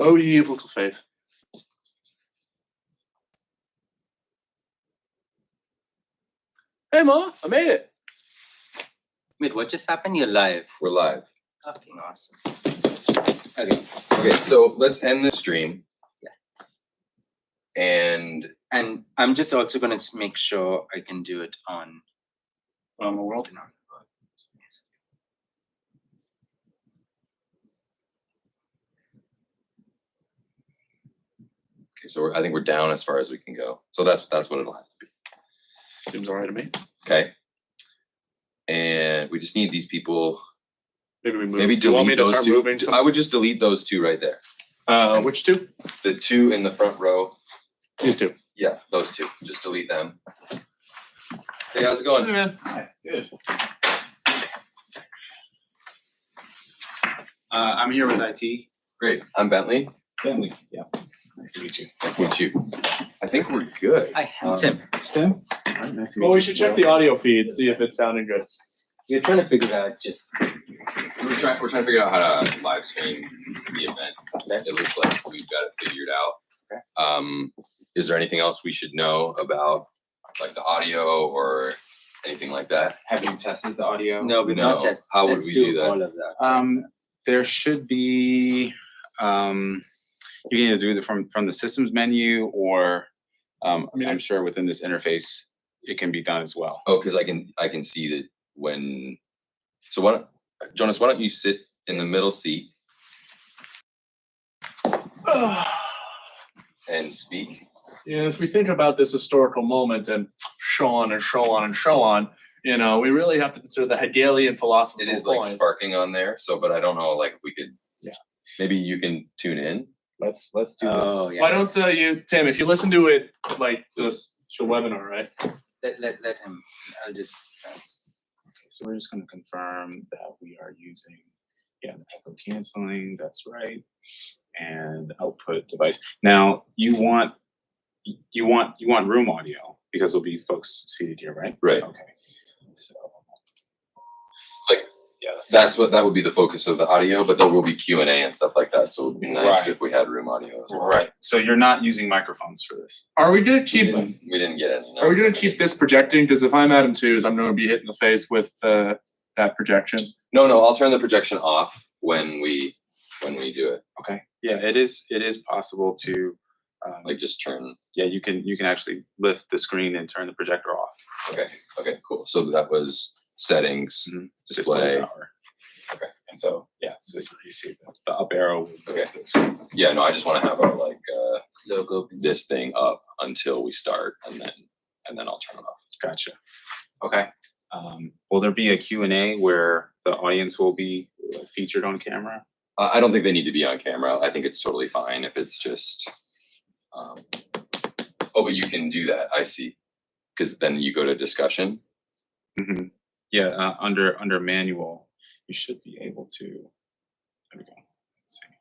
Oh, ye of little faith. Hey, Ma, I made it. Wait, what just happened? You're live. We're live. Fucking awesome. Okay. Okay, so let's end the stream. And I'm just also gonna make sure I can do it on the world. Okay, so I think we're down as far as we can go. So that's what it'll have to be. Seems all right to me. Okay. And we just need these people. Maybe we move. Maybe Do you want me delete to those start two. moving some? I would just delete those two right there. Which two? The two in the front row. These two. Yeah, those two. Just delete them. Hey, how's it going? Hey, man. Hi. Good. I'm here with IT. Great. I'm Bentley. Bentley, yeah. Nice to meet you. Nice to meet you. I think we're good. I am Tim. Tim? All right, nice to meet Well, you. we should check the audio feed, see if it's sounding good. We're trying to figure out just We're trying to figure out how to live stream the event. It looks like we've got it figured out. Okay. Is there anything else we should know about like the audio or anything like that? Have you tested the audio? no, we've No. not tested. How would Let's we do that? all of that. There should be, you can either do it from the systems menu or I'm sure within this interface, it can be done as well. Oh, because I can see that when. So Jonas, why don't you sit in the middle seat and speak? Yeah, if we think about this historical moment and so on and so on and so on, you know, we really have to consider the Hegelian philosophy. It is like sparking on there, but I don't know, like if we could. Yeah. Maybe you can tune in. Let's do this. Yeah. Why don't you, Tim, if you listen to it like this webinar, right? Let him. I'll just. Okay, so we're just going to confirm that we are using, the echo canceling. That's right, and output device. Now you want room audio because there'll be folks seated here, right? Right. Okay. So, Like, yeah, that would be the focus of the audio, but there will be Q&A and stuff like that. So it would be nice Right. if we had room audio as well. right. So you're not using microphones for this. Are we gonna keep? We didn't get any. No. Are we gonna keep this projecting? Because if I'm Adam twos, I'm gonna be hit in the face with that projection. No, I'll turn the projection off when we do it. Okay. Yeah, it is possible to Like just turn. yeah, you can actually lift the screen and turn the projector off. Okay, cool. So that was settings, display. power. Okay. And so so you see the up arrow. Okay. Yeah, no, I just want to have our Logo. this thing up until we start, and then I'll turn it off. Gotcha. Okay. Will there be a Q&A where the audience will be featured on camera? I don't think they need to be on camera. I think it's totally fine if it's just. Oh, but you can do that. I see. Because then you go to discussion. Mm-hmm. Yeah, under manual, you should be able to. There we go. Let's see.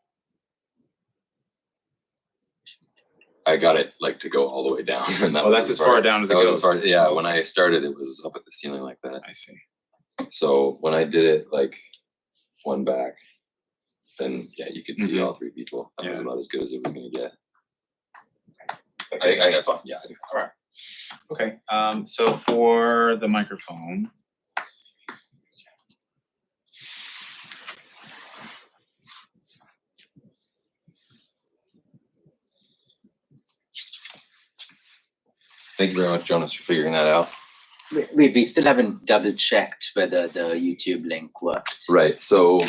I got it like to go all the way down. And that Oh, was that's as far down as it that was goes. as far, yeah, when I started, it was up at the ceiling like that. I see. So when I did it like one back, then yeah, you could see all three people. That was about as good as it was going to get. I think that's fine. Yeah, I think that's fine. Okay. So for the microphone. Thank you very much, Jonas, for figuring that out. Wait, we still haven't double checked whether the YouTube link worked. Right. So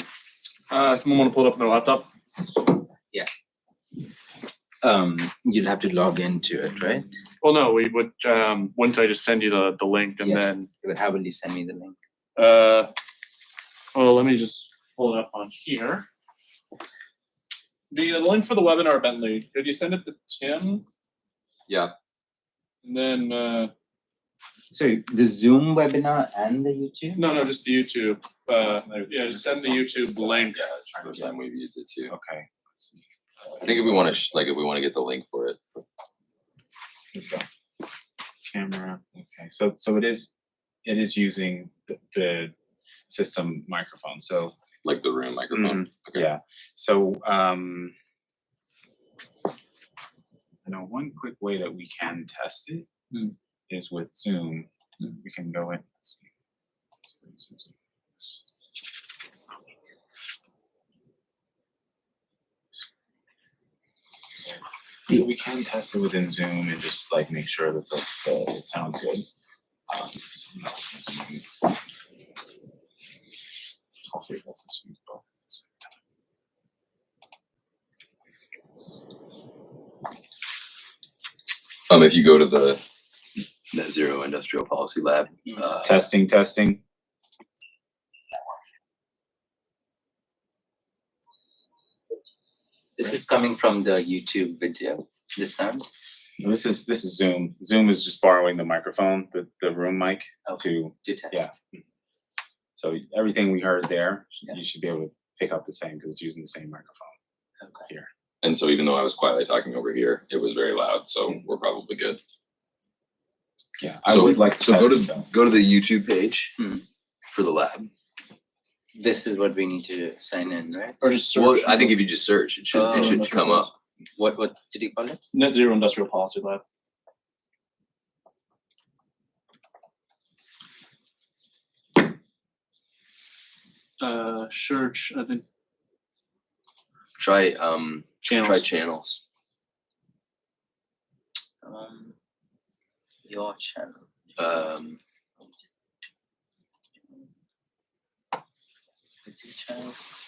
Someone want to pull it up on their laptop? Yeah. You'll have to log into it, right? Well, no, we would. Wouldn't I just send you the link and Yes. then? But how will you send me the link? Well, let me just pull it up on here. The link for the webinar, Bentley. Did you send it to Tim? yeah, And then So the Zoom webinar and the YouTube? no, just the YouTube. Yeah, just send the YouTube link. yeah, it's the first time we've used it too. Okay. Let's see. I think if we want to if we want to get the link for it. Here we go. Camera. Okay. So it is using the system microphone. So Like the room microphone. Okay. yeah. So Now, one quick way that we can test it Hmm. is with Zoom. We can go in. Let's see. So we can test it within Zoom and just like make sure that it sounds good. Hopefully that's a sweet spot. If you go to the Net Zero Industrial Policy Lab, Testing. This is coming from the YouTube video, the sound. This is Zoom. Zoom is just borrowing the microphone, the room mic to test. yeah. So everything we heard there, Yeah. you should be able to pick up the same because it's using the same microphone Okay. here. and so even though I was quietly talking over here, it was very loud. So we're probably good. Yeah, I So- would like to so go test to- it, though. Go to the YouTube page Hmm. for the lab. This is what we need to sign in, right? Or just search. Well, I think if you just search, it should Oh. come up. What did you call it? Net Zero Industrial Policy Lab. Search, I think, Try channels. try channels. Your channel. Video channels.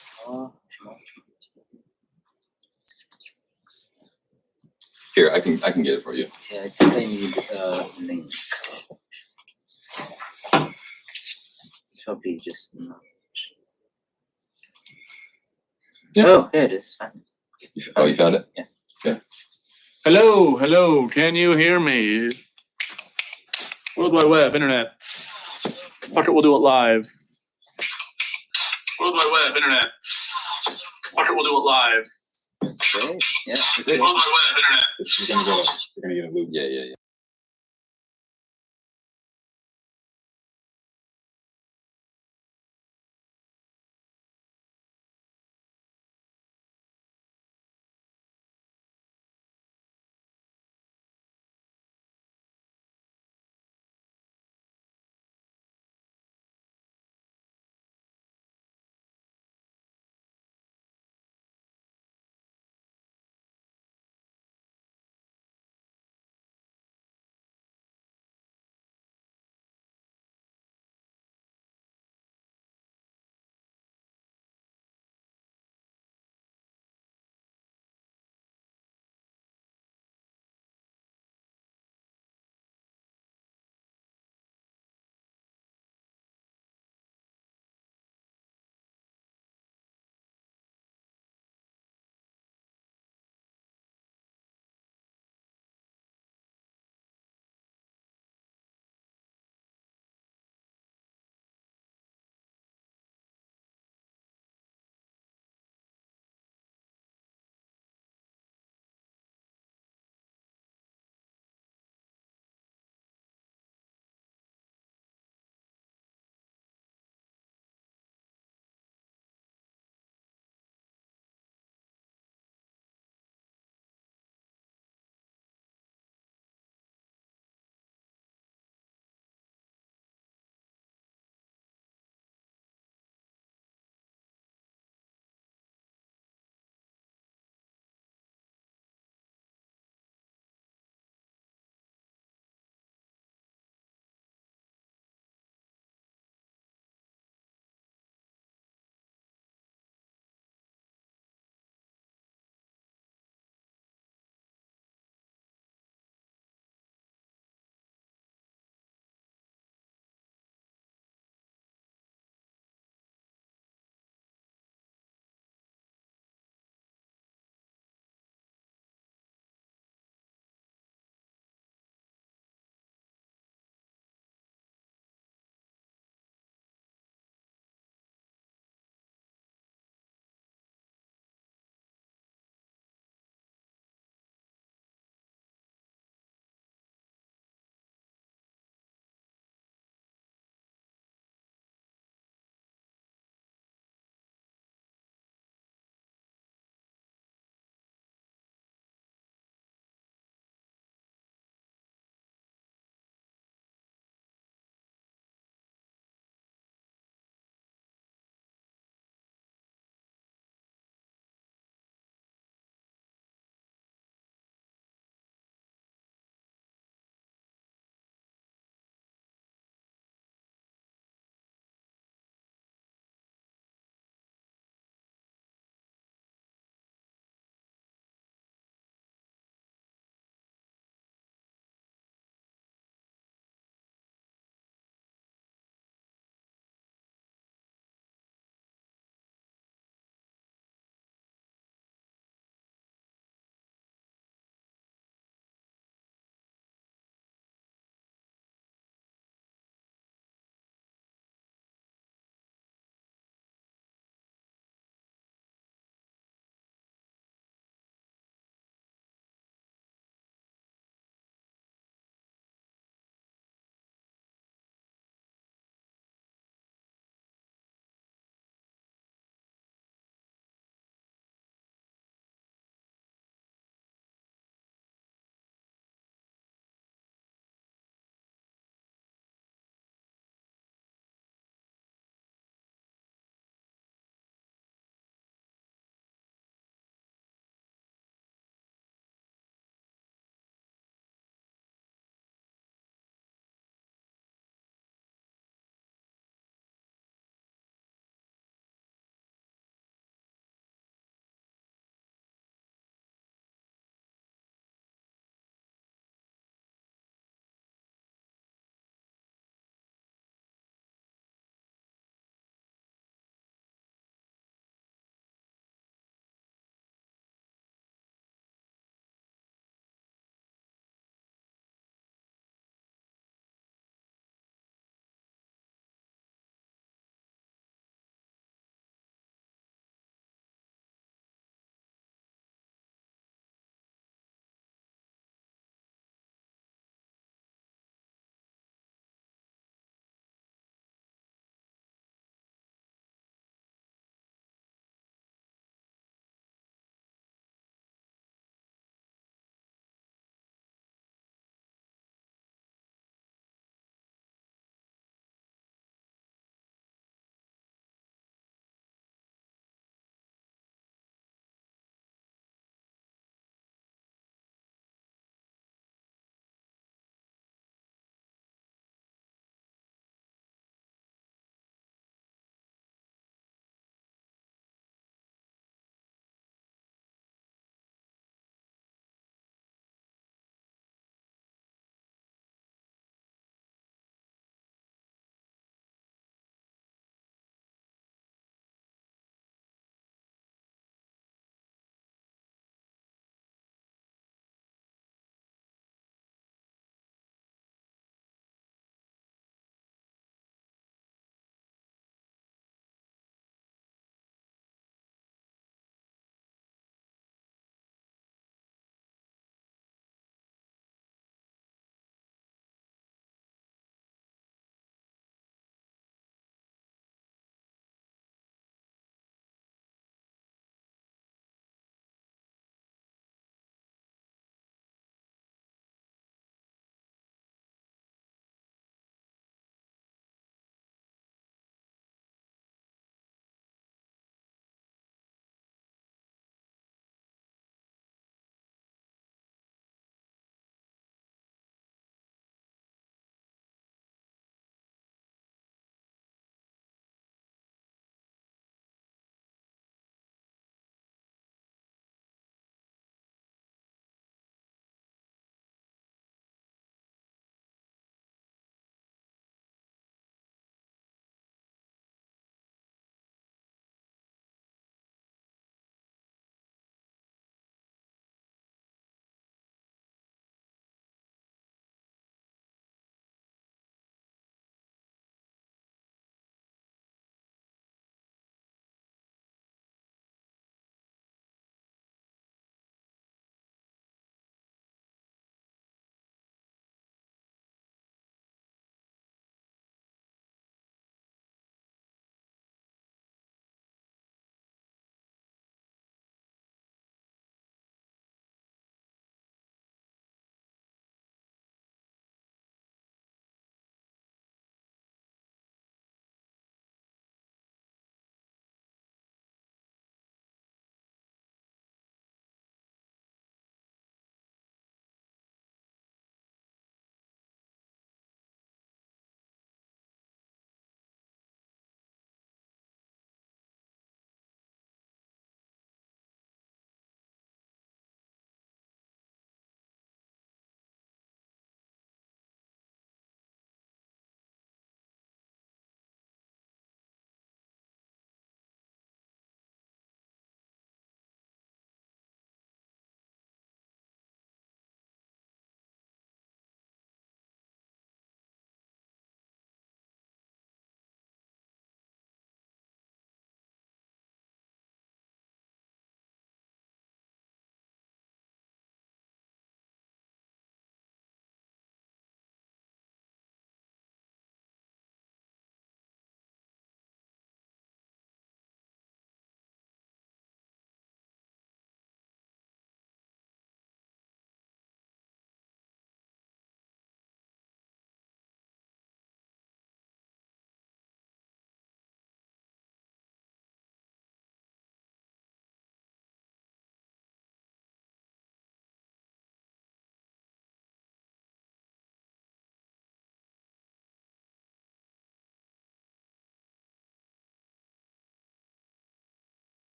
Here, I can get it for you. Yeah, I think I need a link. It's probably just not. Yeah. Oh, there it is. Fine. Oh, you found it? Hello, can you hear me? World Wide Web, internet. Fuck it, we'll do it live. World Wide Web, internet. Fuck it, we'll do it live. That's great. Yeah, it's World Wide Web, internet. We're gonna get a loop. Yeah.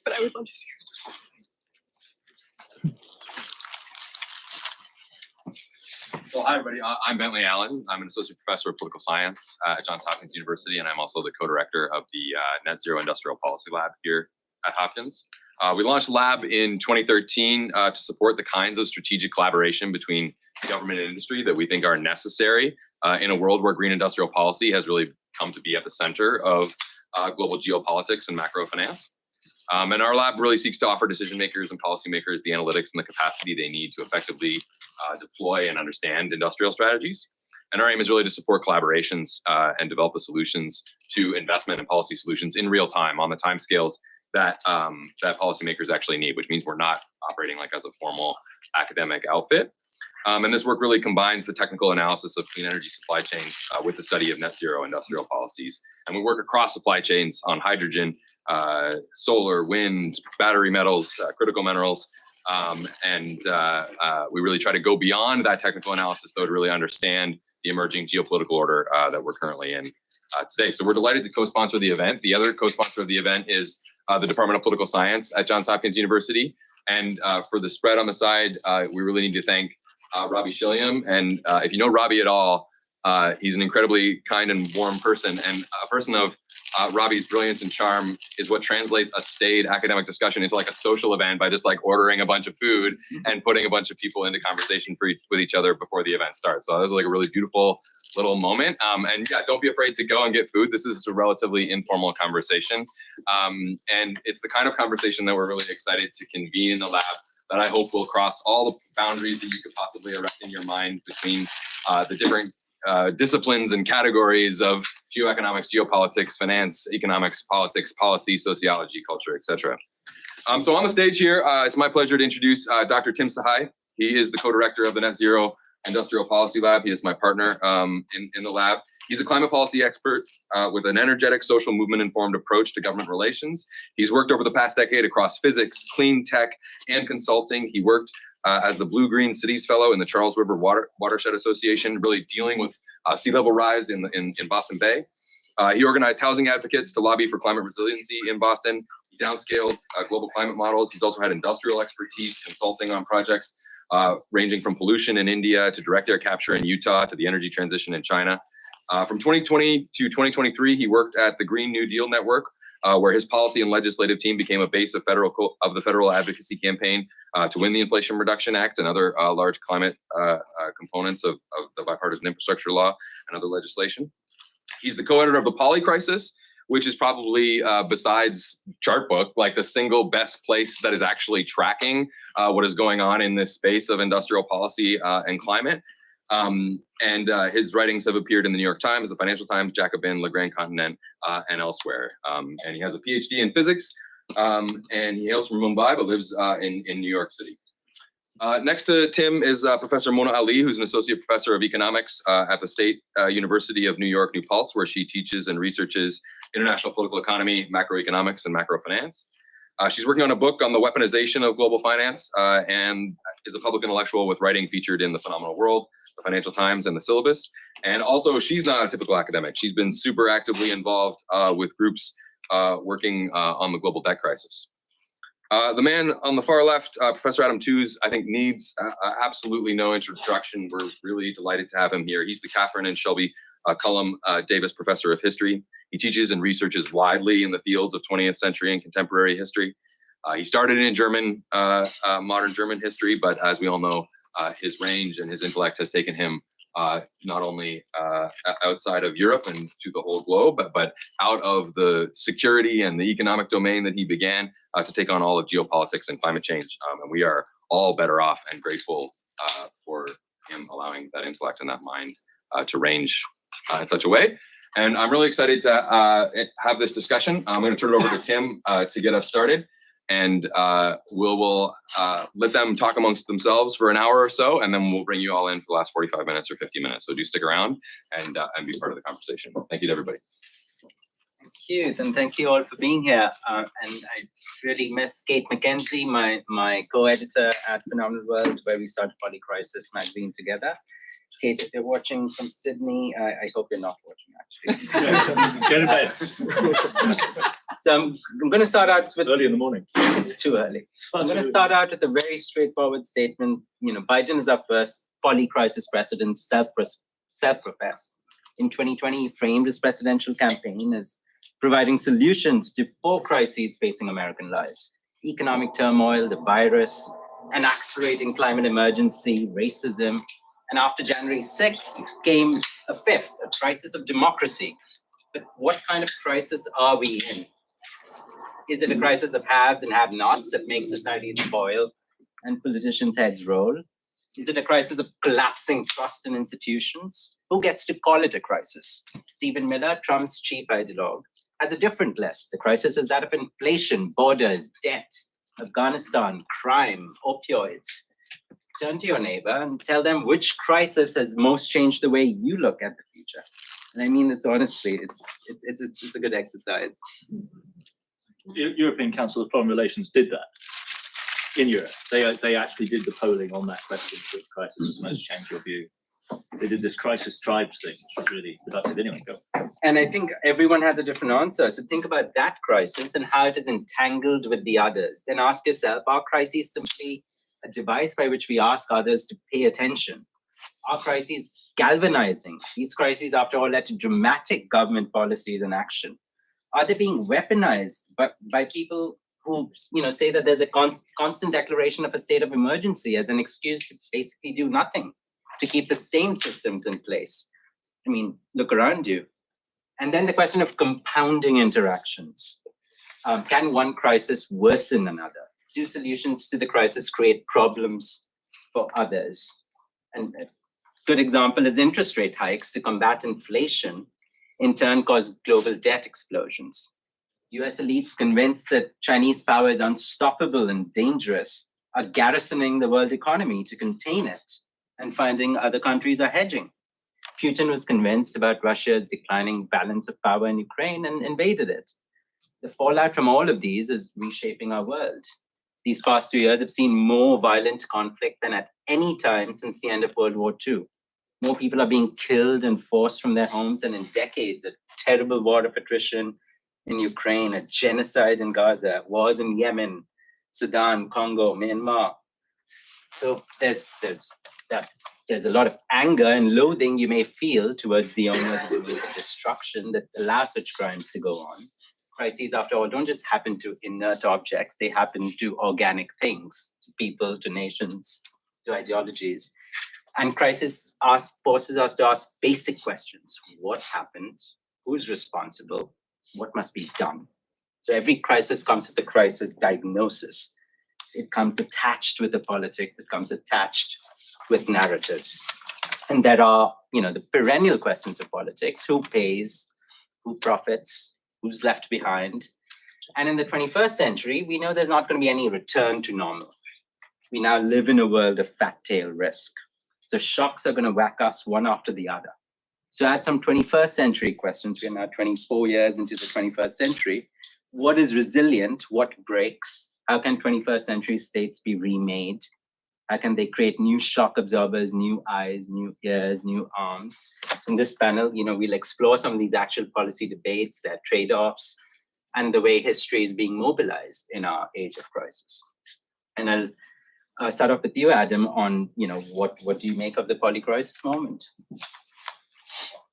But I would love to see Well, hi, everybody. I'm Bentley Allen. I'm an associate professor of political science at Johns Hopkins University, and I'm also the co-director of the Net Zero Industrial Policy Lab here at Hopkins. We launched the lab in 2013 to support the kinds of strategic collaboration between government and industry that we think are necessary in a world where green industrial policy has really come to be at the center of global geopolitics and macro finance. And our lab really seeks to offer decision makers and policymakers the analytics and the capacity they need to effectively deploy and understand industrial strategies. And our aim is really to support collaborations and develop the solutions to investment and policy solutions in real time on the timescales that that policymakers actually need, which means we're not operating like as a formal academic outfit. And this work really combines the technical analysis of clean energy supply chains with the study of net zero industrial policies. And we work across supply chains on hydrogen, solar, wind, battery metals, critical minerals. And we really try to go beyond that technical analysis, though, to really understand the emerging geopolitical order that we're currently in today. So we're delighted to co-sponsor the event. The other co-sponsor of the event is the Department of Political Science at Johns Hopkins University. And for the spread on the side, we really need to thank Robbie Shilliam. And if you know Robbie at all, he's an incredibly kind and warm person. And a person of Robbie's brilliance and charm is what translates a staid academic discussion into like a social event by just like ordering a bunch of food and putting a bunch of people into conversation with each other before the event starts. So that was like a really beautiful little moment. And yeah, don't be afraid to go and get food. This is a relatively informal conversation. And it's the kind of conversation that we're really excited to convene in the lab that I hope will cross all the boundaries that you could possibly erect in your mind between the different disciplines and categories of geoeconomics, geopolitics, finance, economics, politics, policy, sociology, culture, etc. So on the stage here, it's my pleasure to introduce Dr. Tim Sahai. He is the co-director of the Net Zero Industrial Policy Lab. He is my partner in the lab. He's a climate policy expert with an energetic social movement-informed approach to government relations. He's worked over the past decade across physics, clean tech, and consulting. He worked as the Blue Green Cities Fellow in the Charles River Watershed Association, really dealing with sea level rise in Boston Bay. He organized housing advocates to lobby for climate resiliency in Boston. He downscaled global climate models. He's also had industrial expertise consulting on projects ranging from pollution in India to direct air capture in Utah to the energy transition in China. From 2020 to 2023, he worked at the Green New Deal Network, where his policy and legislative team became a base of the federal advocacy campaign to win the Inflation Reduction Act and other large climate components of the bipartisan infrastructure law and other legislation. He's the co-editor of the Polycrisis, which is probably, besides Chartbook, like the single best place that is actually tracking what is going on in this space of industrial policy and climate. And his writings have appeared in the New York Times, the Financial Times, Jacobin, Le Grand Continent, and elsewhere. And he has a PhD in physics, and he hails from Mumbai, but lives in New York City. Next to Tim is Professor Mona Ali, who's an associate professor of economics at the State University of New York, New Paltz, where she teaches and researches international political economy, macroeconomics, and macrofinance. She's working on a book on the weaponization of global finance and is a public intellectual with writing featured in The Phenomenal World, The Financial Times, and The Syllabus. And also, she's not a typical academic. She's been super actively involved with groups working on the global debt crisis. The man on the far left, Professor Adam Tooze, I think needs absolutely no introduction. We're really delighted to have him here. He's the Catherine and Shelby Cullum Davis Professor of History. He teaches and researches widely in the fields of 20th century and contemporary history. He started in German, modern German history, but as we all know, his range and his intellect has taken him not only outside of Europe and to the whole globe, but out of the security and the economic domain that he began to take on all of geopolitics and climate change. And we are all better off and grateful for him allowing that intellect and that mind to range in such a way. And I'm really excited to have this discussion. I'm going to turn it over to Tim to get us started. And we'll let them talk amongst themselves for an hour or so, and then we'll bring you all in for the last 45 minutes or 50 minutes. So do stick around and be part of the conversation. Thank you to everybody. you, and thank you all for being here. And I really miss Kate McKenzie, my co-editor at Phenomenal World, where we started Polycrisis magazine together. Kate, if you're watching from Sydney, I hope you're not watching, actually. Go to bed. So I'm going to start out with Early in the morning. It's too early. I'm going to start out with a very straightforward statement. Biden is our first polycrisis president, self-professed. In 2020, he framed his presidential campaign as providing solutions to 4 crises facing American lives: economic turmoil, the virus, an accelerating climate emergency, racism, and after January 6th came a 5th, a crisis of democracy. But what kind of crisis are we in? Is it a crisis of haves and have-nots that makes societies boil and politicians' heads roll? Is it a crisis of collapsing trust in institutions? Who gets to call it a crisis? Stephen Miller, Trump's chief ideologue, has a different list. The crisis is that of inflation, borders, debt, Afghanistan, crime, opioids. Turn to your neighbor and tell them which crisis has most changed the way you look at the future. And I mean this honestly, it's a good exercise. European Council of Foreign Relations did that in Europe. They actually did the polling on that question, which crisis has most changed your view. They did this crisis tribes thing, which was really productive. Anyway, go. And I think everyone has a different answer. So think about that crisis and how it is entangled with the others. Then ask yourself, are crises simply a device by which we ask others to pay attention? Are crises galvanizing? These crises, after all, led to dramatic government policies and action. Are they being weaponized by people who say that there's a constant declaration of a state of emergency as an excuse to basically do nothing, to keep the same systems in place? I mean, look around you. And then the question of compounding interactions. Can one crisis worsen another? Do solutions to the crisis create problems for others? And a good example is interest rate hikes to combat inflation, in turn cause global debt explosions. US elites convinced that Chinese power is unstoppable and dangerous are garrisoning the world economy to contain it and finding other countries are hedging. Putin was convinced about Russia's declining balance of power in Ukraine and invaded it. The fallout from all of these is reshaping our world. These past 2 years have seen more violent conflict than at any time since the end of World War II. More people are being killed and forced from their homes than in decades. A terrible war of attrition in Ukraine, a genocide in Gaza, wars in Yemen, Sudan, Congo, Myanmar. So there's a lot of anger and loathing you may feel towards the owners of the means of destruction that allow such crimes to go on. Crises, after all, don't just happen to inert objects. They happen to organic things, to people, to nations, to ideologies. And crisis forces us to ask basic questions. What happened? Who's responsible? What must be done? So every crisis comes with a crisis diagnosis. It comes attached with the politics. It comes attached with narratives. And there are, the perennial questions of politics. Who pays? Who profits? Who's left behind? And in the 21st century, we know there's not going to be any return to normal. We now live in a world of fat tail risk. So shocks are going to whack us one after the other. So add some 21st century questions. We are now 24 years into the 21st century. What is resilient? What breaks? How can 21st century states be remade? How can they create new shock absorbers, new eyes, new ears, new arms? So in this panel, we'll explore some of these actual policy debates, their trade-offs, and the way history is being mobilized in our age of crisis. And I'll start off with you, Adam, on what do you make of the polycrisis moment?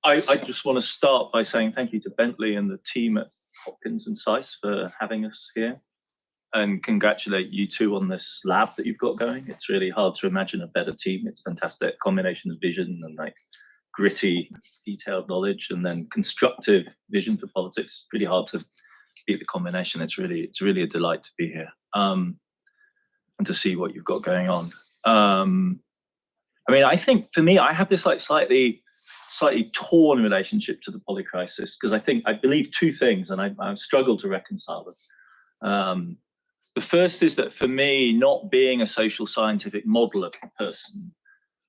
I just want to start by saying thank you to Bentley and the team at Hopkins and SAIS for having us here, and congratulate you two on this lab that you've got going. It's really hard to imagine a better team. It's fantastic combination of vision and gritty, detailed knowledge, and then constructive vision for politics. Really hard to beat the combination. It's really a delight to be here and to see what you've got going on. I think for me, I have this slightly torn relationship to the polycrisis, because I believe two things, and I struggle to reconcile them. The first is that for me, not being a social scientific modeler person,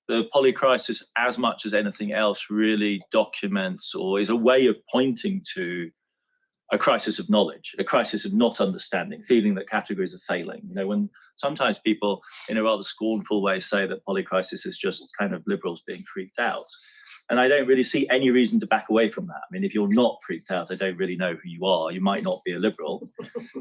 the polycrisis, as much as anything else, really documents or is a way of pointing to a crisis of knowledge, a crisis of not understanding, feeling that categories are failing. You know, when sometimes people in a rather scornful way say that polycrisis is just kind of liberals being freaked out. And I don't really see any reason to back away from that. I mean, if you're not freaked out, I don't really know who you are. You might not be a liberal.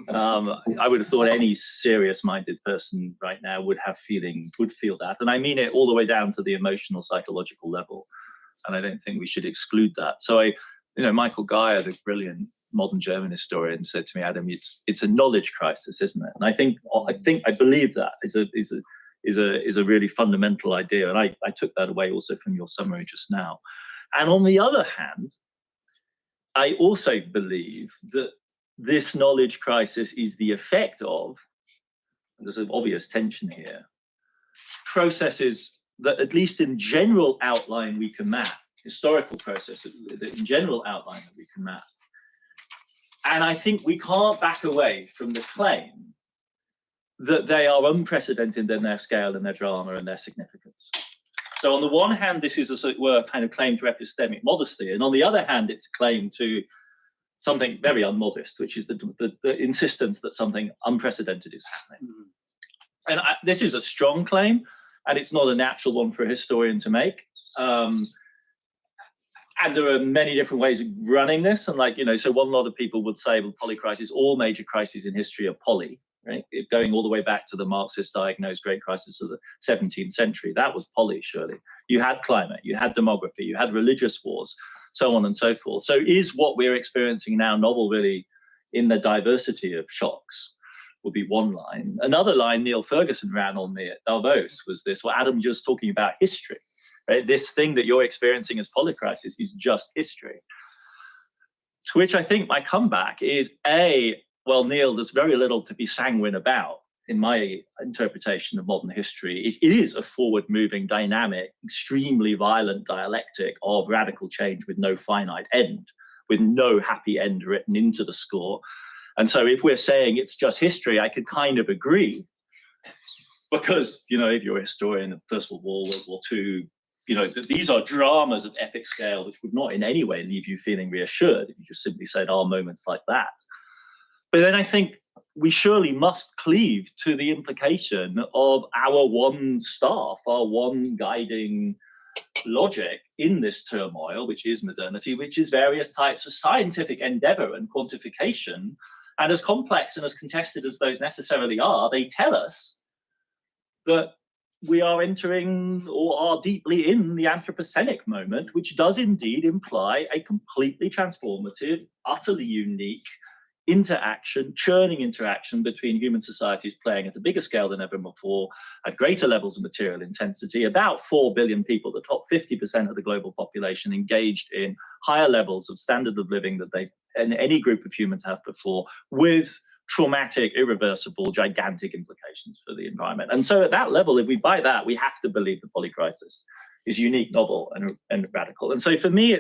I would have thought any serious-minded person right now would feel that. And I mean it all the way down to the emotional, psychological level. And I don't think we should exclude that. So Michael Geyer, the brilliant modern German historian, said to me, Adam, it's a knowledge crisis, isn't it? And I believe that is a really fundamental idea. And I took that away also from your summary just now. And on the other hand, I also believe that this knowledge crisis is the effect of, and there's an obvious tension here, processes that at least in general outline we can map, historical processes that in general outline that we can map. And I think we can't back away from the claim that they are unprecedented in their scale and their drama and their significance. So on the one hand, this is, as it were, kind of claim to epistemic modesty. And on the other hand, it's a claim to something very unmodest, which is the insistence that something unprecedented is happening. And this is a strong claim, and it's not a natural one for a historian to make. And there are many different ways of running this. And so one lot of people would say, well, polycrisis, all major crises in history are poly, right? Going all the way back to the Marxist diagnosed great crisis of the 17th century, that was poly, surely. You had climate, you had demography, you had religious wars, so on and so forth. So is what we're experiencing now novel really in the diversity of shocks? Would be one line. Another line Neil Ferguson ran on me at Davos was this, well, Adam just talking about history. Right? This thing that you're experiencing as polycrisis is just history. To which I think my comeback is well, Neil, there's very little to be sanguine about in my interpretation of modern history. It is a forward-moving, dynamic, extremely violent dialectic of radical change with no finite end, with no happy end written into the score. And so if we're saying it's just history, I could kind of agree. Because, if you're a historian of First World War, World War II, these are dramas of epic scale, which would not in any way leave you feeling reassured if you just simply said, moments like that. But then I think we surely must cleave to the implication of our one staff, our one guiding logic in this turmoil, which is modernity, which is various types of scientific endeavor and quantification. And as complex and as contested as those necessarily are, they tell us that we are entering or are deeply in the Anthropocenic moment, which does indeed imply a completely transformative, utterly unique churning interaction between human societies playing at a bigger scale than ever before, at greater levels of material intensity, about 4 billion people, the top 50% of the global population, engaged in higher levels of standard of living than any group of humans have before, with traumatic, irreversible, gigantic implications for the environment. And so at that level, if we buy that, we have to believe the polycrisis is unique, novel, and radical. And so for me,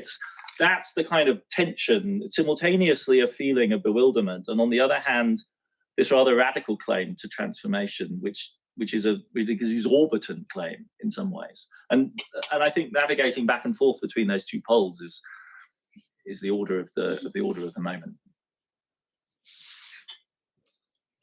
that's the kind of tension, simultaneously a feeling of bewilderment, and on the other hand, this rather radical claim to transformation, which is a exorbitant claim in some ways. And I think navigating back and forth between those two poles is the order of the moment.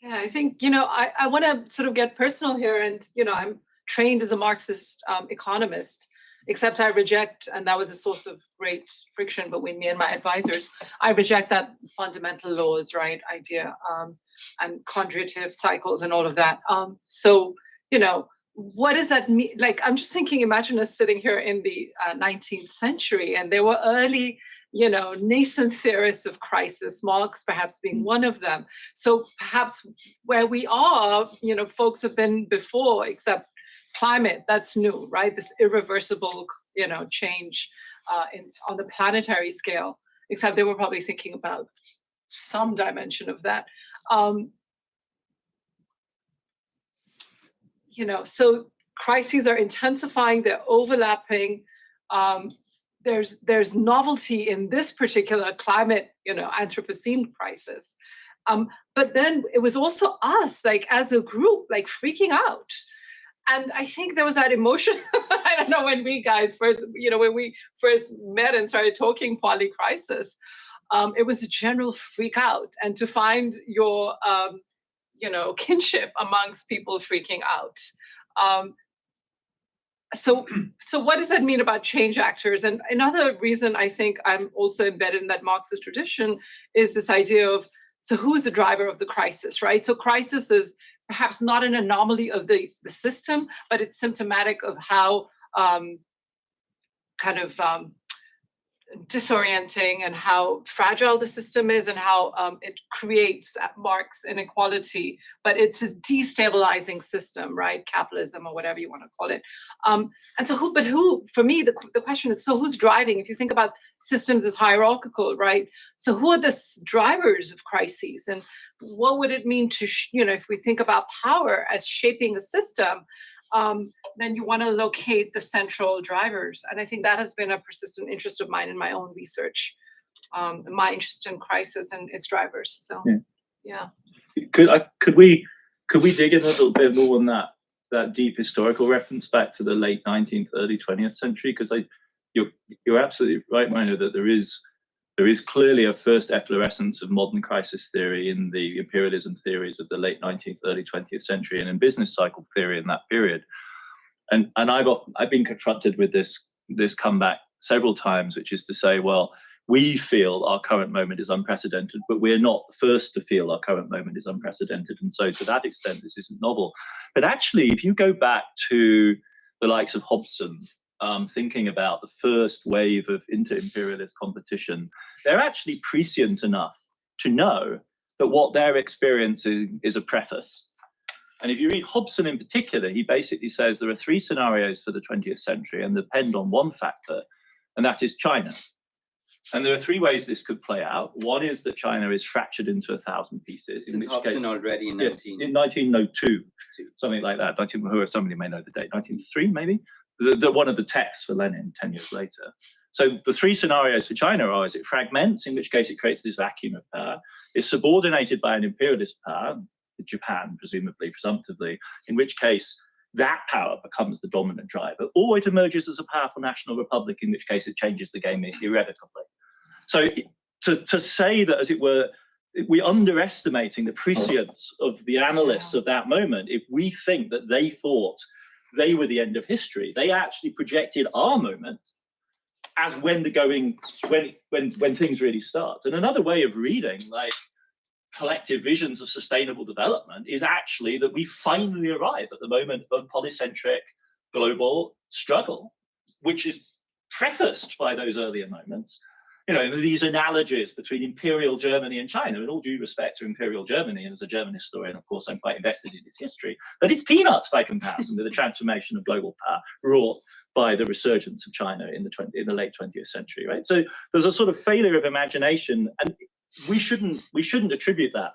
Yeah, I think, I want to sort of get personal here, and, I'm trained as a Marxist economist, except I reject, and that was a source of great friction between me and my advisors, I reject that fundamental laws, right, idea, and conjugative cycles and all of that. So, what does that mean? Like, I'm just thinking, imagine us sitting here in the 19th century, and there were early, nascent theorists of crisis, Marx perhaps being one of them. So perhaps where we are, folks have been before, except climate, that's new, right? This irreversible, change on the planetary scale, except they were probably thinking about some dimension of that. So crises are intensifying, they're overlapping. There's novelty in this particular climate, Anthropocene crisis. But then it was also us, like as a group, like freaking out. And I think there was that emotion. I don't know when we guys first, when we first met and started talking polycrisis, it was a general freak out, and to find your, kinship amongst people freaking out. So what does that mean about change actors? And another reason I think I'm also embedded in that Marxist tradition is this idea of, so who's the driver of the crisis, right? So crisis is perhaps not an anomaly of the system, but it's symptomatic of how disorienting and how fragile the system is, and how it creates, marks inequality, but it's a destabilizing system, right? Capitalism, or whatever you want to call it. And so for me, the question is, so who's driving? If you think about systems as hierarchical, right? So who are the drivers of crises? And what would it mean to, if we think about power as shaping a system, then you want to locate the central drivers. And I think that has been a persistent interest of mine in my own research, my interest in crisis and its drivers. So, yeah. Could we dig in a little bit more on that deep historical reference back to the late 19th, early 20th century? Because you're absolutely right, Mona, that there is clearly a first efflorescence of modern crisis theory in the imperialism theories of the late 19th, early 20th century, and in business cycle theory in that period. And I've been confronted with this comeback several times, which is to say, well, we feel our current moment is unprecedented, but we're not the first to feel our current moment is unprecedented. And so to that extent, this isn't novel. But actually, if you go back to the likes of Hobson, thinking about the first wave of inter-imperialist competition, they're actually prescient enough to know that what they're experiencing is a preface. And if you read Hobson in particular, he basically says there are three scenarios for the 20th century and depend on one factor, and that is China. And there are three ways this could play out. One is that China is fractured into 1,000 pieces. Since Hobson already in yes, in 1902, something like that. Somebody may know the date, 1903 maybe? One of the texts for Lenin 10 years later. So the three scenarios for China are: is it fragments, in which case it creates this vacuum of power; is subordinated by an imperialist power, Japan, presumably, presumptively, in which case that power becomes the dominant driver; or it emerges as a powerful national republic, in which case it changes the game irrevocably. So to say that, as it were, we're underestimating the prescience of the analysts of that moment if we think that they thought they were the end of history. They actually projected our moment as when things really start. And another way of reading like collective visions of sustainable development is actually that we finally arrive at the moment of polycentric global struggle, which is prefaced by those earlier moments. These analogies between Imperial Germany and China, in all due respect to Imperial Germany, and as a German historian, of course, I'm quite invested in its history, but it's peanuts by comparison with the transformation of global power wrought by the resurgence of China in the late 20th century, right? So there's a sort of failure of imagination, and we shouldn't attribute that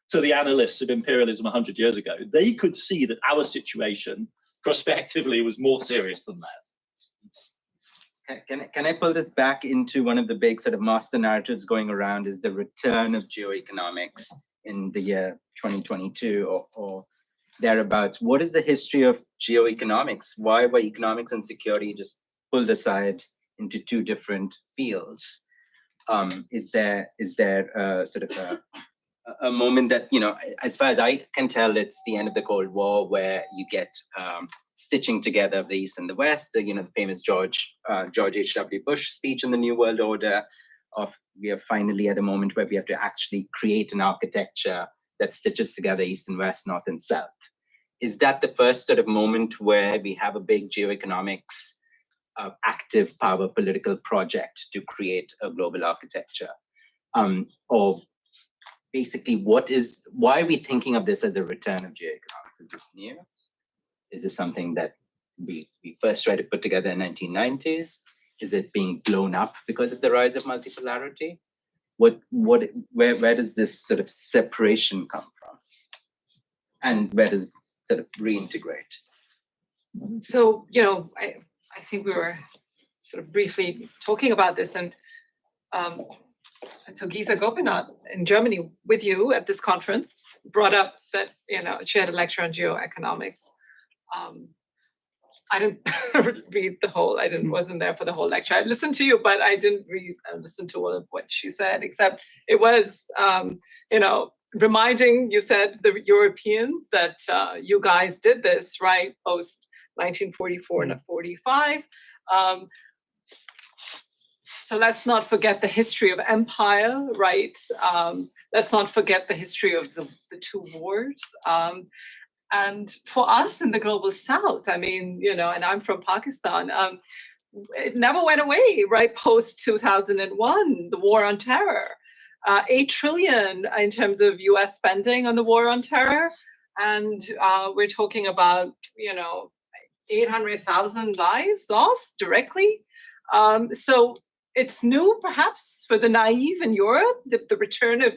to the analysts of imperialism 100 years ago. They could see that our situation prospectively was more serious than theirs. Can I pull this back into one of the big sort of master narratives going around is the return of geoeconomics in the year 2022 or thereabouts? What is the history of geoeconomics? Why were economics and security just pulled aside into two different fields? Is there sort of a moment that, as far as I can tell, it's the end of the Cold War, where you get stitching together of the East and the West, the famous George H.W. Bush speech in the New World Order of we are finally at a moment where we have to actually create an architecture that stitches together East and West, North and South. Is that the first sort of moment where we have a big geoeconomics active power political project to create a global architecture? Or basically, why are we thinking of this as a return of geoeconomics? Is this new? Is this something that we first tried to put together in the 1990s? Is it being blown up because of the rise of multipolarity? Where does this sort of separation come from? And where does it sort of reintegrate? So, I think we were sort of briefly talking about this, and so Geeta Gopinath in Germany with you at this conference brought up that, she had a lecture on geoeconomics. I didn't read the whole, wasn't there for the whole lecture. I listened to you, but I didn't listen to all of what she said, except it was, reminding, you said, the Europeans that you guys did this, right, post 1944 and 45. So let's not forget the history of empire, right? Let's not forget the history of the two wars. And for us in the global south, I mean, and I'm from Pakistan, it never went away, right? Post 2001, the war on terror, 8 trillion in terms of US spending on the war on terror. And we're talking about, 800,000 lives lost directly. So it's new, perhaps, for the naive in Europe, the return of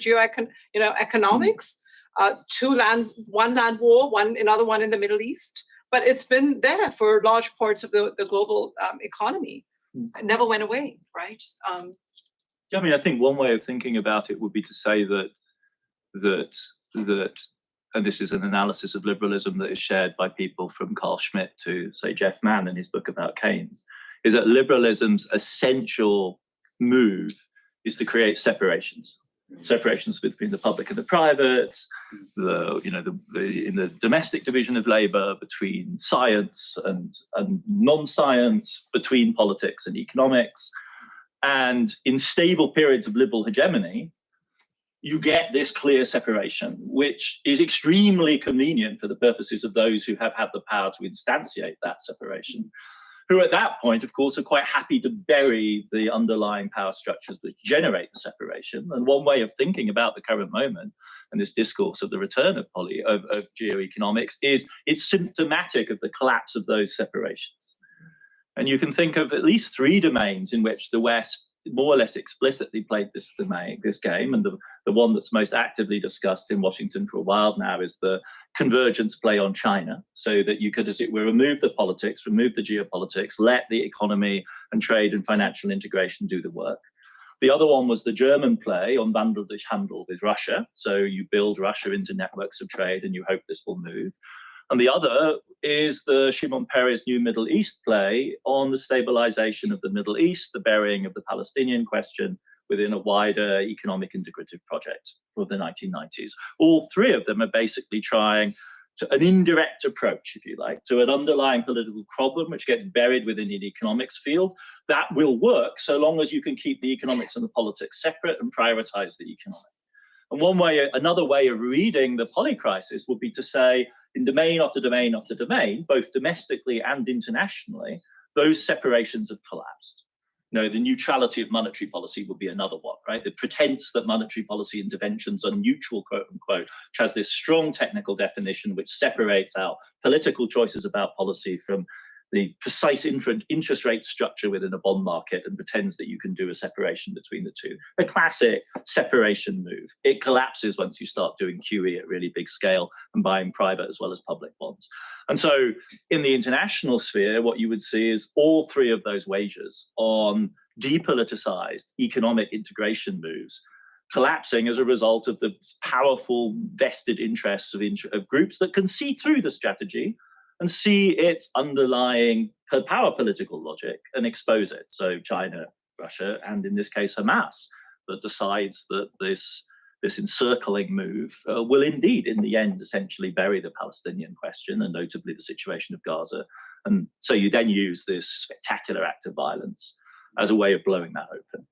economics. One land war, another one in the Middle East, but it's been there for large parts of the global economy. It never went away, right? Yeah, I mean, I think one way of thinking about it would be to say that, and this is an analysis of liberalism that is shared by people from Carl Schmitt to, say, Jeff Mann in his book about Keynes, is that liberalism's essential move is to create separations between the public and the private, in the domestic division of labor, between science and non-science, between politics and economics. And in stable periods of liberal hegemony, you get this clear separation, which is extremely convenient for the purposes of those who have had the power to instantiate that separation, who at that point, of course, are quite happy to bury the underlying power structures that generate the separation. And one way of thinking about the current moment and this discourse of the return of geoeconomics is it's symptomatic of the collapse of those separations. And you can think of at least 3 domains in which the West more or less explicitly played this game, and the one that's most actively discussed in Washington for a while now is the convergence play on China, so that you could, as it were, remove the politics, remove the geopolitics, let the economy and trade and financial integration do the work. The other one was the German play on Wandelhandel with Russia, so you build Russia into networks of trade and you hope this will move. And the other is the Shimon Peres New Middle East play on the stabilization of the Middle East, the burying of the Palestinian question within a wider economic integrative project for the 1990s. All 3 of them are basically trying to an indirect approach, if you like, to an underlying political problem which gets buried within the economics field. That will work so long as you can keep the economics and the politics separate and prioritize the economic. And another way of reading the Polycrisis would be to say, in domain after domain after domain, both domestically and internationally, those separations have collapsed. The neutrality of monetary policy would be another one, right? The pretense that monetary policy interventions are neutral, quote unquote, which has this strong technical definition which separates out political choices about policy from the precise interest rate structure within a bond market and pretends that you can do a separation between the two. A classic separation move. It collapses once you start doing QE at really big scale and buying private as well as public bonds. And so in the international sphere, what you would see is all 3 of those wagers on depoliticized economic integration moves collapsing as a result of the powerful vested interests of groups that can see through the strategy and see its underlying power political logic and expose it. So China, Russia, and in this case, Hamas, that decides that this encircling move will indeed, in the end, essentially bury the Palestinian question, and notably the situation of Gaza. And so you then use this spectacular act of violence as a way of blowing that open.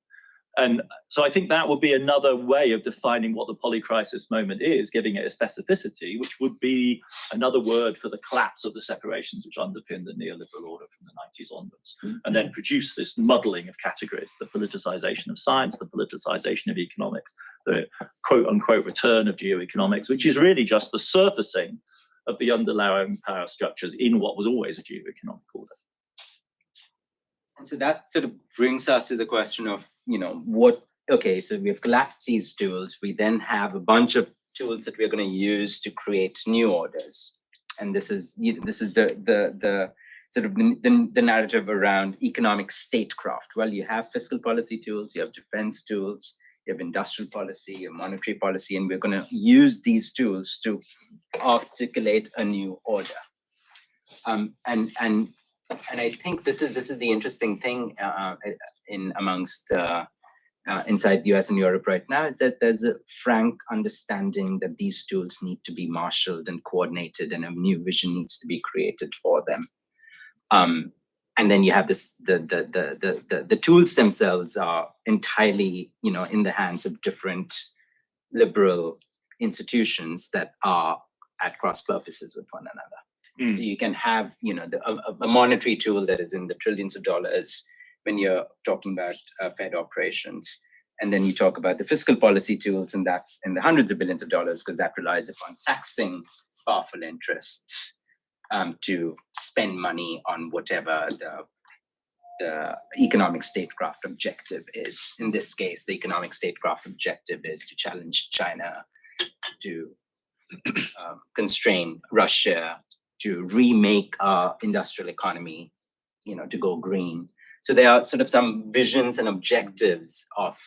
And so I think that would be another way of defining what the Polycrisis moment is, giving it a specificity, which would be another word for the collapse of the separations which underpin the neoliberal order from the 90s onwards, and then produce this muddling of categories, the politicization of science, the politicization of economics, the quote-unquote return of geoeconomics, which is really just the surfacing of the underlying power structures in what was always a geoeconomic order. And so that sort of brings us to the question of, so we've collapsed these tools. We then have a bunch of tools that we're going to use to create new orders. And this is the sort of the narrative around economic statecraft. Well, you have fiscal policy tools, you have defense tools, you have industrial policy, you have monetary policy, and we're going to use these tools to articulate a new order. And I think this is the interesting thing amongst inside US and Europe right now, is that there's a frank understanding that these tools need to be marshaled and coordinated, and a new vision needs to be created for them. And then you have the tools themselves are entirely, in the hands of different liberal institutions that are at cross purposes with one another. So you can have, a monetary tool that is in the trillions of dollars when you're talking about Fed operations. And then you talk about the fiscal policy tools, and that's in the hundreds of billions of dollars, because that relies upon taxing powerful interests to spend money on whatever the economic statecraft objective is. In this case, the economic statecraft objective is to challenge China, to constrain Russia, to remake our industrial economy, to go green. So there are sort of some visions and objectives of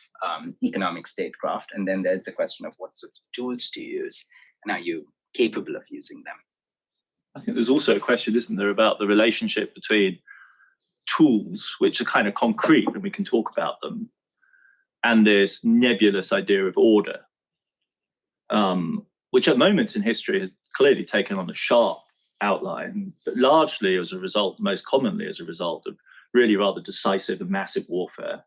economic statecraft. And then there's the question of what sorts of tools to use, and are you capable of using them? I think there's also a question, isn't there, about the relationship between tools, which are kind of concrete and we can talk about them, and this nebulous idea of order, which at moments in history has clearly taken on a sharp outline, but largely as a result, most commonly as a result of really rather decisive and massive warfare,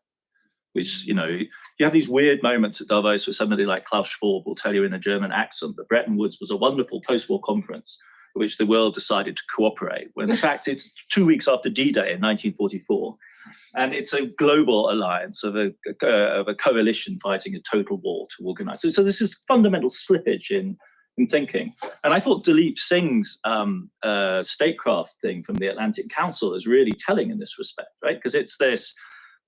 which, you have these weird moments at Davos where somebody like Klaus Schwab will tell you in a German accent that Bretton Woods was a wonderful post-war conference in which the world decided to cooperate, when in fact it's 2 weeks after D-Day in 1944. And it's a global alliance of a coalition fighting a total war to organize. So this is fundamental slippage in thinking. And I thought Dalip Singh's statecraft thing from the Atlantic Council is really telling in this respect, right? Because it's this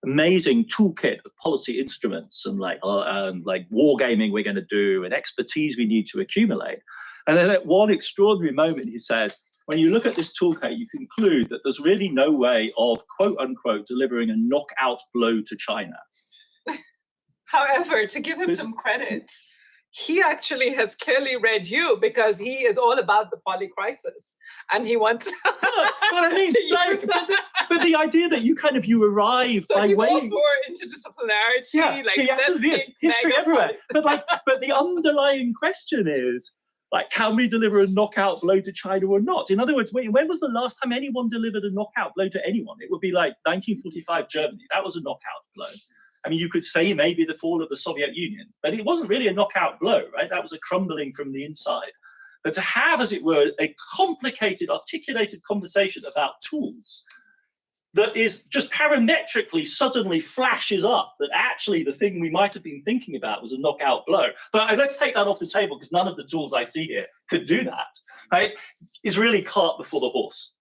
amazing toolkit of policy instruments and like wargaming we're going to do and expertise we need to accumulate. And then at one extraordinary moment, he says, when you look at this toolkit, you conclude that there's really no way of, quote unquote, delivering a knockout blow to China. However, to give him some credit, he actually has clearly read you, because he is all about the polycrisis, and he wants but the idea that you arrive so by he's weighing all for interdisciplinarity, history everywhere. But the underlying question is, can we deliver a knockout blow to China or not? In other words, when was the last time anyone delivered a knockout blow to anyone? It would be like 1945 Germany. That was a knockout blow. I mean, you could say maybe the fall of the Soviet Union, but it wasn't really a knockout blow, right? That was a crumbling from the inside. But to have, as it were, a complicated, articulated conversation about tools that is just parametrically suddenly flashes up that actually the thing we might have been thinking about was a knockout blow. But let's take that off the table, because none of the tools I see here could do that, right? Is really cart before the horse.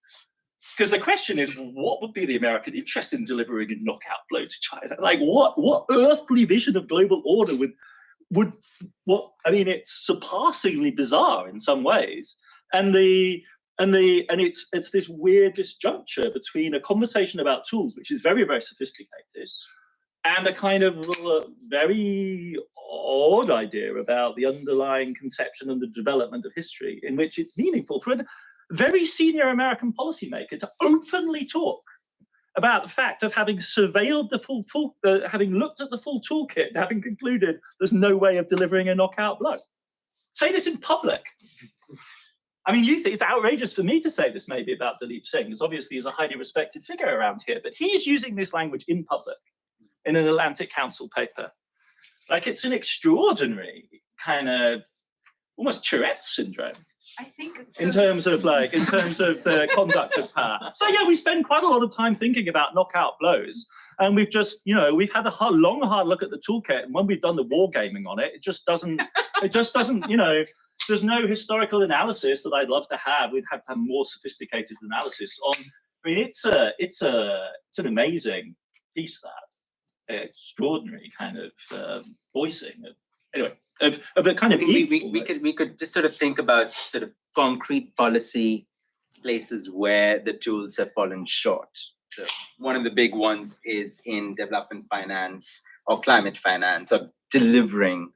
Because the question is, what would be the American interest in delivering a knockout blow to China? Like, what earthly vision of global order it's surpassingly bizarre in some ways. And it's this weird disjuncture between a conversation about tools, which is very, very sophisticated, and a kind of very odd idea about the underlying conception and the development of history, in which it's meaningful for a very senior American policymaker to openly talk about the fact of having surveilled having looked at the full toolkit, and having concluded there's no way of delivering a knockout blow. Say this in public. I mean, you think it's outrageous for me to say this maybe about Dalip Singh, because obviously he's a highly respected figure around here, but he's using this language in public in an Atlantic Council paper. Like, it's an extraordinary kind of almost Tourette syndrome. I think it's in terms of the conduct of power. So yeah, we spend quite a lot of time thinking about knockout blows, and we've just, we've had a hard look at the toolkit, and when we've done the wargaming on it, it just doesn't, there's no historical analysis that I'd love to have. We'd have to have more sophisticated analysis on. I mean, it's an amazing piece, that extraordinary kind of voicing of, anyway, of a kind of we could just sort of think about sort of concrete policy places where the tools have fallen short. So one of the big ones is in development finance or climate finance, or delivering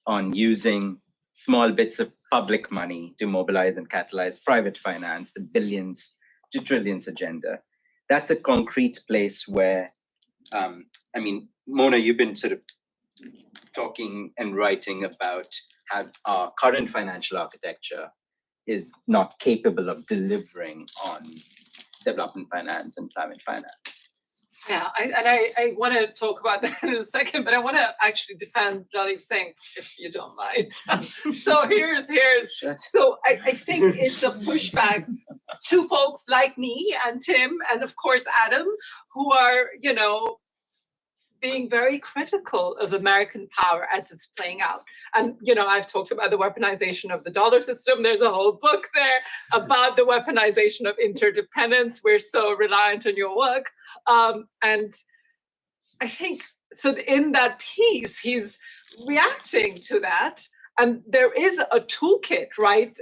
on using small bits of public money to mobilize and catalyze private finance, the billions to trillions agenda. That's a concrete place where, I mean, Mona, you've been sort of talking and writing about how our current financial architecture is not capable of delivering on development finance and climate finance. Yeah, I want to talk about that in a second, but I want to actually defend Dalip Singh, if you don't mind. So here's so I think it's a pushback to folks like me and Tim and of course Adam, who are, you know, being very critical of American power as it's playing out. And, you know, I've talked about the weaponization of the dollar system. There's a whole book there about the weaponization of interdependence. We're so reliant on your work. And I think, so in that piece, he's reacting to that. And there is a toolkit, right?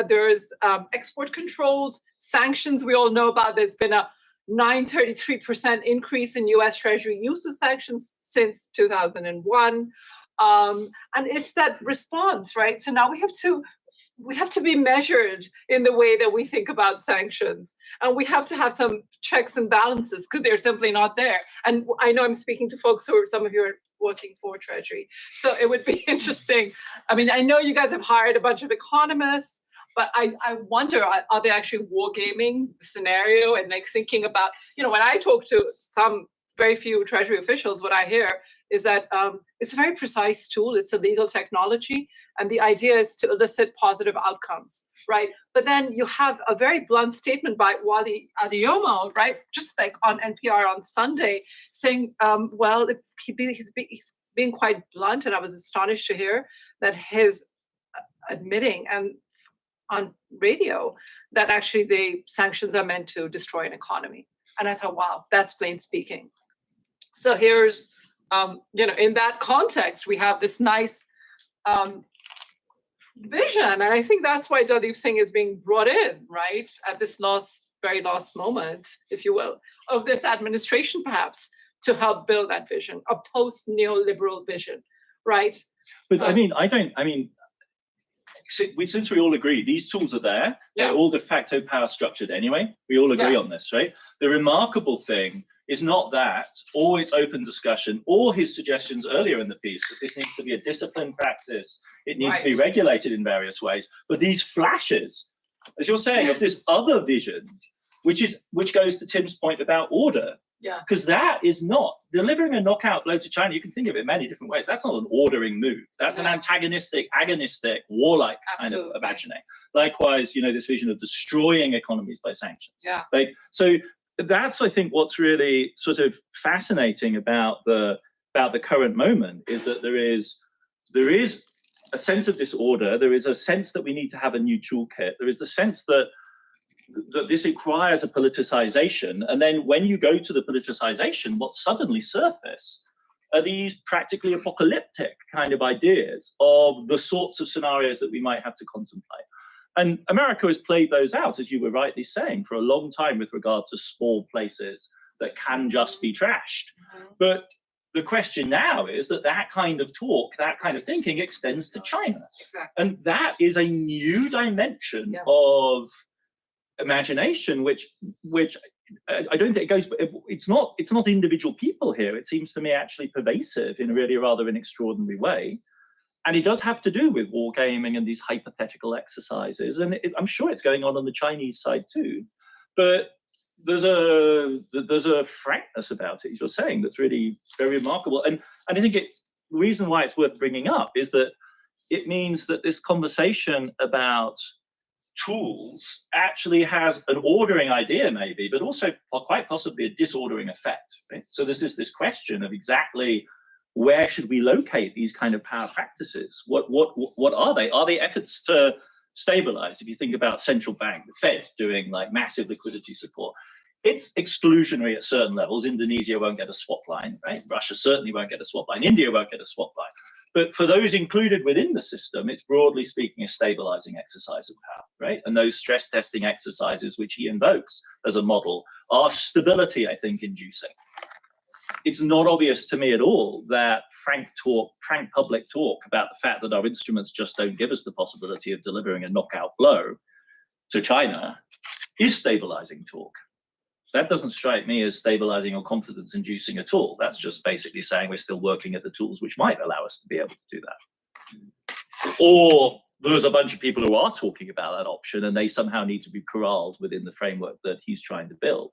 There's export controls, sanctions we all know about. There's been a 933% increase in US Treasury use of sanctions since 2001. And it's that response, right? So now we have to be measured in the way that we think about sanctions. And we have to have some checks and balances because they're simply not there. And I know I'm speaking to folks who are, some of you are working for Treasury. So it would be interesting. I mean, I know you guys have hired a bunch of economists, but I wonder, are they actually wargaming the scenario and like thinking about, you know, when I talk to some very few Treasury officials, what I hear is that it's a very precise tool. It's a legal technology. And the idea is to elicit positive outcomes, right? But then you have a very blunt statement by Wally Adeyemo, right? Just like on NPR on Sunday saying, well, if he's being quite blunt, and I was astonished to hear that his admitting and on radio that actually the sanctions are meant to destroy an economy. And I thought, wow, that's plain speaking. So here's, you know, in that context, we have this nice vision. And I think that's why Dalip Singh is being brought in, right? At this very last moment, if you will, of this administration, perhaps, to help build that vision, a post-neoliberal vision, right? But I mean, since we all agree these tools are there, they're all de facto power structured anyway. We all agree on this, right? The remarkable thing is not that, or it's open discussion, or his suggestions earlier in the piece that this needs to be a disciplined practice. It needs to be regulated in various ways. But these flashes, as you're saying, of this other vision, which goes to Tim's point about order. Yeah. Because that is not delivering a knockout blow to China. You can think of it many different ways. That's not an ordering move. That's an antagonistic, agonistic, warlike kind of imagining. Likewise, you know, this vision of destroying economies by sanctions. Yeah. Like, so that's, I think, what's really sort of fascinating about the current moment is that there is a sense of disorder. There is a sense that we need to have a new toolkit. There is the sense that this requires a politicization. And then when you go to the politicization, what suddenly surface are these practically apocalyptic kind of ideas of the sorts of scenarios that we might have to contemplate. And America has played those out, as you were rightly saying, for a long time with regard to small places that can just be trashed. But the question now is that kind of talk, that kind of thinking extends to China. Exactly. And that is a new dimension of imagination, which I don't think it goes. It's not individual people here. It seems to me actually pervasive in really rather an extraordinary way, and it does have to do with wargaming and these hypothetical exercises. And I'm sure it's going on the Chinese side too. But there's a frankness about it, as you're saying, that's really very remarkable. And I think the reason why it's worth bringing up is that it means that this conversation about tools actually has an ordering idea maybe, but also quite possibly a disordering effect. Right? So this is this question of exactly where should we locate these kind of power practices? What are they? Are they efforts to stabilize? If you think about central bank, the Fed doing like massive liquidity support, it's exclusionary at certain levels. Indonesia won't get a swap line, right? Russia certainly won't get a swap line. India won't get a swap line. But for those included within the system, it's broadly speaking a stabilizing exercise of power, right? And those stress testing exercises, which he invokes as a model, are stability, I think, inducing. it's not obvious to me at all that frank public talk about the fact that our instruments just don't give us the possibility of delivering a knockout blow to China is stabilizing talk. That doesn't strike me as stabilizing or confidence inducing at all. That's just basically saying we're still working at the tools which might allow us to be able to do that. Or there's a bunch of people who are talking about that option and they somehow need to be corralled within the framework that he's trying to build.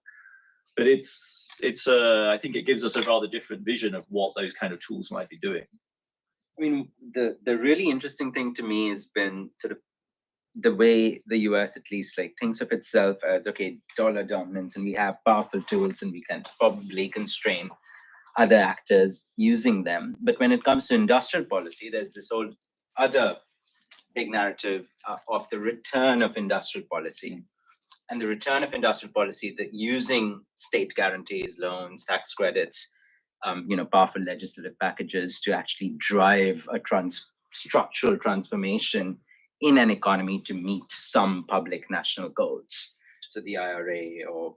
But I think it gives us a rather different vision of what those kind of tools might be doing. I mean, the really interesting thing to me has been sort of the way the US at least like thinks of itself as, okay, dollar dominance, and we have powerful tools and we can probably constrain other actors using them. But when it comes to industrial policy, there's this whole other big narrative of the return of industrial policy. And the return of industrial policy, that using state guarantees, loans, tax credits, powerful legislative packages to actually drive a structural transformation in an economy to meet some public national goals. So the IRA, or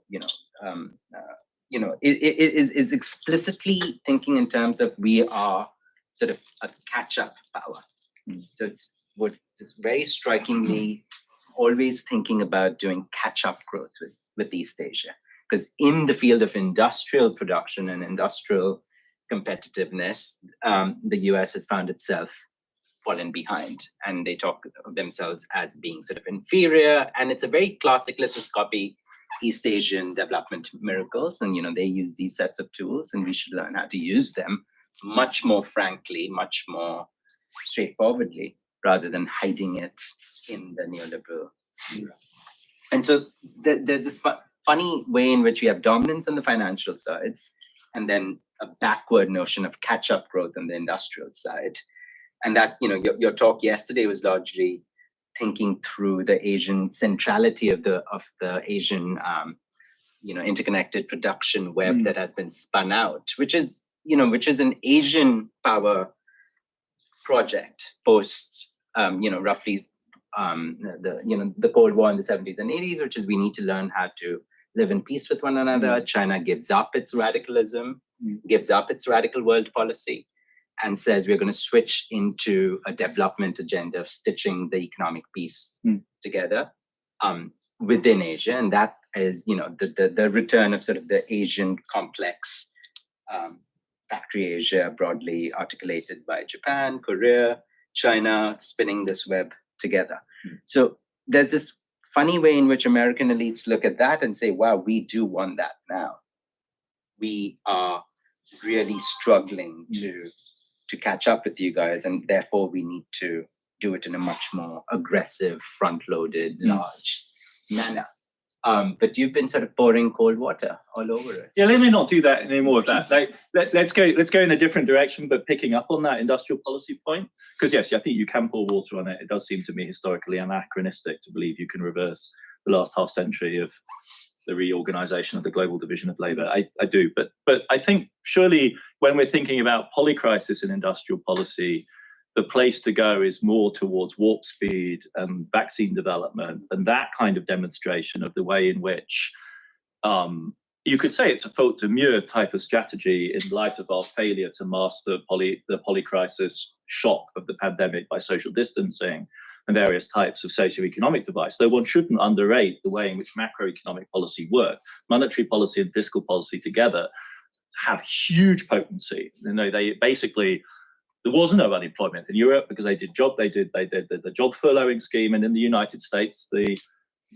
is explicitly thinking in terms of we are sort of a catch-up power. So it's very strikingly always thinking about doing catch-up growth with East Asia, because in the field of industrial production and industrial competitiveness, the US has found itself fallen behind, and they talk of themselves as being sort of inferior. And it's a very classic, let's just copy East Asian development miracles, and they use these sets of tools, and we should learn how to use them much more frankly, much more straightforwardly, rather than hiding it in the neoliberal era. And so there's this funny way in which we have dominance on the financial side, and then a backward notion of catch-up growth on the industrial side. And that, your talk yesterday was largely thinking through the Asian centrality of the Asian, interconnected production web that has been spun out, which is an Asian power project post, roughly the Cold War in the 70s and 80s, which is we need to learn how to live in peace with one another. China gives up its radicalism, gives up its radical world policy, and says we're going to switch into a development agenda of stitching the economic peace together within Asia. And that is, the return of sort of the Asian complex, factory Asia, broadly articulated by Japan, Korea, China, spinning this web together. So there's this funny way in which American elites look at that and say, wow, we do want that now. We are really struggling to catch up with you guys, and therefore we need to do it in a much more aggressive, front-loaded, large manner. But you've been sort of pouring cold water all over it. Yeah, let me not do that any more of that. Let's go in a different direction, but picking up on that industrial policy point, because yes, I think you can pour water on it. It does seem to me historically anachronistic to believe you can reverse the last half century of the reorganization of the global division of labor. I do, but I think surely when we're thinking about polycrisis in industrial policy, the place to go is more towards warp speed and vaccine development and that kind of demonstration of the way in which you could say it's a faute de mieux type of strategy in light of our failure to master the polycrisis shock of the pandemic by social distancing and various types of socioeconomic device, though one shouldn't underrate the way in which macroeconomic policy work. Monetary policy and fiscal policy together have huge potency. They basically, there was no unemployment in Europe because they did the job furloughing scheme, and in the United States, the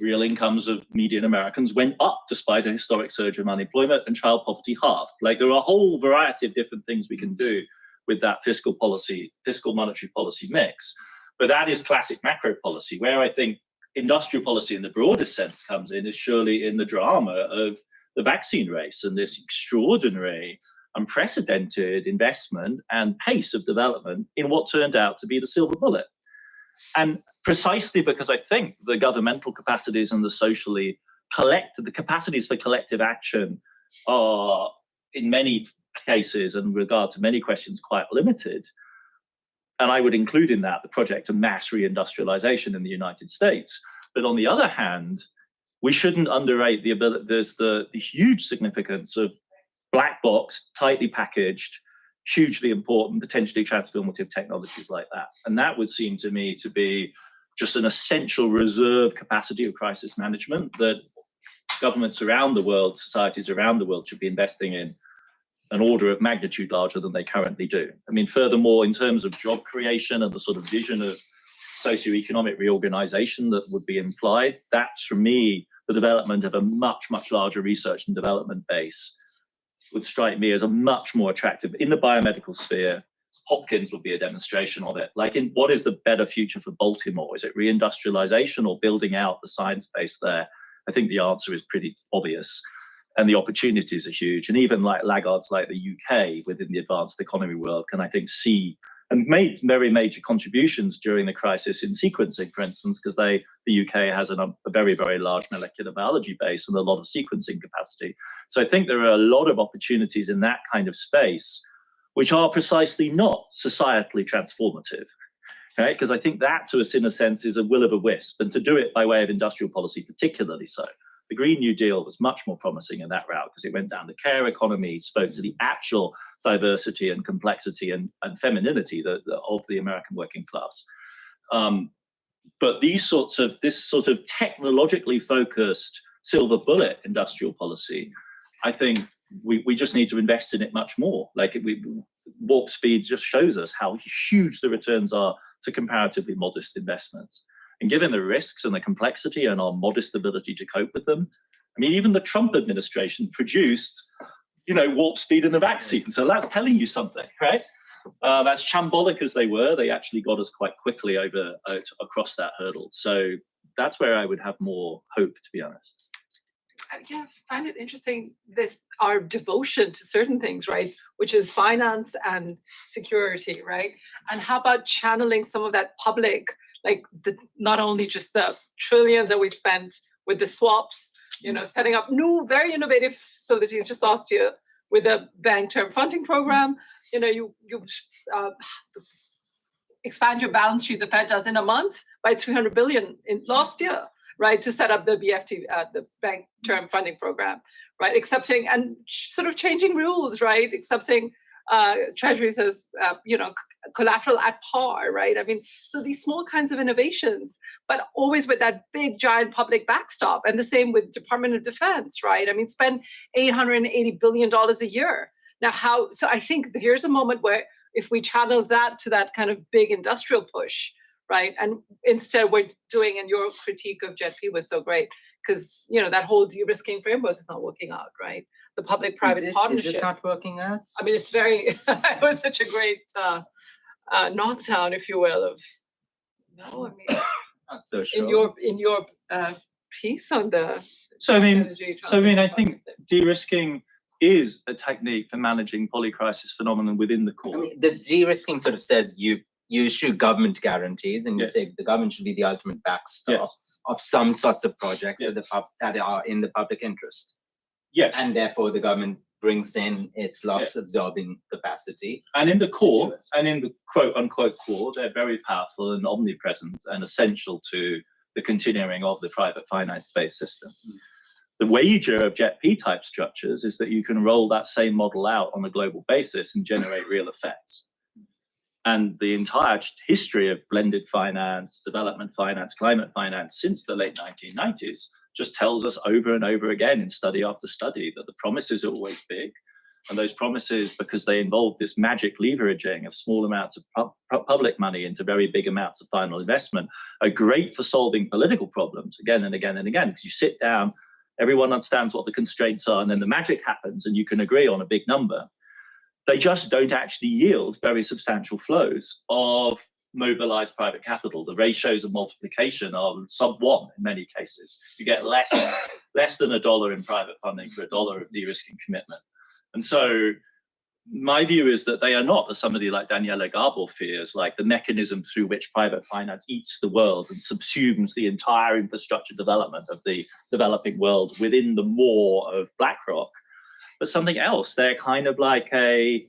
real incomes of median Americans went up despite a historic surge of unemployment, and child poverty halved. Like, there are a whole variety of different things we can do with that fiscal monetary policy mix. But that is classic macro policy. Where I think industrial policy in the broadest sense comes in is surely in the drama of the vaccine race and this extraordinary, unprecedented investment and pace of development in what turned out to be the silver bullet. And precisely because I think the governmental capacities and the capacities for collective action are, in many cases and in regard to many questions, quite limited. And I would include in that the project of mass reindustrialization in the United States. But on the other hand, we shouldn't underrate the huge significance of black box, tightly packaged, hugely important, potentially transformative technologies like that. And that would seem to me to be just an essential reserve capacity of crisis management that governments around the world, societies around the world should be investing in an order of magnitude larger than they currently do. I mean, furthermore, in terms of job creation and the sort of vision of socioeconomic reorganization that would be implied, that's, for me, the development of a much, much larger research and development base would strike me as a much more attractive, in the biomedical sphere. Hopkins would be a demonstration of it. Like, in what is the better future for Baltimore? Is it reindustrialization or building out the science base there? I think the answer is pretty obvious, and the opportunities are huge. And even like laggards like the UK within the advanced economy world can, I think, see and made very major contributions during the crisis in sequencing, for instance, because the UK has a very, very large molecular biology base and a lot of sequencing capacity. So I think there are a lot of opportunities in that kind of space, which are precisely not societally transformative, right? Because I think that, to us, in a sense, is a will of a wisp, and to do it by way of industrial policy, particularly so. The Green New Deal was much more promising in that route because it went down the care economy, spoke to the actual diversity and complexity and femininity of the American working class. But this sort of technologically focused silver bullet industrial policy, I think we just need to invest in it much more. Like, warp speed just shows us how huge the returns are to comparatively modest investments. And given the risks and the complexity and our modest ability to cope with them, I mean, even the Trump administration produced, warp speed in the vaccine. So that's telling you something, right? As shambolic as they were, they actually got us quite quickly across that hurdle. So that's where I would have more hope, to be honest. Yeah, I find it interesting, our devotion to certain things, right? Which is finance and security, right? And how about channeling some of that public, like not only just the trillions that we spent with the swaps, setting up new, very innovative facilities just last year with the bank term funding program. You expand your balance sheet, the Fed does, in a month by 300 billion in last year, right, to set up the BFT, the bank term funding program, right, accepting and sort of changing rules, right, accepting treasuries as, collateral at par, right? I mean, so these small kinds of innovations, but always with that big, giant public backstop. And the same with Department of Defense, right? I mean, spend $880 billion a year. Now, so I think here's a moment where if we channel that to that kind of big industrial push, right? And instead we're doing, and your critique of JETP was so great, because, that whole de-risking framework is not working out, right? The public-private partnership. Is it not working out? I mean, it's very, it was such a great knockdown, if you will, of, no, I mean, Not so sure. in your piece on the So I mean, I think partnership. de-risking is a technique for managing polycrisis phenomenon within the core. I mean, the de-risking sort of says you issue government guarantees, and you say the government should be the ultimate backstop of some sorts of projects that are in the public interest. Yes. And therefore the government brings in its loss absorbing capacity. And in the core, and in the quote unquote core, they're very powerful and omnipresent and essential to the continuing of the private finance-based system. The wager of JETP type structures is that you can roll that same model out on a global basis and generate real effects. And the entire history of blended finance, development finance, climate finance since the late 1990s just tells us over and over again in study after study that the promises are always big. And those promises, because they involve this magic leveraging of small amounts of public money into very big amounts of final investment, are great for solving political problems again and again and again. Because you sit down, everyone understands what the constraints are, and then the magic happens and you can agree on a big number. They just don't actually yield very substantial flows of mobilized private capital. The ratios of multiplication are sub-1 in many cases. You get less than $1 in private funding for $1 of de-risking commitment. And so my view is that they are not, as somebody like Daniela Gabor fears, like the mechanism through which private finance eats the world and subsumes the entire infrastructure development of the developing world within the maw of BlackRock, but something else. They're kind of like a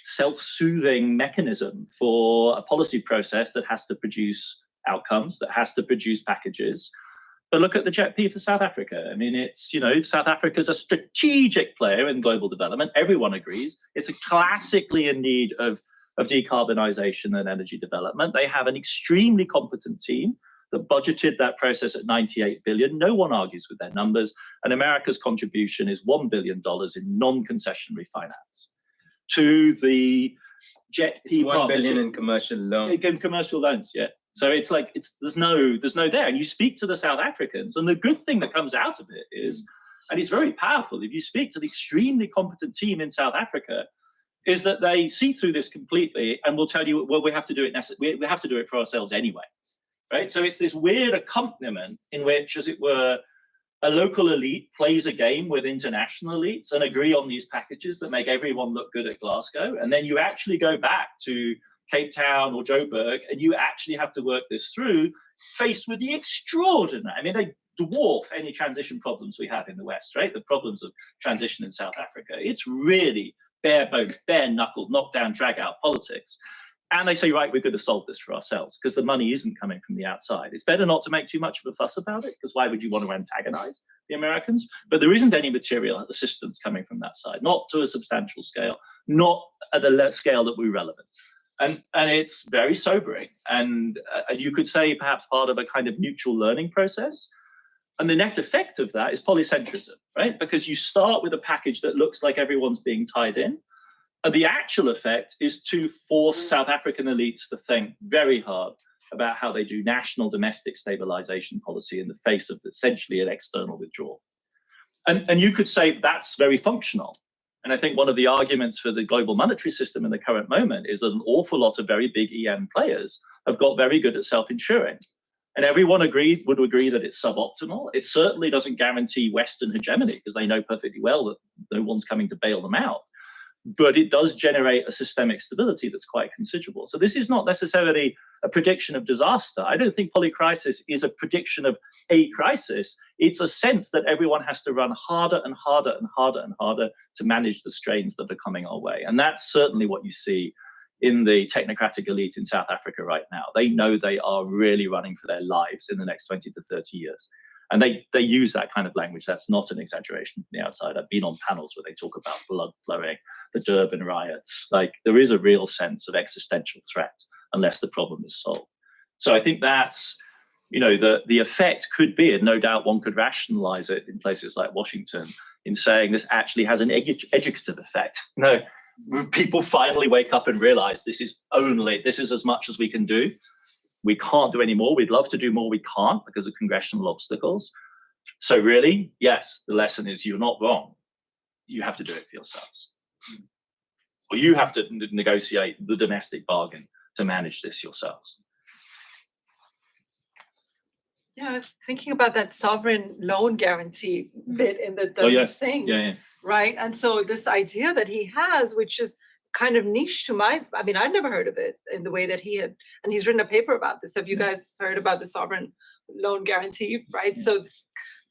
self-soothing mechanism for a policy process that has to produce outcomes, that has to produce packages, But look at the JETP for South Africa. I mean, it's, South Africa's a strategic player in global development. Everyone agrees. It's classically in need of decarbonisation and energy development. They have an extremely competent team that budgeted that process at 98 billion. No one argues with their numbers. And America's contribution is $1 billion in non-concessionary finance to the JETP. 1 billion in commercial loans. In commercial loans, yeah. So it's like there's no there. And you speak to the South Africans, and the good thing that comes out of it is, and it's very powerful, if you speak to the extremely competent team in South Africa, is that they see through this completely and will tell you, well, we have to do it we have to do it for ourselves anyway. Right? So it's this weird accompaniment in which, as it were, a local elite plays a game with international elites and agree on these packages that make everyone look good at Glasgow. And then you actually go back to Cape Town or Joburg, and you actually have to work this through, faced with the extraordinary, I mean, they dwarf any transition problems we have in the West, right? The problems of transition in South Africa. It's really bare bones, bare knuckled, knockdown, drag out politics. And they say, right, we're going to solve this for ourselves because the money isn't coming from the outside. It's better not to make too much of a fuss about it, because why would you want to antagonize the Americans? But there isn't any material assistance coming from that side, not to a substantial scale, not at the scale that we're relevant. And it's very sobering. And you could say perhaps part of a kind of mutual learning process. And the net effect of that is polycentrism, right? Because you start with a package that looks like everyone's being tied in. And the actual effect is to force South African elites to think very hard about how they do national domestic stabilization policy in the face of essentially an external withdrawal. And you could say that's very functional. And I think one of the arguments for the global monetary system in the current moment is that an awful lot of very big EM players have got very good at self-insuring. And everyone would agree that it's suboptimal. It certainly doesn't guarantee Western hegemony, because they know perfectly well that no one's coming to bail them out. But it does generate a systemic stability that's quite considerable. So this is not necessarily a prediction of disaster. I don't think polycrisis is a prediction of a crisis. It's a sense that everyone has to run harder and harder and harder and harder to manage the strains that are coming our way. And that's certainly what you see in the technocratic elite in South Africa right now. They know they are really running for their lives in the next 20 to 30 years. And they use that kind of language. That's not an exaggeration from the outside. I've been on panels where they talk about blood flowing, the Durban riots. Like, there is a real sense of existential threat unless the problem is solved. So I think that's, the effect could be, and no doubt one could rationalize it in places like Washington, in saying this actually has an educative effect. People finally wake up and realize this is as much as we can do. We can't do any more. We'd love to do more. We can't because of congressional obstacles. So really, yes, the lesson is you're not wrong. You have to do it for yourselves. Or you have to negotiate the domestic bargain to manage this yourselves. Yeah, I was thinking about that sovereign loan guarantee bit in the thing. Yeah. Right. And so this idea that he has, which is kind of niche to I'd never heard of it in the way that he had, and he's written a paper about this. Have you guys heard about the sovereign loan guarantee? Right. So this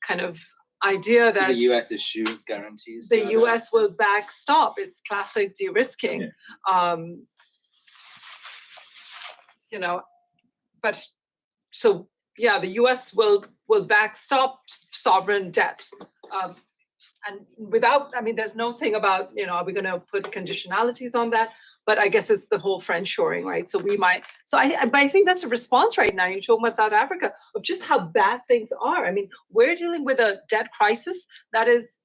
kind of idea that the US issues guarantees. The US will backstop. It's classic de-risking. Yeah. But so yeah, the US will backstop sovereign debt. And without, there's no thing about, are we going to put conditionalities on that? But I guess it's the whole friendshoring, right? So I think that's a response right now. You're talking about South Africa, of just how bad things are. We're dealing with a debt crisis that is,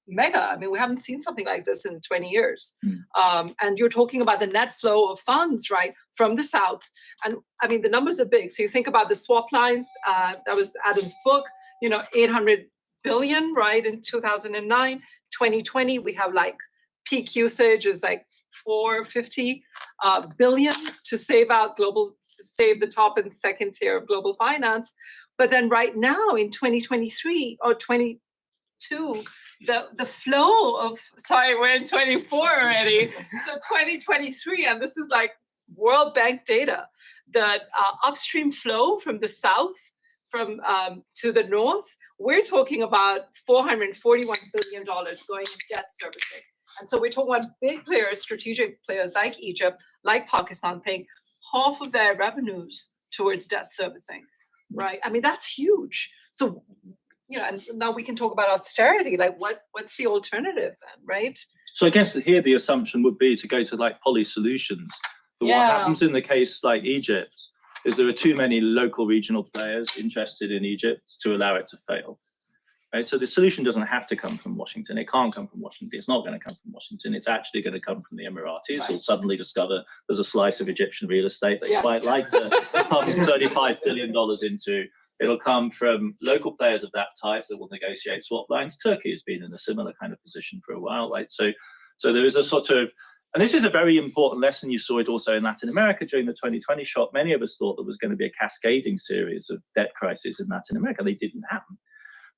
mega. We haven't seen something like this in 20 years. And you're talking about the net flow of funds, right, from the South. And the numbers are big. So you think about the swap lines, that was Adam's book, 800 billion, right, in 2009. 2020, we have peak usage is 450 billion to save the top and second tier of global finance. But then right now in 2023 or 22, the flow of, we're in 24 already. So 2023, and this is World Bank data, the upstream flow from the South to the north, we're talking about $441 billion going in debt servicing. And so we're talking about big players, strategic players like Egypt, like Pakistan, paying half of their revenues towards debt servicing, right? That's huge. So, and now we can talk about austerity. Like, what's the alternative then, right? So I guess here the assumption would be to go to like poly solutions. But what happens in the case like Egypt is there are too many local regional players interested in Egypt to allow it to fail. Right? So the solution doesn't have to come from Washington. It can't come from Washington. It's not going to come from Washington. It's actually going to come from the Emiratis who'll suddenly discover there's a slice of Egyptian real estate they quite like to pump $35 billion into. It'll come from local players of that type that will negotiate swap lines. Turkey has been in a similar kind of position for a while, right? So there is a sort of, and this is a very important lesson. You saw it also in Latin America during the 2020 shock. Many of us thought there was going to be a cascading series of debt crises in Latin America. They didn't happen.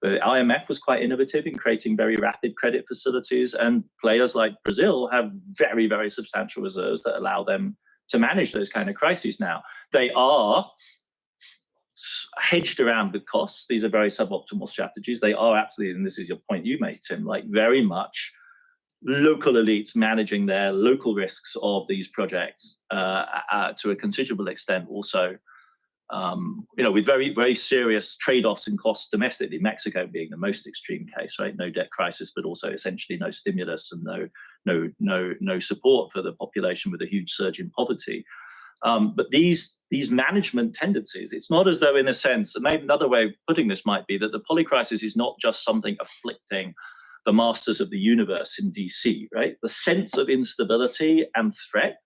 The IMF was quite innovative in creating very rapid credit facilities, and players like Brazil have very, very substantial reserves that allow them to manage those kind of crises now. They are hedged around with costs. These are very suboptimal strategies. They are absolutely, and this is your point you made, Tim, like very much local elites managing their local risks of these projects to a considerable extent also, with very, very serious trade-offs in costs domestically, Mexico being the most extreme case, right? No debt crisis, but also essentially no stimulus and no support for the population with a huge surge in poverty. But these management tendencies, it's not as though in a sense, and maybe another way of putting this might be that the polycrisis is not just something afflicting the masters of the universe in DC, right? The sense of instability and threat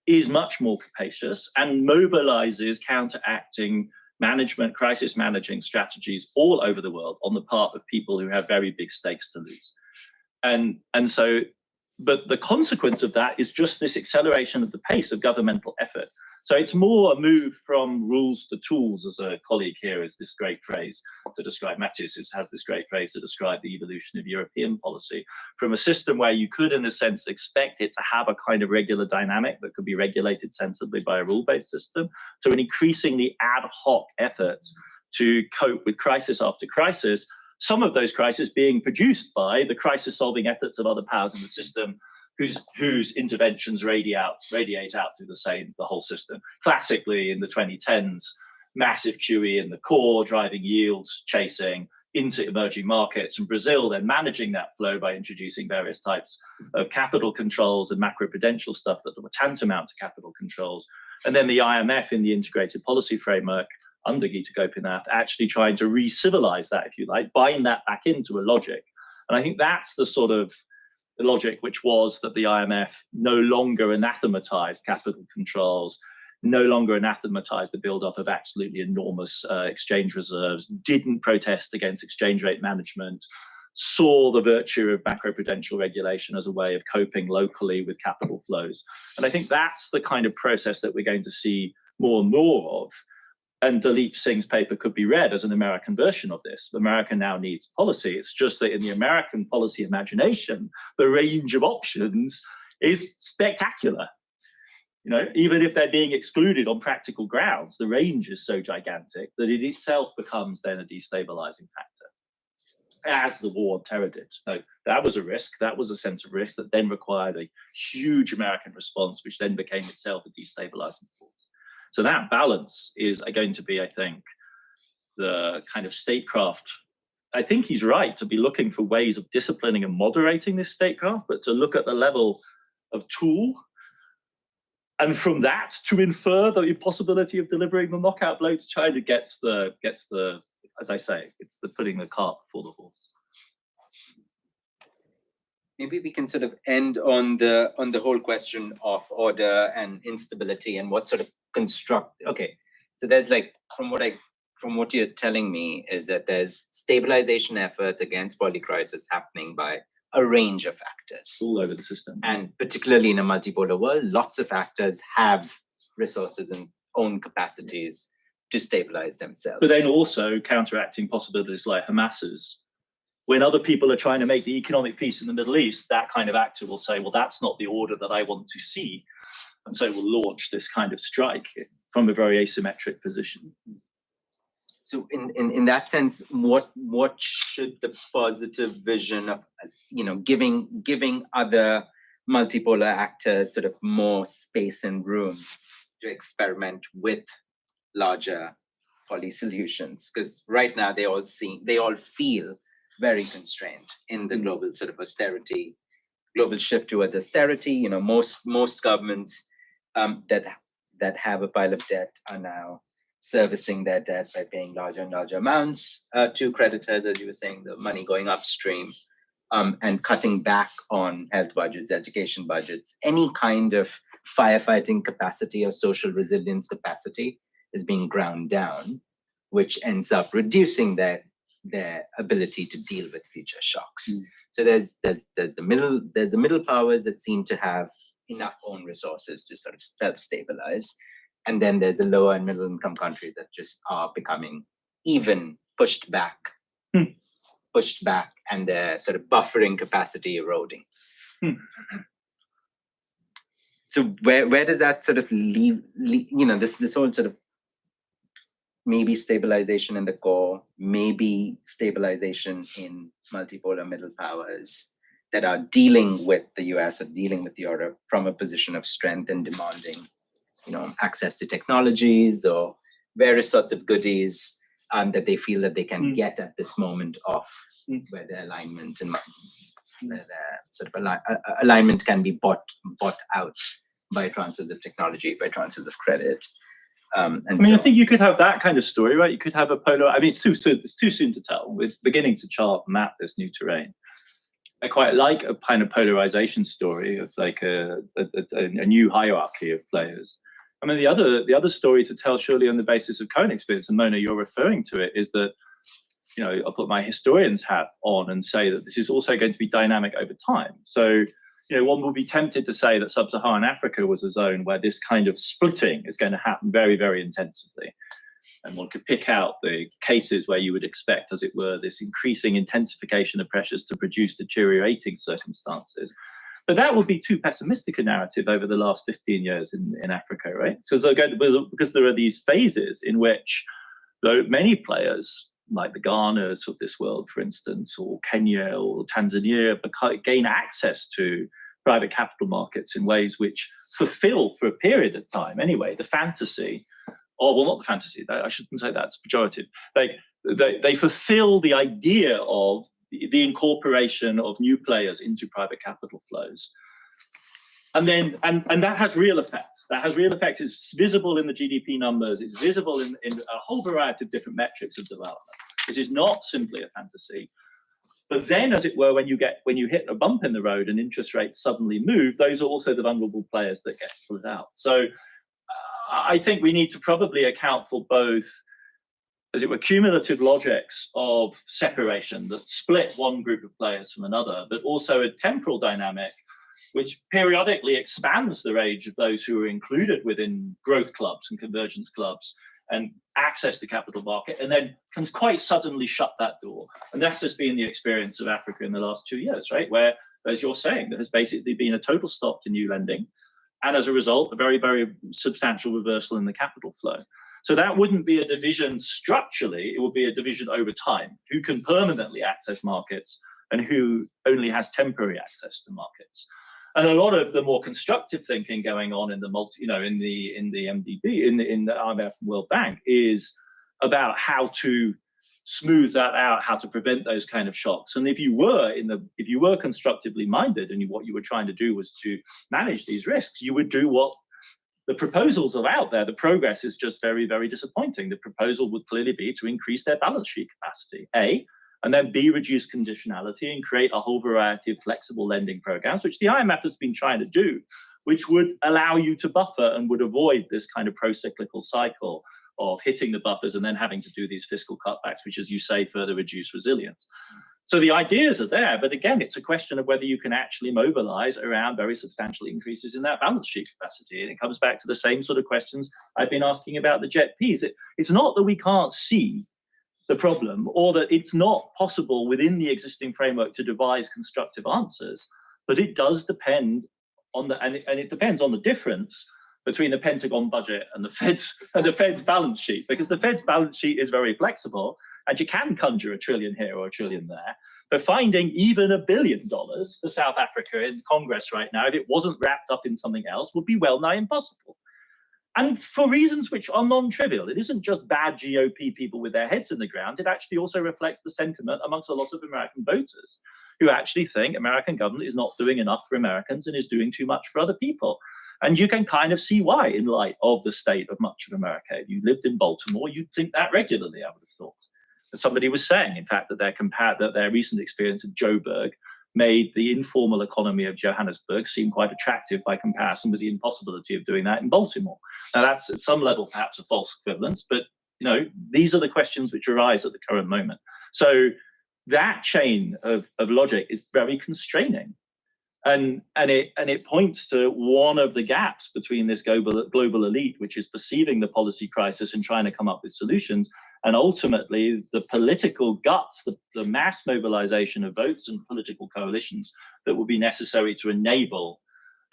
is much more capacious and mobilizes counteracting management, crisis managing strategies all over the world on the part of people who have very big stakes to lose. But the consequence of that is just this acceleration of the pace of governmental effort. So it's more a move from rules to tools, as a colleague here has this great phrase to describe, Matthias has this great phrase to describe the evolution of European policy, from a system where you could, in a sense, expect it to have a kind of regular dynamic that could be regulated sensibly by a rule-based system, to an increasingly ad hoc effort to cope with crisis after crisis, some of those crises being produced by the crisis-solving efforts of other powers in the system, whose interventions radiate out through the whole system. Classically, in the 2010s, massive QE in the core, driving yields, chasing into emerging markets, and Brazil then managing that flow by introducing various types of capital controls and macroprudential stuff that were tantamount to capital controls. And then the IMF in the integrated policy framework under Gita Gopinath actually trying to re-civilize that, if you like, bind that back into a logic. And I think that's the sort of the logic, which was that the IMF no longer anathematized capital controls, no longer anathematized the buildup of absolutely enormous exchange reserves, didn't protest against exchange rate management, saw the virtue of macroprudential regulation as a way of coping locally with capital flows. And I think that's the kind of process that we're going to see more and more of. And Dalip Singh's paper could be read as an American version of this. America now needs policy. It's just that in the American policy imagination, the range of options is spectacular. Even if they're being excluded on practical grounds, the range is so gigantic that it itself becomes then a destabilizing factor, as the war on terror did. No, that was a risk. That was a sense of risk that then required a huge American response, which then became itself a destabilizing force. So that balance is going to be, I think, the kind of statecraft. I think he's right to be looking for ways of disciplining and moderating this statecraft, but to look at the level of tool, and from that to infer the impossibility of delivering the knockout blow to China gets the, as I say, it's the putting the cart before the horse. Maybe we can sort of end on the whole question of order and instability and what sort of construct. Okay, so there's like from what you're telling me is that there's stabilization efforts against polycrisis happening by a range of actors all over the system, and particularly in a multipolar world, lots of actors have resources and own capacities to stabilize themselves. But then also counteracting possibilities like Hamas's. When other people are trying to make the economic peace in the Middle East, that kind of actor will say, well, that's not the order that I want to see. And so we'll launch this kind of strike from a very asymmetric position. So in that sense, what should the positive vision of, giving other multipolar actors sort of more space and room to experiment with larger poly solutions, because right now they all feel very constrained in the global sort of austerity, global shift towards austerity. You know, most governments that have a pile of debt are now servicing their debt by paying larger and larger amounts to creditors, as you were saying, the money going upstream, and cutting back on health budgets, education budgets, any kind of firefighting capacity or social resilience capacity is being ground down, which ends up reducing their ability to deal with future shocks. So there's the middle powers that seem to have enough own resources to sort of self-stabilize. And then there's the lower and middle income countries that just are becoming even pushed back, and their sort of buffering capacity eroding. So where does that sort of leave you know, this whole sort of maybe stabilization in the core, maybe stabilization in multipolar middle powers that are dealing with the US or dealing with Europe from a position of strength and demanding, you know, access to technologies or various sorts of goodies that they feel that they can get at this moment of where their alignment and where their sort of alignment can be bought out by transfers of technology, by transfers of credit. And I mean, so I think you could have that kind of story, right? You could have a polar. I mean, it's too soon to tell. We're beginning to chart map this new terrain. I quite like a kind of polarization story of like a new hierarchy of players. I mean, the other story to tell, surely on the basis of current experience, and Mona, you're referring to it, is that, you know, I'll put my historian's hat on and say that this is also going to be dynamic over time. So, you know, one would be tempted to say that sub-Saharan Africa was a zone where this kind of splitting is going to happen very, very intensively. And one could pick out the cases where you would expect, as it were, this increasing intensification of pressures to produce deteriorating circumstances. But that would be too pessimistic a narrative over the last 15 years in Africa, right? So because there are these phases in which, though many players, like the Ghanas of this world, for instance, or Kenya or Tanzania, gain access to private capital markets in ways which fulfill, for a period of time anyway, the fantasy, or well, not the fantasy, I shouldn't say that's pejorative. They fulfill the idea of the incorporation of new players into private capital flows. And then, and that has real effects. That has real effects. It's visible in the GDP numbers. It's visible in a whole variety of different metrics of development. It is not simply a fantasy. But then, as it were, when you hit a bump in the road and interest rates suddenly move, those are also the vulnerable players that get split out. So I think we need to probably account for both, as it were, cumulative logics of separation that split one group of players from another, but also a temporal dynamic which periodically expands the range of those who are included within growth clubs and convergence clubs and access the capital market, and then can quite suddenly shut that door. And that has been the experience of Africa in the last 2 years, right? Where, as you're saying, there has basically been a total stop to new lending. And as a result, a very, very substantial reversal in the capital flow. So that wouldn't be a division structurally, it would be a division over time. Who can permanently access markets and who only has temporary access to markets. And a lot of the more constructive thinking going on in the in the MDB, in the IMF and World Bank, is about how to smooth that out, how to prevent those kind of shocks. And if you were constructively minded and what you were trying to do was to manage these risks, you would do what the proposals are out there. The progress is just very, very disappointing. The proposal would clearly be to increase their balance sheet capacity, A, and then B, reduce conditionality and create a whole variety of flexible lending programs, which the IMF has been trying to do, which would allow you to buffer and would avoid this kind of pro-cyclical cycle of hitting the buffers and then having to do these fiscal cutbacks, which, as you say, further reduce resilience. So the ideas are there, but again, it's a question of whether you can actually mobilize around very substantial increases in that balance sheet capacity. And it comes back to the same sort of questions I've been asking about the JET-Ps. It's not that we can't see the problem or that it's not possible within the existing framework to devise constructive answers, but it does depend on it depends on the difference between the Pentagon budget and the Fed's balance sheet, because the Fed's balance sheet is very flexible and you can conjure $1 trillion here or $1 trillion there. But finding even $1 billion for South Africa in Congress right now, if it wasn't wrapped up in something else, would be well nigh impossible. And for reasons which are non-trivial. It isn't just bad GOP people with their heads in the ground. It actually also reflects the sentiment amongst a lot of American voters who actually think American government is not doing enough for Americans and is doing too much for other people. And you can kind of see why in light of the state of much of America. If you lived in Baltimore, you'd think that regularly, I would have thought. Somebody was saying, in fact, that their recent experience of Joburg made the informal economy of Johannesburg seem quite attractive by comparison with the impossibility of doing that in Baltimore. Now, that's at some level perhaps a false equivalence, but these are the questions which arise at the current moment. So that chain of logic is very constraining. And it points to one of the gaps between this global elite, which is perceiving the policy crisis and trying to come up with solutions, and ultimately the political guts, the mass mobilization of votes and political coalitions that will be necessary to enable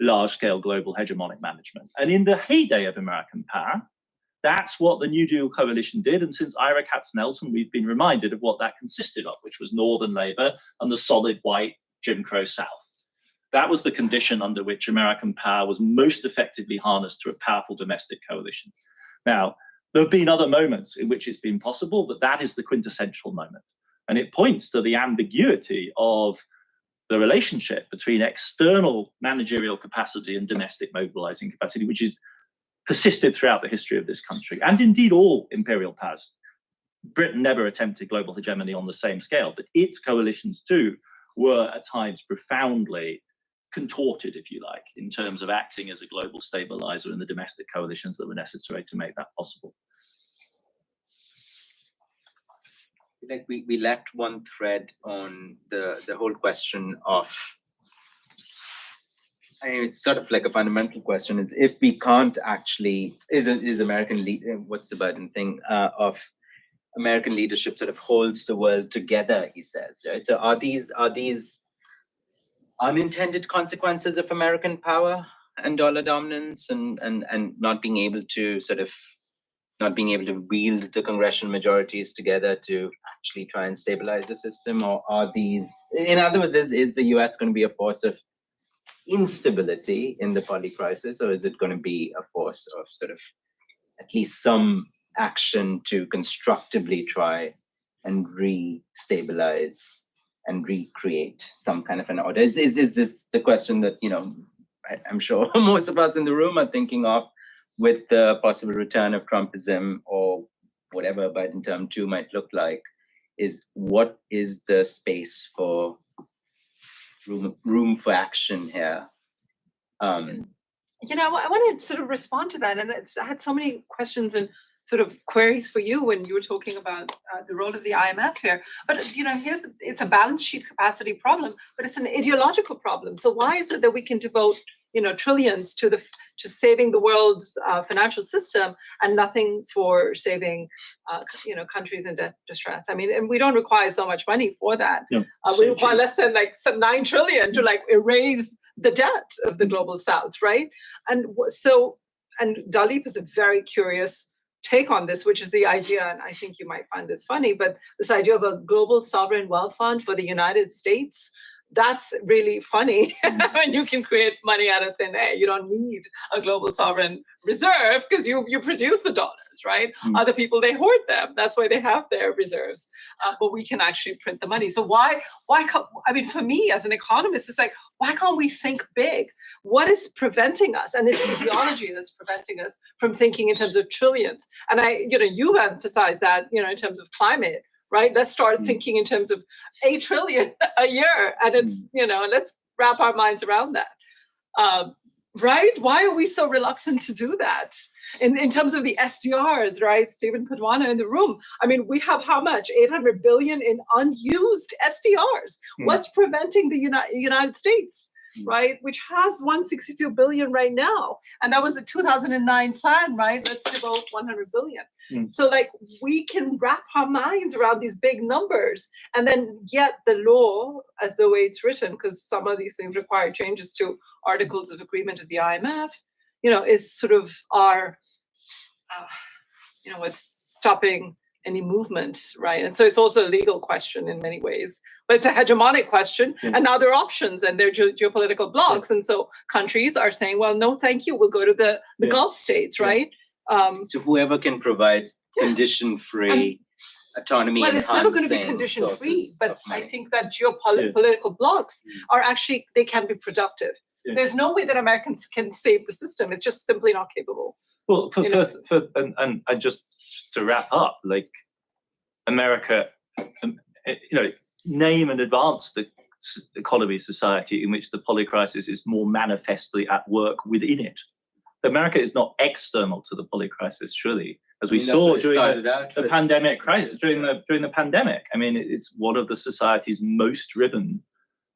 large-scale global hegemonic management. And in the heyday of American power, that's what the New Deal coalition did. And since Ira Katz-Nelson, we've been reminded of what that consisted of, which was Northern labor and the solid white Jim Crow South. That was the condition under which American power was most effectively harnessed through a powerful domestic coalition. Now, there have been other moments in which it's been possible, but that is the quintessential moment. And it points to the ambiguity of the relationship between external managerial capacity and domestic mobilizing capacity, which is persisted throughout the history of this country, and indeed all imperial powers. Britain never attempted global hegemony on the same scale, but its coalitions too were at times profoundly contorted, if you like, in terms of acting as a global stabilizer in the domestic coalitions that were necessary to make that possible. Like we left one thread on the whole question of, it's sort of like a fundamental question, is if we can't actually, is American what's the burden thing of American leadership sort of holds the world together, he says, right? So are these unintended consequences of American power and dollar dominance and not being able to wield the congressional majorities together to actually try and stabilize the system? Or are these, in other words, is the US going to be a force of instability in the polycrisis, or is it going to be a force of sort of at least some action to constructively try and re-stabilize and recreate some kind of an order? Is this the question that, I'm sure most of us in the room are thinking of with the possible return of Trumpism or whatever Biden term 2 might look like, is what is the space for room for action here? I want to sort of respond to that. And I had so many questions and sort of queries for you when you were talking about the role of the IMF here. But, it's a balance sheet capacity problem, but it's an ideological problem. So why is it that we can devote, trillions to saving the world's financial system and nothing for saving, countries in distress? I mean, and we don't require so much money for that. No, we require less than some 9 trillion to erase the debt of the global South, right? And Dalip is a very curious take on this, which is the idea, and I think you might find this funny, but this idea of a global sovereign wealth fund for the United States. That's really funny. When you can create money out of thin air. You don't need a global sovereign reserve because you produce the dollars, right? Other people, they hoard them. That's why they have their reserves. But we can actually print the money. So why for me as an economist, it's like, why can't we think big? What is preventing us? And it's ideology that's preventing us from thinking in terms of trillions. And you've emphasized that, in terms of climate. Right? Let's start thinking in terms of 8 trillion a year. And it's, let's wrap our minds around that. Right? Why are we so reluctant to do that? In terms of the SDRs, right? Stephen Padwana in the room. I mean, we have how much? 800 billion in unused SDRs. What's preventing the United States? Right, which has 162 billion right now, and that was the 2009 plan, right? Let's devote 100 billion. So we can wrap our minds around these big numbers, and then yet the law, as the way it's written, because some of these things require changes to articles of agreement at the IMF, is sort of our, what's stopping any movement, right? And so it's also a legal question in many ways, but it's a hegemonic question. Yeah. And now there are options and there are geopolitical blocks. And so countries are saying, well, no, thank you. We'll go to the Yeah. Gulf states, Yeah. right? So whoever can provide condition-free, autonomy Well, it's never going to be enhancing condition-free, sources but of I money. think that geopolitical blocks are actually, they can be productive. Yeah. There's no way that Americans can save the system. It's just simply not capable. Well, You know. and just to wrap up, like America, name an advanced economy society in which the polycrisis is more manifestly at work within it. America is not external to the polycrisis, surely, as we saw during the pandemic crisis, during the pandemic. I mean, it's one of the societies most driven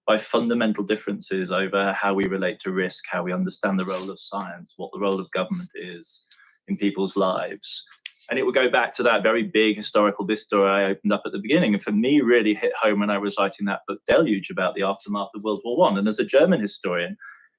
by fundamental differences over how we relate to risk, how we understand the role of science, what the role of government is in people's lives. And it will go back to that very big historical vista I opened up at the beginning. And for me, really hit home when I was writing that book, Deluge, about the aftermath of World War I. And as a German historian,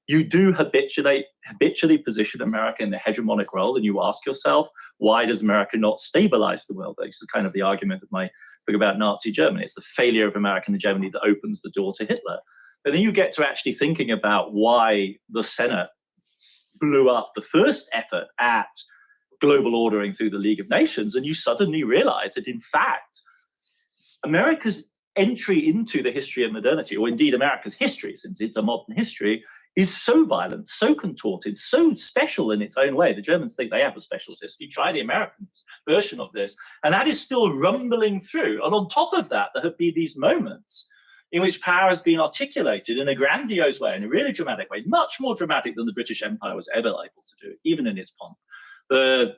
you do habitually position America in the hegemonic role, and you ask yourself, why does America not stabilize the world? This is kind of the argument of my book about Nazi Germany. It's the failure of American hegemony that opens the door to Hitler. But then you get to actually thinking about why the Senate blew up the first effort at global ordering through the League of Nations, and you suddenly realize that, in fact, America's entry into the history of modernity, or indeed America's history, since it's a modern history, is so violent, so contorted, so special in its own way. The Germans think they have a special history. Try the American version of this. And that is still rumbling through. And on top of that, there have been these moments in which power has been articulated in a grandiose way, in a really dramatic way, much more dramatic than the British Empire was ever able to do, even in its pomp. The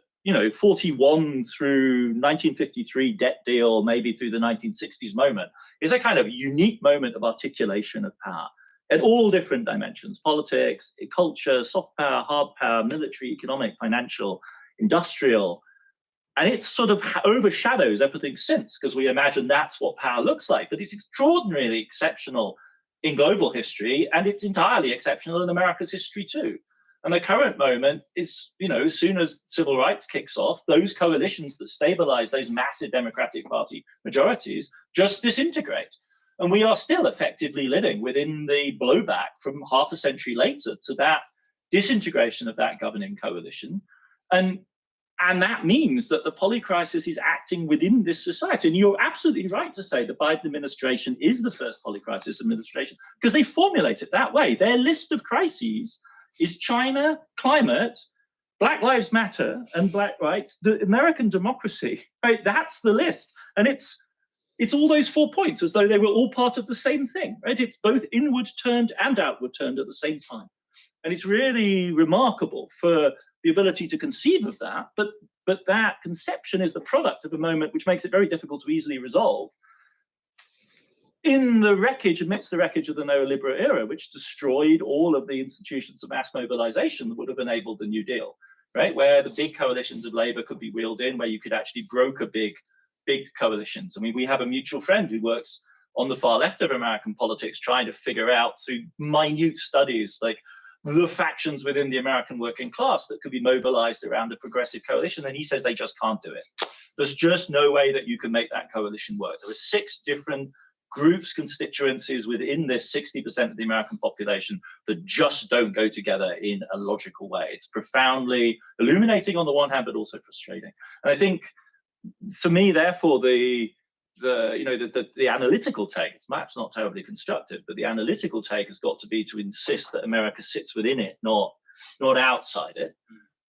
41 through 1953 debt deal, maybe through the 1960s moment, is a kind of unique moment of articulation of power at all different dimensions: politics, culture, soft power, hard power, military, economic, financial, industrial. And it sort of overshadows everything since, because we imagine that's what power looks like. But it's extraordinarily exceptional in global history, and it's entirely exceptional in America's history too. And the current moment is, as soon as civil rights kicks off, those coalitions that stabilize those massive Democratic Party majorities just disintegrate. And we are still effectively living within the blowback from half a century later to that disintegration of that governing coalition. And that means that the polycrisis is acting within this society. And you're absolutely right to say the Biden administration is the first polycrisis administration, because they formulate it that way. Their list of crises is China, climate, Black Lives Matter, and Black rights, the American democracy, right? That's the list. And it's all those 4 points, as though they were all part of the same thing, right? It's both inward turned and outward turned at the same time. And it's really remarkable for the ability to conceive of that, but that conception is the product of a moment which makes it very difficult to easily resolve in the wreckage, amidst the wreckage of the neoliberal era, which destroyed all of the institutions of mass mobilization that would have enabled the New Deal, right? Where the big coalitions of labor could be wheeled in, where you could actually broker big coalitions. I mean, we have a mutual friend who works on the far left of American politics, trying to figure out through minute studies, like the factions within the American working class that could be mobilized around a progressive coalition. And he says they just can't do it. There's just no way that you can make that coalition work. There are 6 different groups, constituencies within this 60% of the American population that just don't go together in a logical way. It's profoundly illuminating on the one hand, but also frustrating. And I think, for me, therefore, the analytical take, it's perhaps not terribly constructive, but the analytical take has got to be to insist that America sits within it, not outside it.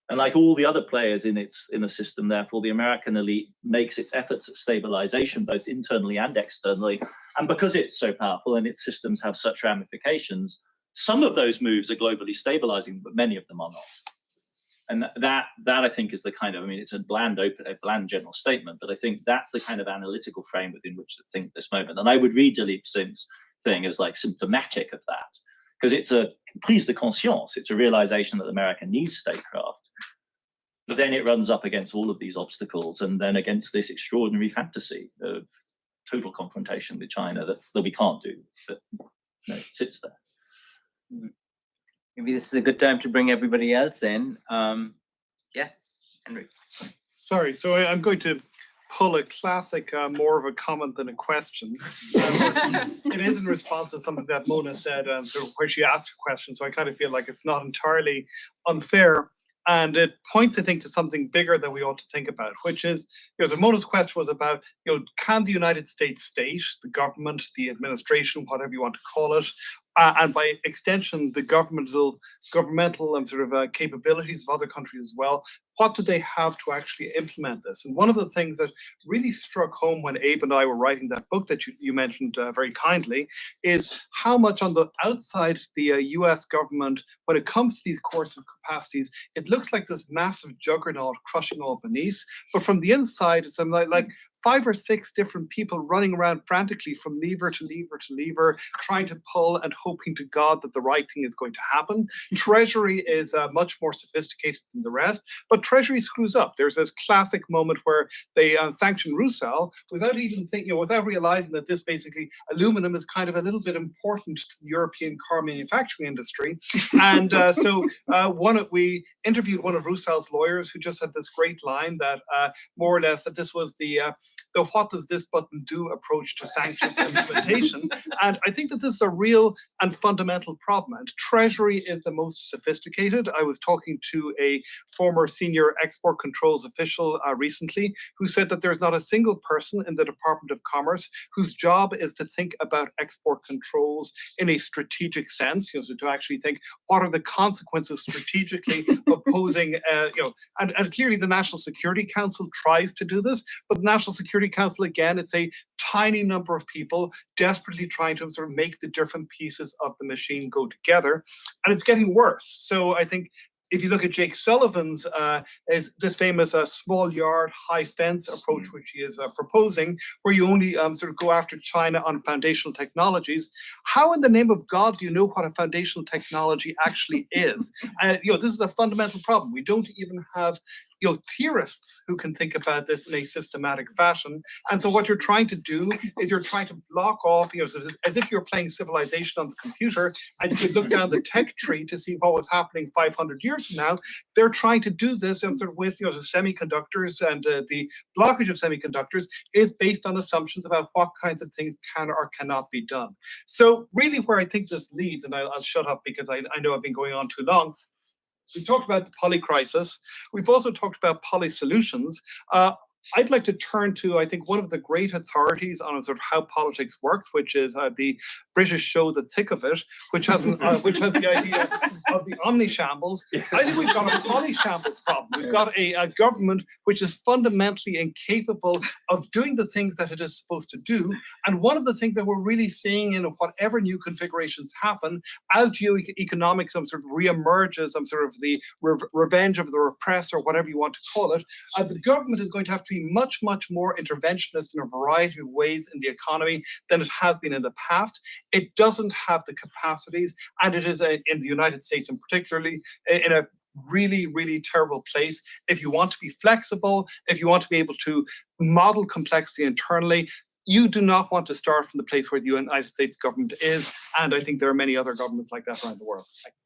And like all the other players in the system, therefore, the American elite makes its efforts at stabilization, both internally and externally. And because it's so powerful and its systems have such ramifications, some of those moves are globally stabilizing, but many of them are not. And that I think is the kind of, it's a bland general statement, but I think that's the kind of analytical frame within which to think this moment. And I would read Dilip Singh's thing as like symptomatic of that, because it's a prise de conscience. It's a realization that America needs statecraft. But then it runs up against all of these obstacles, and then against this extraordinary fantasy of total confrontation with China that we can't do, but it sits there. Maybe this is a good time to bring everybody else in. Yes, Henry. Sorry, so I'm going to pull a classic, more of a comment than a question. It is in response to something that Mona said, sort of where she asked a question. So I kind of feel like it's not entirely unfair. And it points, I think, to something bigger that we ought to think about, which is, so Mona's question was about, can the United States state, the government, the administration, whatever you want to call it, and by extension, the governmental sort of capabilities of other countries as well, what do they have to actually implement this? And one of the things that really struck home when Abe and I were writing that book that you mentioned very kindly is how much on the outside the US government, when it comes to these coercive capacities, it looks like this massive juggernaut crushing all beneath. But from the inside, it's like 5 or 6 different people running around frantically from lever to lever to lever, trying to pull and hoping to God that the right thing is going to happen. Treasury is much more sophisticated than the rest, but Treasury screws up. There's this classic moment where they sanction Rusal without even thinking, without realizing that this basically aluminum is kind of a little bit important to the European car manufacturing industry. And we interviewed one of Rusal's lawyers who just had this great line that more or less that this was the what does this button do approach to sanctions implementation. And I think that this is a real and fundamental problem. And Treasury is the most sophisticated. I was talking to a former senior export controls official recently who said that there's not a single person in the Department of Commerce whose job is to think about export controls in a strategic sense, so to actually think what are the consequences strategically of posing, and clearly the National Security Council tries to do this, but the National Security Council, again, it's a tiny number of people desperately trying to sort of make the different pieces of the machine go together, and it's getting worse. So I think if you look at Jake Sullivan's is this famous small yard, high fence approach, which he is proposing, where you only sort of go after China on foundational technologies, how in the name of God do you know what a foundational technology actually is? This is a fundamental problem. We don't even have theorists who can think about this in a systematic fashion. And so what you're trying to do is you're trying to block off, as if you're playing Civilization on the computer, and you could look down the tech tree to see what was happening 500 years from now. They're trying to do this sort of with semiconductors, and the blockage of semiconductors is based on assumptions about what kinds of things can or cannot be done. So really where I think this leads, and I'll shut up because I know I've been going on too long. We talked about the polycrisis. We've also talked about polysolutions. I'd like to turn to, I think, one of the great authorities on sort of how politics works, which is the British show The Thick of It, which has the idea of the omnishambles. I think we've got a polyshambles problem. We've got a government which is fundamentally incapable of doing the things that it is supposed to do. And one of the things that we're really seeing in whatever new configurations happen, as geoeconomics sort of reemerges, sort of the revenge of the repressed, or whatever you want to call it, the government is going to have to be much, much more interventionist in a variety of ways in the economy than it has been in the past. It doesn't have the capacities, and it is in the United States in particularly in a really, really terrible place. If you want to be flexible, if you want to be able to model complexity internally, you do not want to start from the place where the United States government is, and I think there are many other governments like that around the world. Thanks.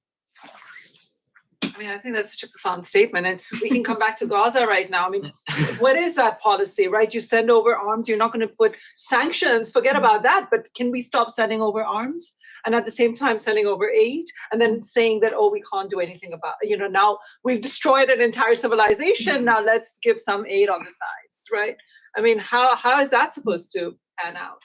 I mean, I think that's such a profound statement, and we can come back to Gaza right now. I mean, what is that policy, right? You send over arms, you're not going to put sanctions, forget about that, but can we stop sending over arms and at the same time sending over aid and then saying that, we can't do anything about, now we've destroyed an entire civilization, now let's give some aid on the sides, right? I mean, how is that supposed to pan out,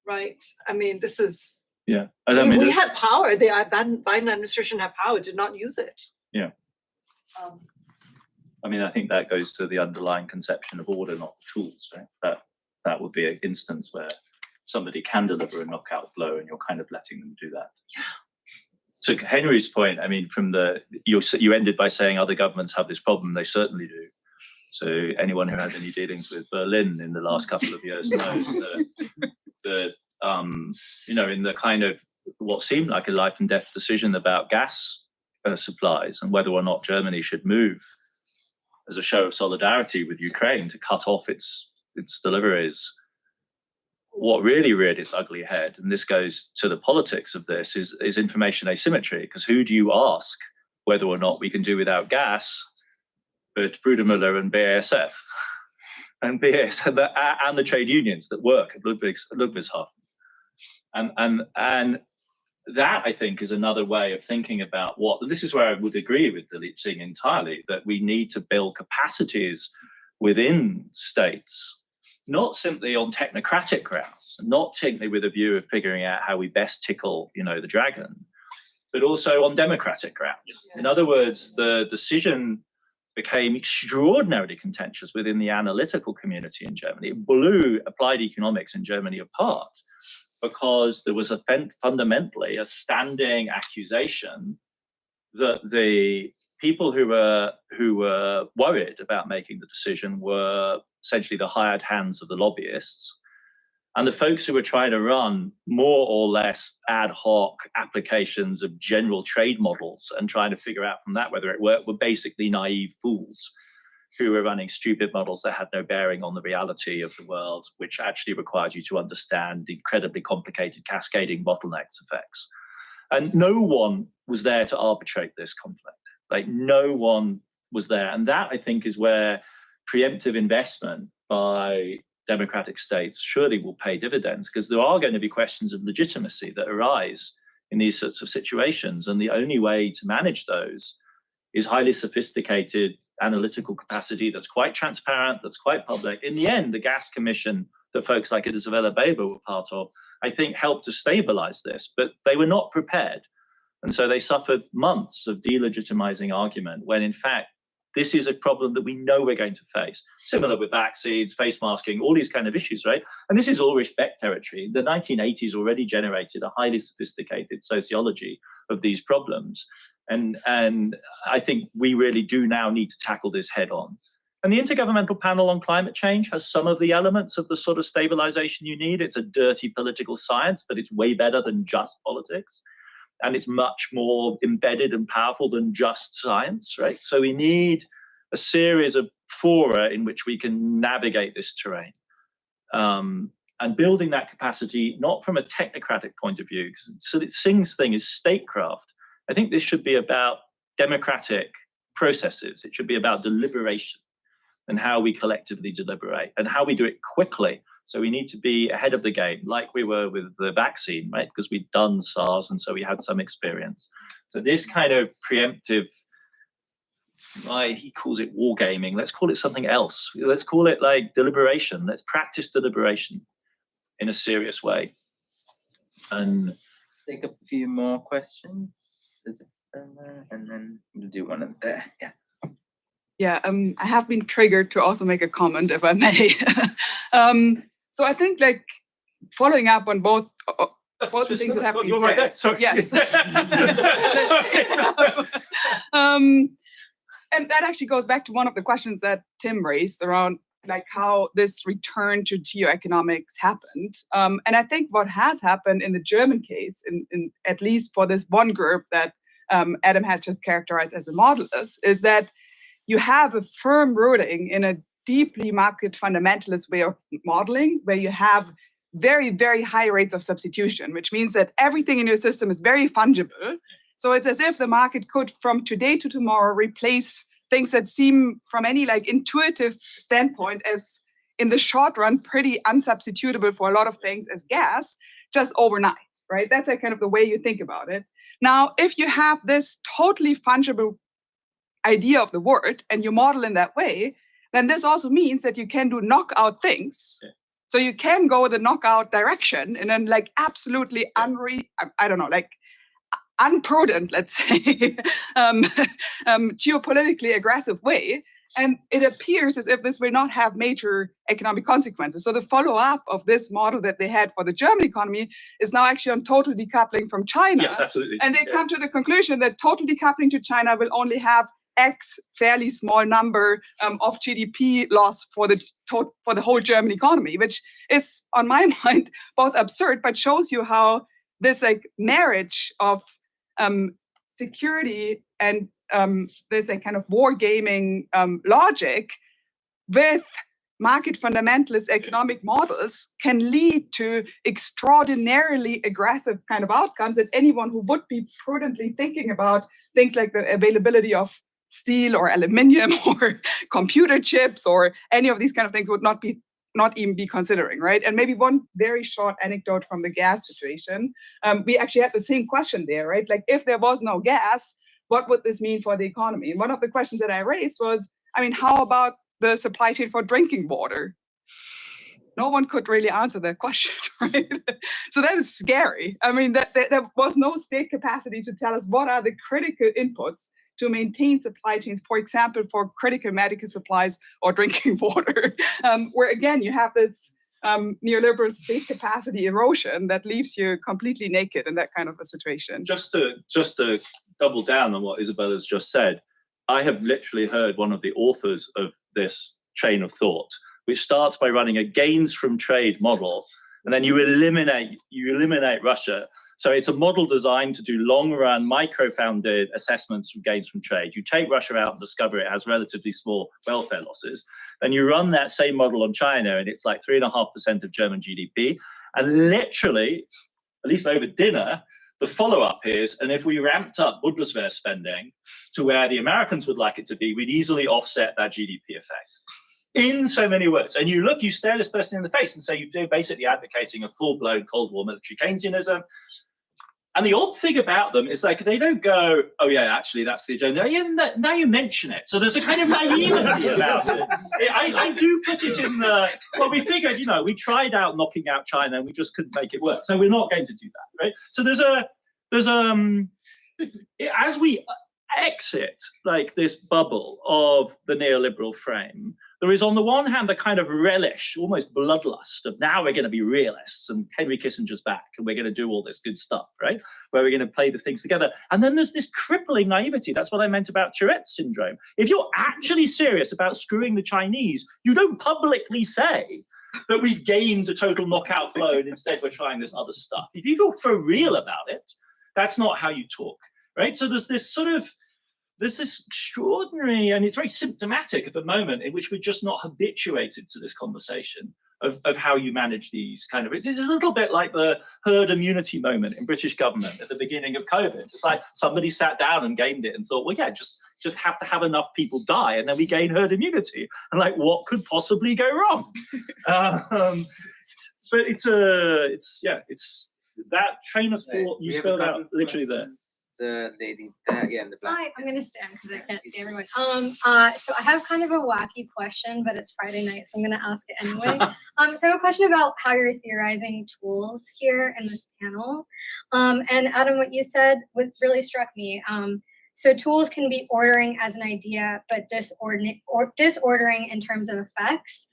right? I mean, this is... Yeah. We had power. The Biden administration had power, did not use it. Yeah. I mean, I think that goes to the underlying conception of order, not the tools, right? That would be an instance where somebody can deliver a knockout blow and you're kind of letting them do that. Yeah. So Henry's point, I mean, you ended by saying other governments have this problem. They certainly do. So anyone who had any dealings with Berlin in the last couple of years knows that in the kind of what seemed like a life and death decision about gas supplies and whether or not Germany should move as a show of solidarity with Ukraine to cut off its deliveries. What really reared its ugly head, and this goes to the politics of this, is information asymmetry, because who do you ask whether or not we can do without gas but Brudermüller and BASF? and BS and the trade unions that work at Ludwigshafen. And that, I think, is another way of thinking about this is where I would agree with Dilip Singh entirely, that we need to build capacities within states, not simply on technocratic grounds, not simply with a view of figuring out how we best tickle, the dragon, but also on democratic grounds. In other words, the decision became extraordinarily contentious within the analytical community in Germany. It blew applied economics in Germany apart, because there was fundamentally a standing accusation that the people who were worried about making the decision were essentially the hired hands of the lobbyists, and the folks who were trying to run more or less ad hoc applications of general trade models and trying to figure out from that whether it worked were basically naive fools who were running stupid models that had no bearing on the reality of the world, which actually required you to understand the incredibly complicated cascading bottlenecks effects. And no one was there to arbitrate this conflict. Like, no one was there. And that, I think, is where preemptive investment by democratic states surely will pay dividends, because there are going to be questions of legitimacy that arise in these sorts of situations. And the only way to manage those is highly sophisticated analytical capacity that's quite transparent, that's quite public. In the end, the gas commission that folks like Isabella Weber were part of, I think, helped to stabilize this, but they were not prepared. And so they suffered months of delegitimizing argument when, in fact, this is a problem that we know we're going to face. Similar with vaccines, face masking, all these kind of issues, right? And this is all respect territory. The 1980s already generated a highly sophisticated sociology of these problems. And I think we really do now need to tackle this head on. And the Intergovernmental Panel on Climate Change has some of the elements of the sort of stabilization you need. It's a dirty political science, but it's way better than just politics. And it's much more embedded and powerful than just science, right? So we need a series of fora in which we can navigate this terrain. And building that capacity, not from a technocratic point of view, so that Singh's thing is statecraft. I think this should be about democratic processes. It should be about deliberation and how we collectively deliberate and how we do it quickly. So we need to be ahead of the game, like we were with the vaccine, right? Because we'd done SARS, and so we had some experience. So this kind of preemptive, he calls it wargaming. Let's call it something else. Let's call it like deliberation. Let's practice deliberation in a serious way. And Let's take a few more questions. Is it and then we'll do one in there. Yeah. Yeah, I have been triggered to also make a comment, if I may. So I think, like, following up on both the things that have been you're said. right there. Sorry. Yes. And that actually goes back to one of the questions that Tim raised around, like, how this return to geoeconomics happened. And I think what has happened in the German case, in at least for this one group that Adam has just characterized as a modelist, is that you have a firm rooting in a deeply market fundamentalist way of modeling, where you have very, very high rates of substitution, which means that everything in your system is very fungible. So it's as if the market could, from today to tomorrow, replace things that seem, from any like intuitive standpoint, as in the short run, pretty unsubstitutable for a lot of things as gas, just overnight, right? That's like kind of the way you think about it. Now, if you have this totally fungible idea of the world and you model in that way, then this also means that you can do knockout things. Yeah. So you can go the knockout direction in an like absolutely unprudent, let's say, geopolitically aggressive way. And it appears as if this will not have major economic consequences. So the follow-up of this model that they had for the German economy is now actually on total decoupling from China. Yes, absolutely. And they come to the conclusion that total decoupling to China will only have X fairly small number of GDP loss for the whole German economy, which is, on my mind, both absurd, but shows you how this like marriage of security and this like kind of wargaming logic with market fundamentalist economic models can lead to extraordinarily aggressive kind of outcomes that anyone who would be prudently thinking about things like the availability of steel or aluminium or computer chips or any of these kind of things would not even be considering, right? And maybe one very short anecdote from the gas situation. We actually had the same question there, right? Like, if there was no gas, what would this mean for the economy? And one of the questions that I raised was, I mean, how about the supply chain for drinking water? No one could really answer that question, right? So that is scary. I mean, there was no state capacity to tell us what are the critical inputs to maintain supply chains, for example, for critical medical supplies or drinking water, where again, you have this neoliberal state capacity erosion that leaves you completely naked in that kind of a situation. Just to double down on what Isabella's just said, I have literally heard one of the authors of this chain of thought, which starts by running a gains from trade model, and then you eliminate Russia. So it's a model designed to do long-run, micro-founded assessments from gains from trade. You take Russia out and discover it has relatively small welfare losses. Then you run that same model on China, and it's like 3.5% of German GDP. And literally, at least over dinner, the follow-up is, and if we ramped up Bundeswehr spending to where the Americans would like it to be, we'd easily offset that GDP effect. In so many words. And you stare this person in the face and say you're basically advocating a full-blown Cold War military Keynesianism. And the odd thing about them is like, they don't go, oh yeah, actually that's the agenda. Yeah, now you mention it. So there's a kind of naivety about it. I do put it in the, well, we figured, we tried out knocking out China and we just couldn't make it work. So we're not going to do that, right? So as we exit like this bubble of the neoliberal frame, there is on the one hand a kind of relish, almost bloodlust of now we're going to be realists and Henry Kissinger's back and we're going to do all this good stuff, right? Where we're going to play the things together. And then there's this crippling naivety. That's what I meant about Tourette's syndrome. If you're actually serious about screwing the Chinese, you don't publicly say that we've gained a total knockout blow and instead we're trying this other stuff. If you feel for real about it, that's not how you talk, right? So there's this extraordinary, and it's very symptomatic at the moment in which we're just not habituated to this conversation of how you manage these kind of, it's a little bit like the herd immunity moment in British government at the beginning of COVID. It's like somebody sat down and gained it and thought, well, yeah, just have to have enough people die and then we gain herd immunity. And like, what could possibly go wrong? But it's that train of thought you spelled out literally there. The lady there, yeah, in the black. Hi, I'm gonna stand because I can't see everyone. So I have kind of a wacky question, but it's Friday night, so I'm gonna ask it anyway. So I have a question about how you're theorizing tools here in this panel. And Adam, what you said really struck me. So tools can be ordering as an idea, but disordering in terms of effects.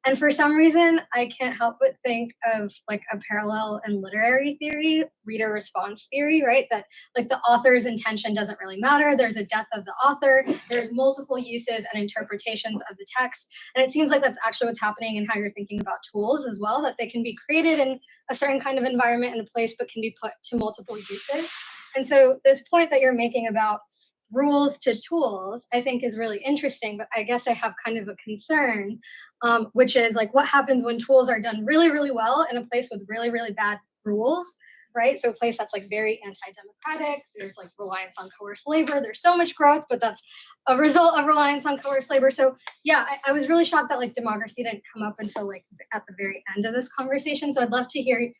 And for some reason, I can't help but think of like a parallel in literary theory, reader response theory, right? That like the author's intention doesn't really matter. There's a death of the author. There's multiple uses and interpretations of the text. And it seems like that's actually what's happening in how you're thinking about tools as well, that they can be created in a certain kind of environment and a place, but can be put to multiple uses. And so this point that you're making about rules to tools, I think is really interesting, but I guess I have kind of a concern, which is like what happens when tools are done really, really well in a place with really, really bad rules, right? So a place that's like very anti-democratic, there's like reliance on coerced labor, there's so much growth, but that's a result of reliance on coerced labor. So yeah, I was really shocked that like democracy didn't come up until like at the very end of this conversation. So I'd love to hear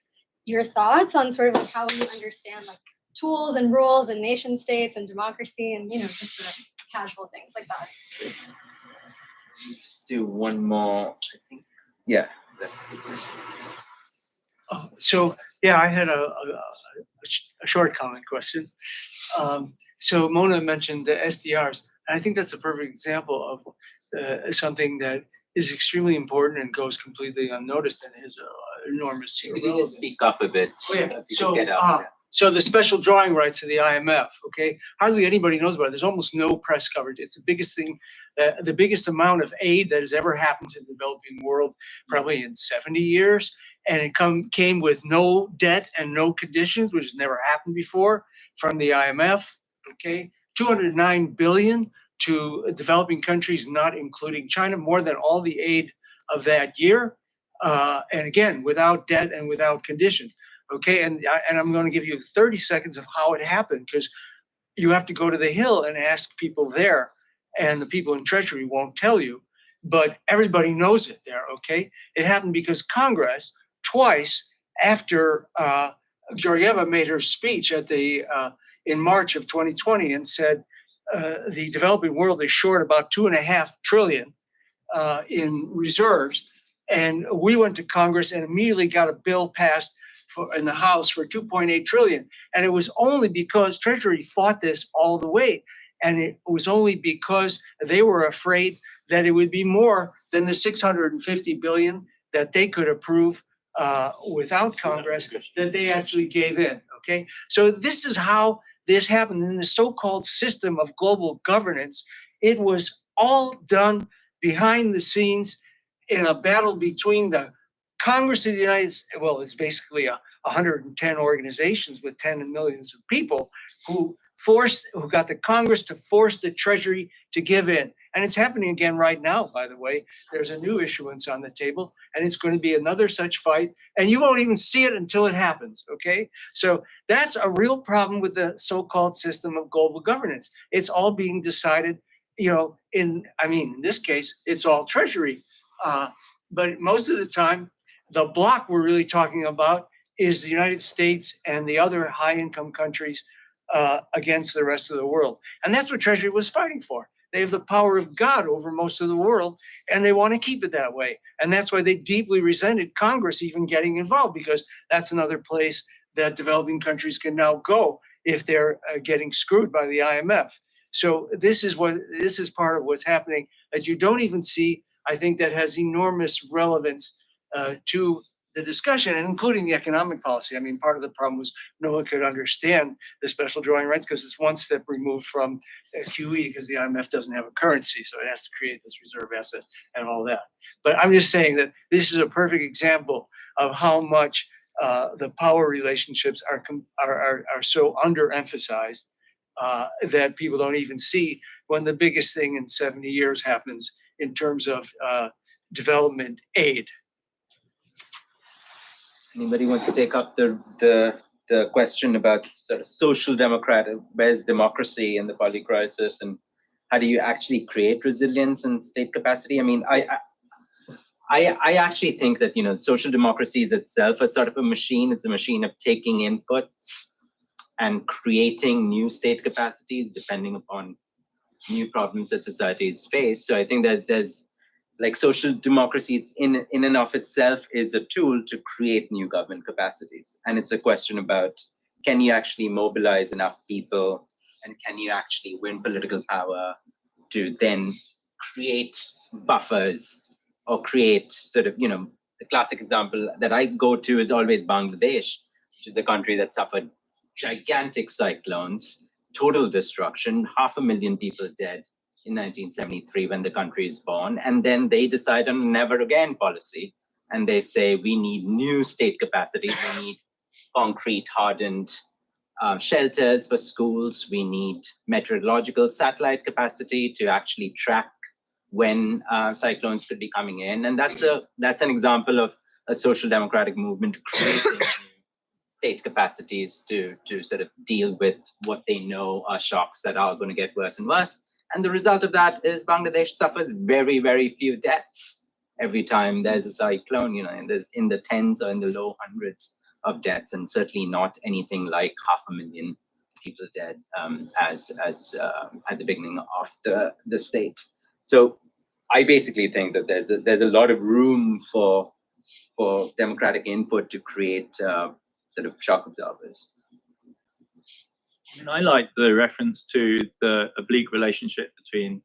your thoughts on sort of like how you understand like tools and rules and nation states and democracy and, just the casual things like that. Just do one more, I think. Yeah. So yeah, I had a short comment question. So Mona mentioned the SDRs, and I think that's a perfect example of something that is extremely important and goes completely unnoticed and has enormous Could you just speak up a bit? Oh, yeah. So get out there. So the special drawing rights of the IMF, okay, hardly anybody knows about it. There's almost no press coverage. It's the biggest thing, the biggest amount of aid that has ever happened to the developing world, probably in 70 years. And it came with no debt and no conditions, which has never happened before from the IMF, okay? 209 billion to developing countries, not including China, more than all the aid of that year. And again, without debt and without conditions. Okay, and I'm going to give you 30 seconds of how it happened, because you have to go to the Hill and ask people there and the people in Treasury won't tell you, but everybody knows it there, okay? It happened because Congress, twice after Georgieva made her speech at the in March of 2020 and said the developing world is short about $2.5 trillion in reserves, and we went to Congress and immediately got a bill passed in the House for 2.8 trillion, and it was only because Treasury fought this all the way, and it was only because they were afraid that it would be more than the 650 billion that they could approve without Congress, that they actually gave in, okay? So this is how this happened in the so-called system of global governance. It was all done behind the scenes in a battle between the Congress of the United States, well, it's basically 110 organizations with 10 millions of people who got the Congress to force the Treasury to give in. And it's happening again right now, by the way. There's a new issuance on the table, and it's going to be another such fight. And you won't even see it until it happens, okay? So that's a real problem with the so-called system of global governance. It's all being decided, in this case, it's all Treasury. But most of the time, the bloc we're really talking about is the United States and the other high-income countries against the rest of the world. And that's what Treasury was fighting for. They have the power of God over most of the world, and they want to keep it that way. And that's why they deeply resented Congress even getting involved, because that's another place that developing countries can now go if they're getting screwed by the IMF. So this is part of what's happening that you don't even see. I think that has enormous relevance to the discussion, and including the economic policy. I mean, part of the problem was no one could understand the special drawing rights because it's one step removed from QE, because the IMF doesn't have a currency, so it has to create this reserve asset and all that. But I'm just saying that this is a perfect example of how much the power relationships are so underemphasized that people don't even see when the biggest thing in 70 years happens in terms of development aid. Anybody wants to take up the question about sort of social democratic, where's democracy in the Polycrisis, and how do you actually create resilience and state capacity? I mean, I actually think that, social democracy is itself a sort of a machine. It's a machine of taking inputs and creating new state capacities depending upon new problems that societies face. So I think there's like social democracy, it's in and of itself is a tool to create new government capacities. And it's a question about, can you actually mobilize enough people, and can you actually win political power to then create buffers or create sort of, the classic example that I go to is always Bangladesh, which is a country that suffered gigantic cyclones, total destruction, 500,000 people dead in 1973 when the country is born. And then they decide on a never again policy. And they say, we need new state capacities. We need concrete hardened shelters for schools. We need meteorological satellite capacity to actually track when cyclones could be coming in. And that's an example of a social democratic movement creating state capacities to sort of deal with what they know are shocks that are going to get worse and worse. And the result of that is Bangladesh suffers very, very few deaths every time there's a cyclone, and there's in the tens or in the low hundreds of deaths, and certainly not anything like 500,000 people dead as at the beginning of the state. So I basically think that there's a lot of room for democratic input to create sort of shock absorbers. I like the reference to the oblique relationship between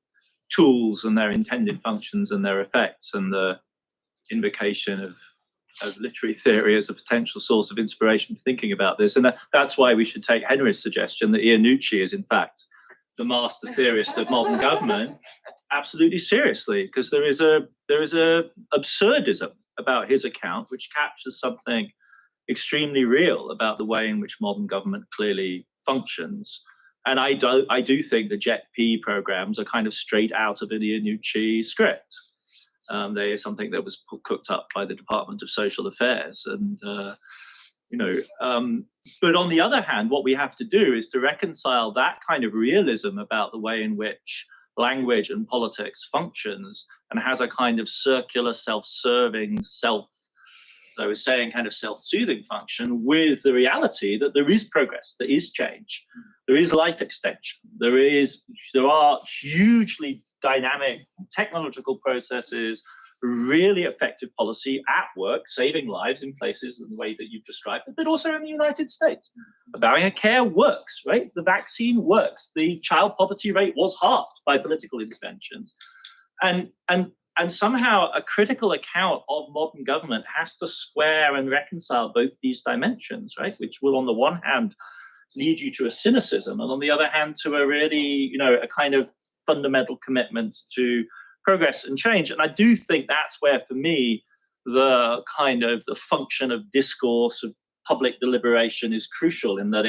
tools and their intended functions and their effects, and the invocation of literary theory as a potential source of inspiration for thinking about this. And that's why we should take Henry's suggestion that Iannucci is in fact the master theorist of modern government absolutely seriously, because there is a absurdism about his account which captures something extremely real about the way in which modern government clearly functions. And I do think the JET-P programs are kind of straight out of an Iannucci script. They are something that was cooked up by the Department of Social Affairs. And, but on the other hand, what we have to do is to reconcile that kind of realism about the way in which language and politics functions and has a kind of circular, self-serving, as I was saying, kind of self-soothing function with the reality that there is progress, there is change, there is life extension, there are hugely dynamic technological processes, really effective policy at work, saving lives in places in the way that you've described it, but also in the United States. Obamacare works, right? The vaccine works. The child poverty rate was halved by political interventions. And somehow a critical account of modern government has to square and reconcile both these dimensions, right? Which will, on the one hand, lead you to a cynicism, and on the other hand, to a really, a kind of fundamental commitment to progress and change. And I do think that's where, for me, the kind of the function of discourse, of public deliberation is crucial, in that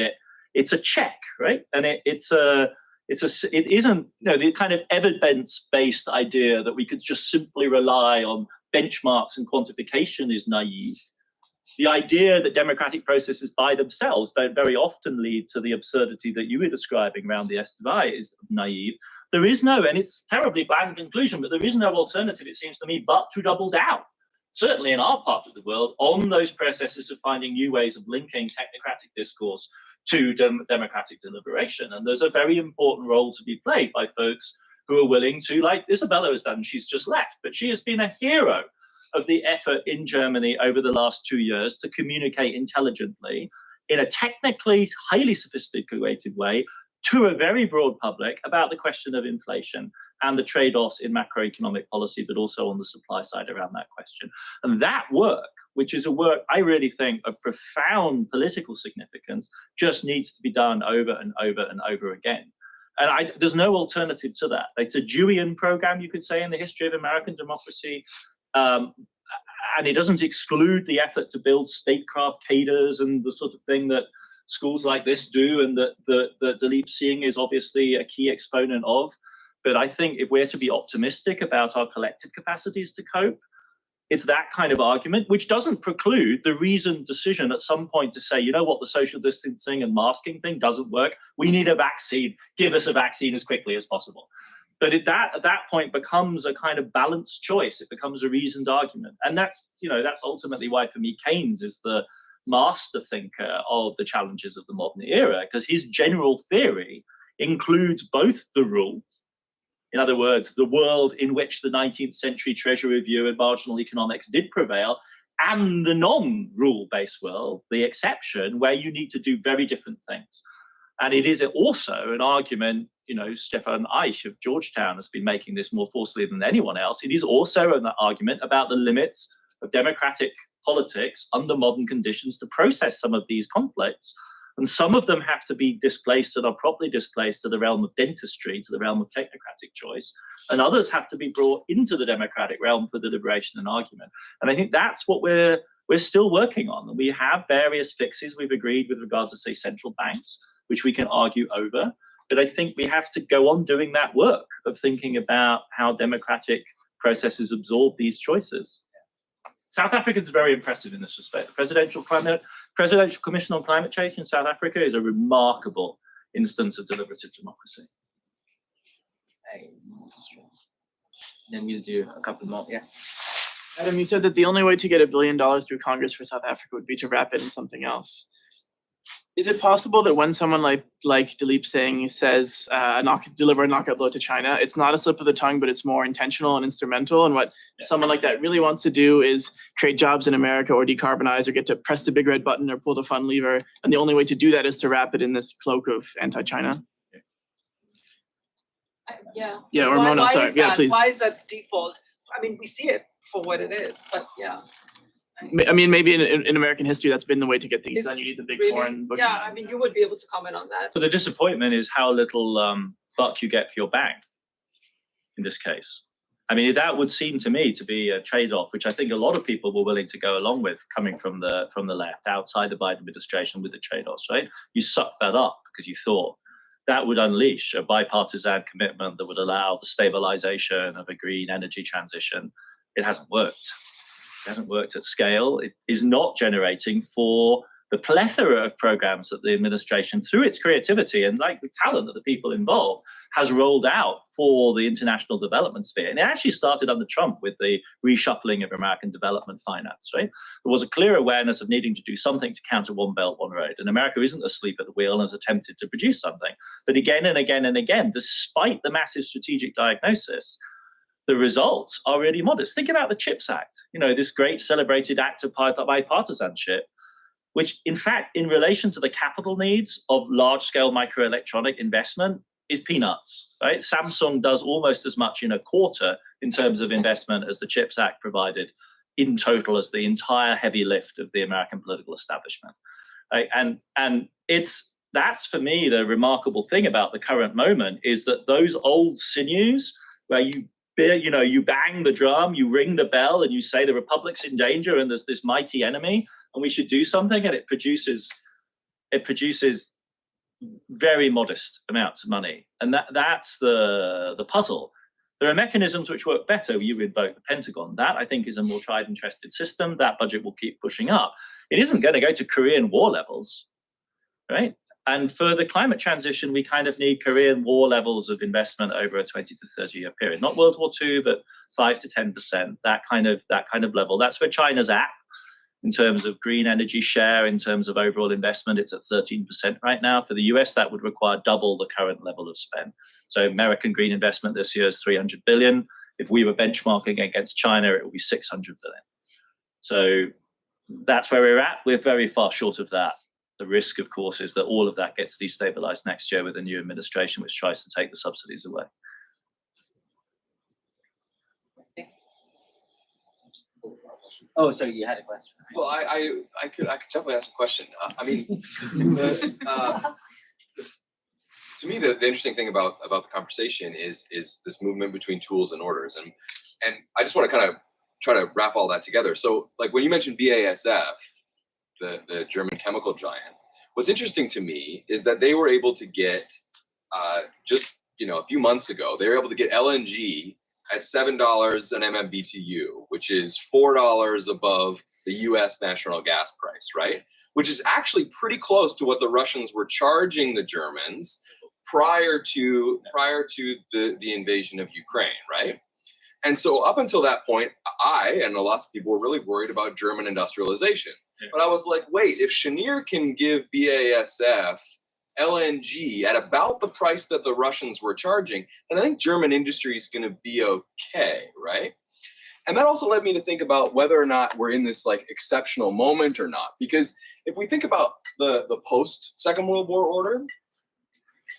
it's a check, right? And it isn't, the kind of evidence-based idea that we could just simply rely on benchmarks and quantification is naive. The idea that democratic processes by themselves don't very often lead to the absurdity that you were describing around the Estivai is naive. There is no, and it's terribly bland conclusion, but there is no alternative, it seems to me, but to double down, certainly in our part of the world, on those processes of finding new ways of linking technocratic discourse to democratic deliberation. And there's a very important role to be played by folks who are willing to, like Isabella has done, she's just left, but she has been a hero of the effort in Germany over the last 2 years to communicate intelligently in a technically highly sophisticated way to a very broad public about the question of inflation and the trade-offs in macroeconomic policy, but also on the supply side around that question. And that work, which is a work I really think of profound political significance, just needs to be done over and over and over again. And there's no alternative to that. It's a Deweyan program, you could say, in the history of American democracy. And it doesn't exclude the effort to build statecraft cadres and the sort of thing that schools like this do, and that Dalip Singh is obviously a key exponent of. But I think if we're to be optimistic about our collective capacities to cope, it's that kind of argument, which doesn't preclude the reasoned decision at some point to say, you know what, the social distancing and masking thing doesn't work. We need a vaccine. Give us a vaccine as quickly as possible. But at that point becomes a kind of balanced choice. It becomes a reasoned argument. And that's ultimately why, for me, Keynes is the master thinker of the challenges of the modern era, because his general theory includes both the rule, in other words, the world in which the 19th century Treasury view and marginal economics did prevail, and the non-rule-based world, the exception, where you need to do very different things. And it is also an argument, Stefan Eich of Georgetown has been making this more forcefully than anyone else. It is also an argument about the limits of democratic politics under modern conditions to process some of these conflicts. And some of them have to be displaced and are properly displaced to the realm of dentistry, to the realm of technocratic choice. And others have to be brought into the democratic realm for deliberation and argument. And I think that's what we're still working on. And we have various fixes we've agreed with regards to, say, central banks, which we can argue over. But I think we have to go on doing that work of thinking about how democratic processes absorb these choices. South Africa is very impressive in this respect. The Presidential Commission on Climate Change in South Africa is a remarkable instance of deliberative democracy. Then we'll do a couple more. Yeah. Adam, you said that the only way to get $1 billion through Congress for South Africa would be to wrap it in something else. Is it possible that when someone like Dalip Singh says deliver a knockout blow to China, it's not a slip of the tongue, but it's more intentional and instrumental? And what someone like that really wants to do is create jobs in America or decarbonize or get to press the big red button or pull the fun lever. And the only way to do that is to wrap it in this cloak of anti-China. Yeah. Yeah, or Mona, sorry. Yeah, please. Why is that default? I mean, we see it for what it is, but yeah. I mean, maybe in American history, that's been the way to get things done. You need the big foreign book. Yeah, I mean, you would be able to comment on that. But the disappointment is how little buck you get for your bang in this case. I mean, that would seem to me to be a trade-off, which I think a lot of people were willing to go along with, coming from the left, outside the Biden administration, with the trade-offs, right? You sucked that up because you thought that would unleash a bipartisan commitment that would allow the stabilization of a green energy transition. It hasn't worked. It hasn't worked at scale. It is not generating for the plethora of programs that the administration, through its creativity and like the talent of the people involved, has rolled out for the international development sphere. And it actually started under Trump with the reshuffling of American development finance, right? There was a clear awareness of needing to do something to counter One Belt, One Road. And America isn't asleep at the wheel and has attempted to produce something. But again and again and again, despite the massive strategic diagnosis, the results are really modest. Think about the CHIPS Act, this great celebrated act of bipartisanship, which in fact, in relation to the capital needs of large-scale microelectronic investment, is peanuts, right? Samsung does almost as much in a quarter in terms of investment as the CHIPS Act provided in total as the entire heavy lift of the American political establishment, right? And that's for me the remarkable thing about the current moment is that those old sinews where you bang the drum, you ring the bell, and you say the republic's in danger and there's this mighty enemy and we should do something, and it produces very modest amounts of money. And that's the puzzle. There are mechanisms which work better. You invoke the Pentagon. That, I think, is a more tried and trusted system. That budget will keep pushing up. It isn't going to go to Korean War levels, right? And for the climate transition, we kind of need Korean War levels of investment over a 20 to 30 year period. Not World War II, but 5 to 10%, that kind of level. That's where China's at in terms of green energy share, in terms of overall investment. It's at 13% right now. For the US, that would require double the current level of spend. So American green investment this year is 300 billion. If we were benchmarking against China, it would be 600 billion. So that's where we're at. We're very far short of that. The risk, of course, is that all of that gets destabilized next year with a new administration which tries to take the subsidies away. Oh, sorry, you had a question. Well, I could definitely ask a question. I mean, to me, the interesting thing about the conversation is this movement between tools and orders, and I just want to kind of try to wrap all that together. So, like when you mentioned BASF, the German chemical giant, what's interesting to me is that they were able to get just a few months ago, they were able to get LNG at $7 an MMBTU, which is $4 above the U.S. national gas price, right? Which is actually pretty close to what the Russians were charging the Germans prior to the invasion of Ukraine, right? And so up until that point, I and lots of people were really worried about German industrialization. But I was like, wait, if Cheniere can give BASF LNG at about the price that the Russians were charging, then I think German industry is going to be okay, right? And that also led me to think about whether or not we're in this like exceptional moment or not. Because if we think about the post Second World War order,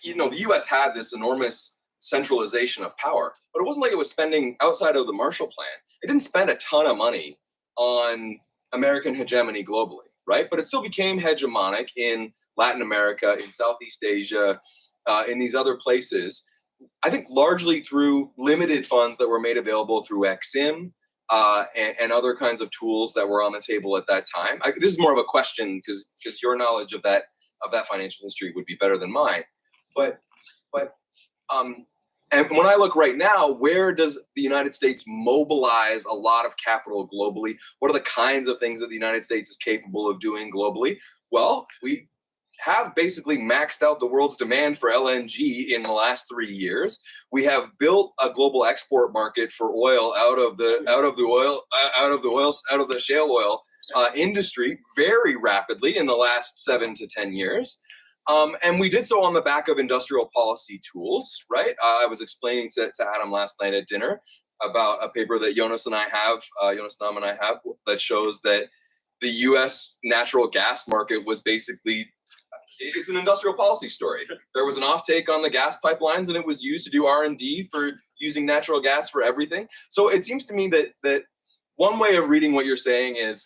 the US had this enormous centralization of power, but it wasn't like it was spending outside of the Marshall Plan. It didn't spend a ton of money on American hegemony globally, right? But it still became hegemonic in Latin America, in Southeast Asia, in these other places, I think largely through limited funds that were made available through Exim and other kinds of tools that were on the table at that time. This is more of a question because your knowledge of that financial history would be better than mine. But and when I look right now, where does the United States mobilize a lot of capital globally? What are the kinds of things that the United States is capable of doing globally? Well, we have basically maxed out the world's demand for LNG in the last 3 years. We have built a global export market for oil out of the shale oil industry very rapidly in the last 7 to 10 years. And we did so on the back of industrial policy tools, right? I was explaining to Adam last night at dinner about a paper that Jonas Nahm and I have that shows that the US natural gas market was basically, it's an industrial policy story. There was an offtake on the gas pipelines and it was used to do R&D for using natural gas for everything. So it seems to me that one way of reading what you're saying is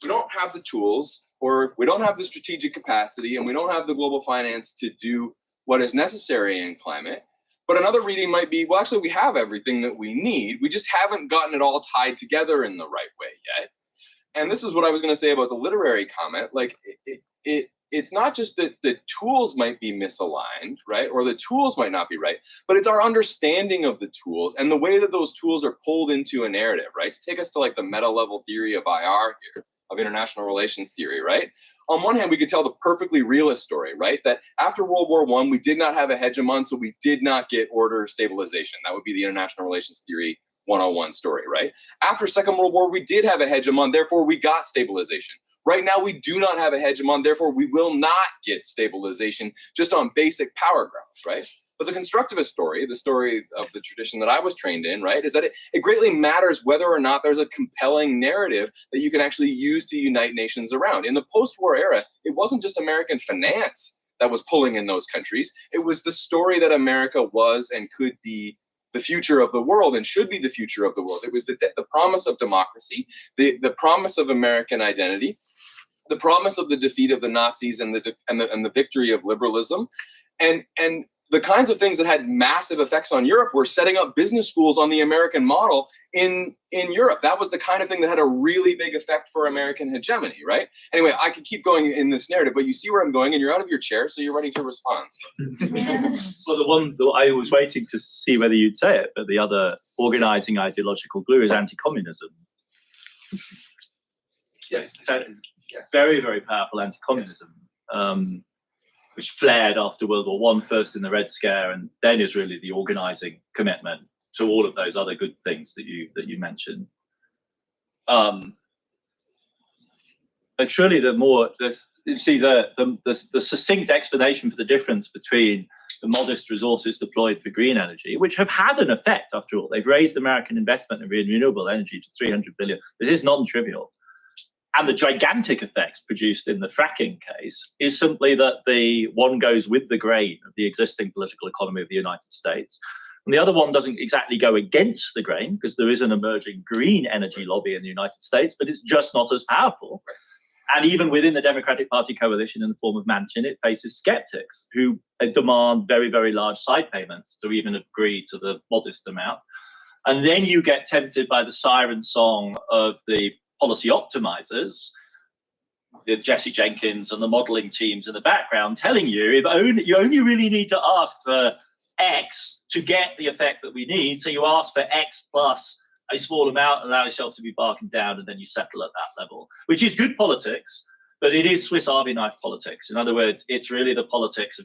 we don't have the tools, or we don't have the strategic capacity, and we don't have the global finance to do what is necessary in climate. But another reading might be, well, actually, we have everything that we need. We just haven't gotten it all tied together in the right way yet. And this is what I was going to say about the literary comment. Like, it's not just that the tools might be misaligned, right? Or the tools might not be right, but it's our understanding of the tools and the way that those tools are pulled into a narrative, right? To take us to like the meta level theory of IR here, of international relations theory, right? on one hand, we could tell the perfectly realist story, right? That after World War I, we did not have a hegemon, so we did not get order stabilization. That would be the international relations theory 101 story, right? After Second World War, we did have a hegemon, therefore we got stabilization. Right now, we do not have a hegemon, therefore we will not get stabilization just on basic power grounds, right? But the constructivist story, the story of the tradition that I was trained in, right, is that it greatly matters whether or not there's a compelling narrative that you can actually use to unite nations around. In the post-war era, it wasn't just American finance that was pulling in those countries. It was the story that America was and could be the future of the world and should be the future of the world. It was the promise of democracy, the promise of American identity, the promise of the defeat of the Nazis and the victory of liberalism, and the kinds of things that had massive effects on Europe were setting up business schools on the American model in Europe. That was the kind of thing that had a really big effect for American hegemony, right? Anyway, I could keep going in this narrative, but you see where I'm going, and you're out of your chair, so you're ready to respond. Well, the one that I was waiting to see whether you'd say it, but the other organizing ideological glue is anti-communism. Yes. Yes. Very, very powerful anti-communism, which flared after World War I, first in the Red Scare, and then is really the organizing commitment to all of those other good things that you mentioned. And surely the succinct explanation for the difference between the modest resources deployed for green energy, which have had an effect after all. They've raised American investment in renewable energy to 300 billion. This is non-trivial. And the gigantic effects produced in the fracking case is simply that the one goes with the grain of the existing political economy of the United States. And the other one doesn't exactly go against the grain because there is an emerging green energy lobby in the United States, but it's just not as powerful. And even within the Democratic Party coalition in the form of Manchin, it faces skeptics who demand very, very large side payments to even agree to the modest amount. And then you get tempted by the siren song of the policy optimizers, the Jesse Jenkins and the modeling teams in the background telling you you only really need to ask for X to get the effect that we need. So you ask for X plus a small amount, allow yourself to be bargained down, and then you settle at that level, which is good politics, but it is Swiss Army knife politics. In other words, it's really the politics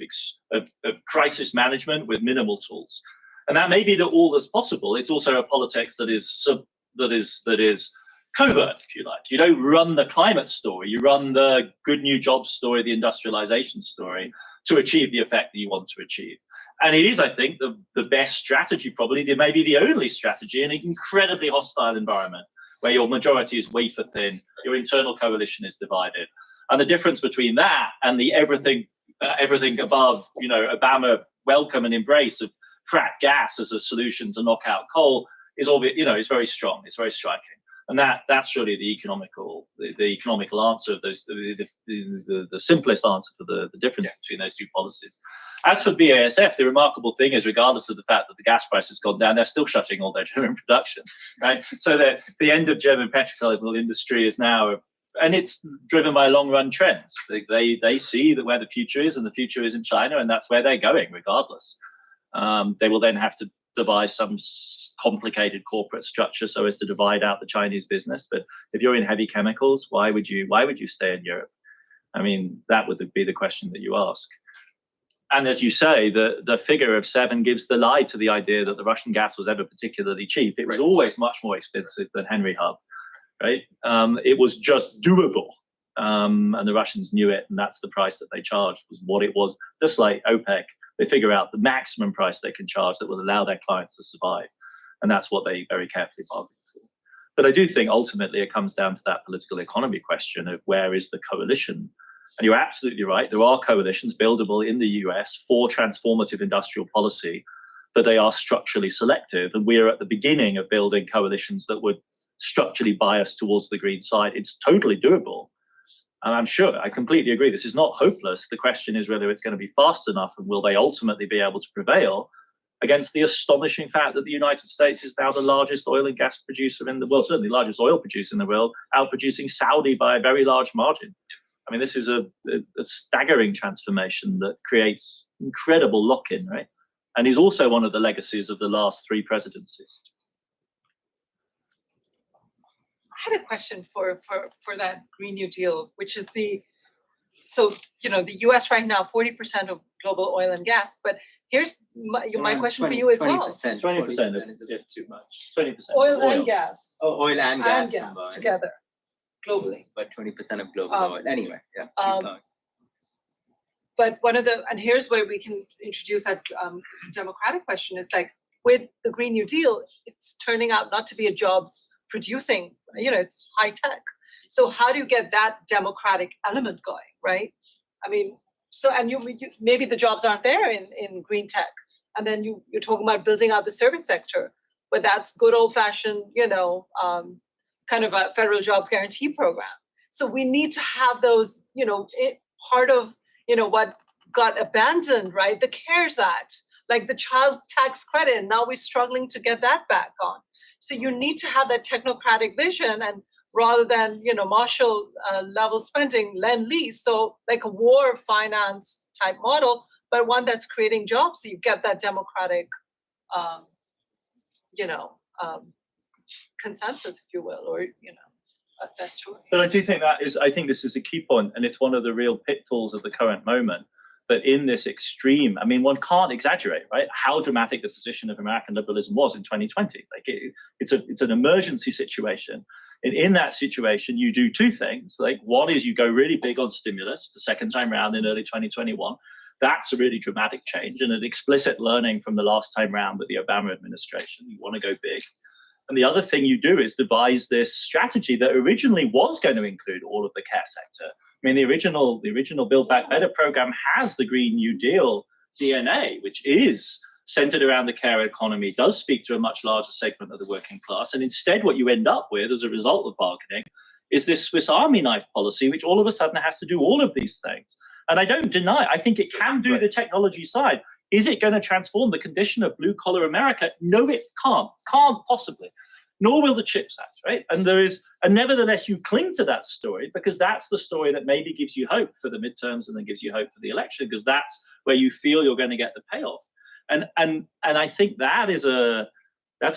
of crisis management with minimal tools. And that may be all that's possible. It's also a politics that is covert, if you like. You don't run the climate story, you run the good new jobs story, the industrialization story to achieve the effect that you want to achieve. And it is, I think, the best strategy, probably, maybe the only strategy in an incredibly hostile environment where your majority is wafer thin, your internal coalition is divided. And the difference between that and the everything above, Obama welcome and embrace of frack gas as a solution to knock out coal is is very strong. It's very striking. And that's really the economical answer, the simplest answer for the difference between those two policies. As for BASF, the remarkable thing is, regardless of the fact that the gas price has gone down, they're still shutting all their German production, right? So the end of German petrochemical industry is now, and it's driven by long-run trends. They see that where the future is, and the future is in China, and that's where they're going, regardless. They will then have to devise some complicated corporate structure so as to divide out the Chinese business. But if you're in heavy chemicals, why would you stay in Europe? I mean, that would be the question that you ask. And as you say, the figure of 7 gives the lie to the idea that the Russian gas was ever particularly cheap. It was always much more expensive than Henry Hub, right? It was just doable. And the Russians knew it, and that's the price that they charged, was what it was. Just like OPEC, they figure out the maximum price they can charge that will allow their clients to survive. And that's what they very carefully bargain for. But I do think ultimately it comes down to that political economy question of where is the coalition? And you're absolutely right. There are coalitions buildable in the US for transformative industrial policy, but they are structurally selective. And we're at the beginning of building coalitions that would structurally bias towards the green side. It's totally doable. And I'm sure, I completely agree, this is not hopeless. The question is whether it's going to be fast enough, and will they ultimately be able to prevail against the astonishing fact that the United States is now the largest oil and gas producer in the world, certainly the largest oil producer in the world, outproducing Saudi by a very large margin. I mean, this is a staggering transformation that creates incredible lock-in, right? And is also one of the legacies of the last 3 presidencies. I had a question for that Green New Deal, which is so, the US right now, 40% of global oil and gas, but here's my question for you as well. 20%. 20% is a bit too much. 20%. Oil and gas. Oh, oil and gas And gas combined. together, globally. It's about 20% of global Um, oil. Anyway, yeah. keep um, going. But and here's where we can introduce that democratic question, is like, with the Green New Deal, it's turning out not to be a jobs producing, it's high tech. So how do you get that democratic element going, right? I mean, so, and you maybe the jobs aren't there in green tech, and then you're talking about building out the service sector, but that's good old fashioned, kind of a federal jobs guarantee program. So we need to have those, part of, what got abandoned, right? The CARES Act, like the child tax credit, and now we're struggling to get that back on. So you need to have that technocratic vision, and rather than, Marshall level spending, lend lease, so like a war finance type model, but one that's creating jobs, so you get that democratic, consensus, if you will, or, that story. But I do think I think this is a key point, and it's one of the real pitfalls of the current moment. But in this extreme, I mean, one can't exaggerate, right? How dramatic the position of American liberalism was in 2020. Like it's an emergency situation. And in that situation, you do two things. Like, one is you go really big on stimulus the second time around in early 2021. That's a really dramatic change and an explicit learning from the last time round with the Obama administration. You want to go big. And the other thing you do is devise this strategy that originally was going to include all of the care sector. I mean, the original Build Back Better program has the Green New Deal DNA, which is centered around the care economy, does speak to a much larger segment of the working class. And instead, what you end up with as a result of bargaining is this Swiss Army knife policy, which all of a sudden has to do all of these things. And I don't deny, I think it can do the technology side. Is it going to transform the condition of blue collar America? No, it can't possibly. Nor will the CHIPS Act, right? And nevertheless, you cling to that story because that's the story that maybe gives you hope for the midterms and then gives you hope for the election, because that's where you feel you're going to get the payoff. And I think that's a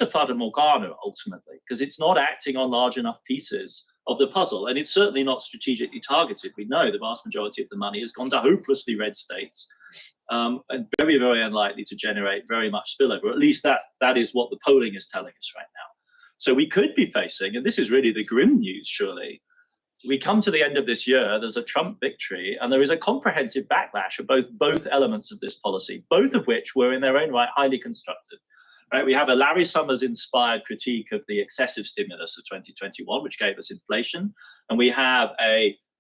fata morgana ultimately, because it's not acting on large enough pieces of the puzzle, and it's certainly not strategically targeted. We know the vast majority of the money has gone to hopelessly red states, and very, very unlikely to generate very much spillover. At least that is what the polling is telling us right now. So we could be facing, and this is really the grim news, surely, we come to the end of this year, there's a Trump victory, and there is a comprehensive backlash of both elements of this policy, both of which were in their own right highly constructive. Right? We have a Larry Summers-inspired critique of the excessive stimulus of 2021, which gave us inflation, and we have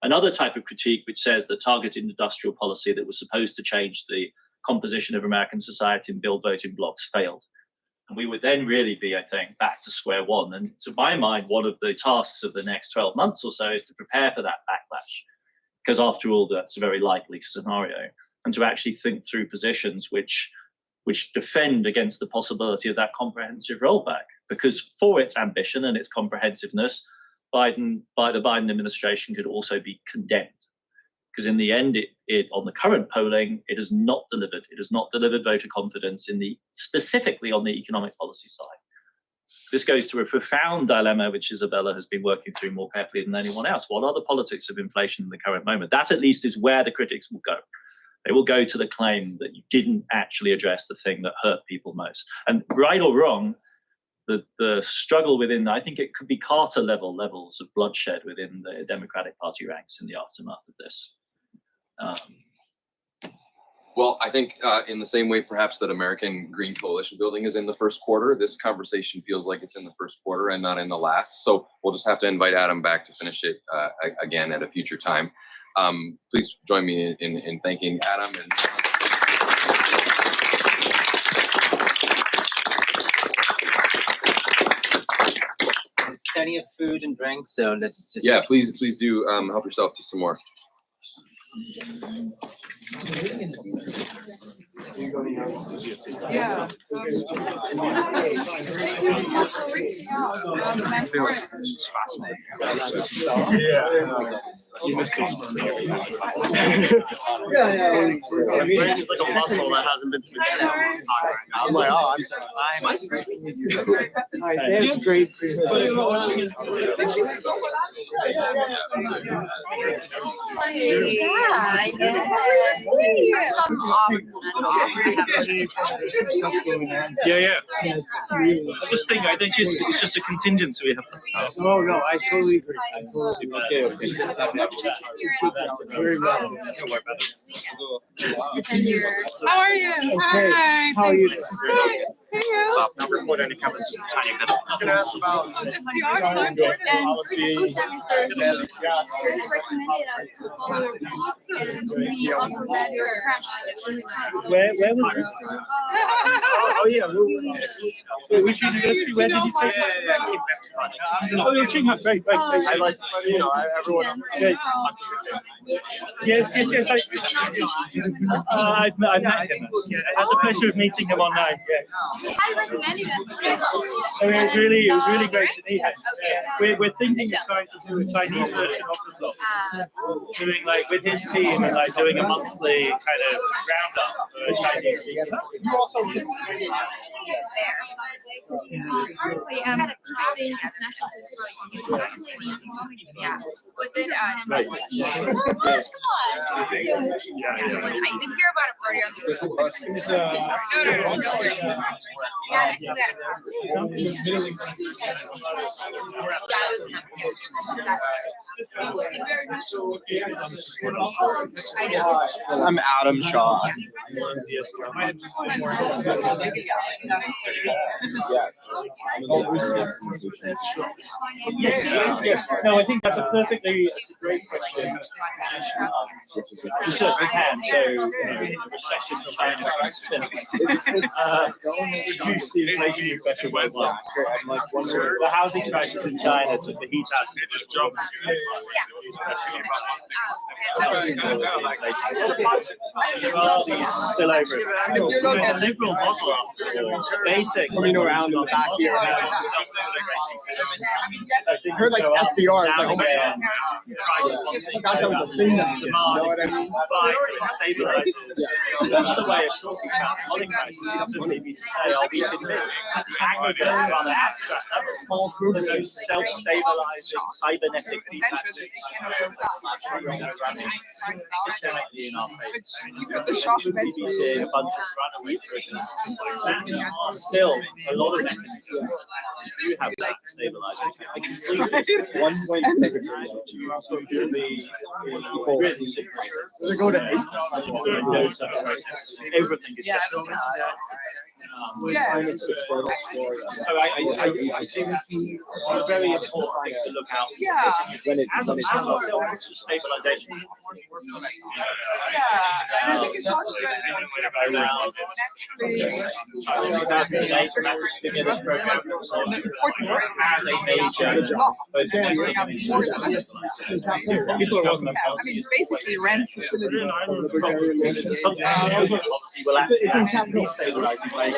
another type of critique which says that targeted industrial policy that was supposed to change the composition of American society and build voting blocks failed. And we would then really be, I think, back to square one. And to my mind, one of the tasks of the next 12 months or so is to prepare for that backlash, because after all, that's a very likely scenario, and to actually think through positions which defend against the possibility of that comprehensive rollback. Because for its ambition and its comprehensiveness, the Biden administration could also be condemned. Because in the end, it on the current polling, it has not delivered. It has not delivered voter confidence specifically on the economic policy side. This goes to a profound dilemma, which Isabella has been working through more carefully than anyone else. What are the politics of inflation in the current moment? That at least is where the critics will go. They will go to the claim that you didn't actually address the thing that hurt people most. And right or wrong, the struggle within, I think it could be Carter levels of bloodshed within the Democratic Party ranks in the aftermath of this. Well, I think in the same way, perhaps, that American Green Coalition building is in the first quarter, this conversation feels like it's in the first quarter and not in the last. So we'll just have to invite Adam back to finish it again at a future time. Please join me in thanking Adam. There's plenty of food and drink, so let's just... Yeah, please do help yourself to some more. Yeah. You missed it. My brain is like a muscle that hasn't been to the gym. I'm like, oh, That's great. Yeah. I just think it's just a contingency we have to. Oh, no, I totally agree. Okay. Very well. How are you? Hi. How are you? Good. See you. not reporting any comments, just a tiny bit. I was gonna ask about You are so important. policy. First semester, he just recommended us to follow your thoughts, and we also read your crash. Where was this? Oh, yeah. Which university? Where did you take it? Oh, you're Chingham. Great. I like, everyone. Great. Yes. I've met him. I had the pleasure of meeting him online. Yeah. I recommended us. I mean, it was really great to meet him. We're thinking of trying to do a Chinese version of the blog, doing like with his team and like doing a monthly kind of roundup for Chinese speakers. You also honestly, interesting international history. Actually, the was it Right. I did hear about it already on the no worries. Yeah, I'm Adam Shaw. Yes. No, I think that's a great question. You certainly can. So, recession in China, reduce the inflation pressure worldwide. The housing crisis in China took the heat out of the job. There are these spillover. The liberal model, basic. Coming around in the back here. I heard like SDR. It's like, oh my God. I forgot that was a thing that you know what I mean? Another way of talking about the housing crisis would simply be to say, oh, we can live at the aggregate, rather abstract level, for those self-stabilizing cybernetic feedbacks systemically in our face. We'd be seeing a bunch of runaway prisoners. There are still a lot of mechanisms who do have that stabilizing. I completely One point secretary. really sick. They go to There are no such process. Everything is just so I think it's very important thing to look out for. Yeah. As a stabilization. And I think it's also Around 2008 massive stimulus program has a major people are welcome. I mean, basically rents utility. Obviously will actually destabilizing ways.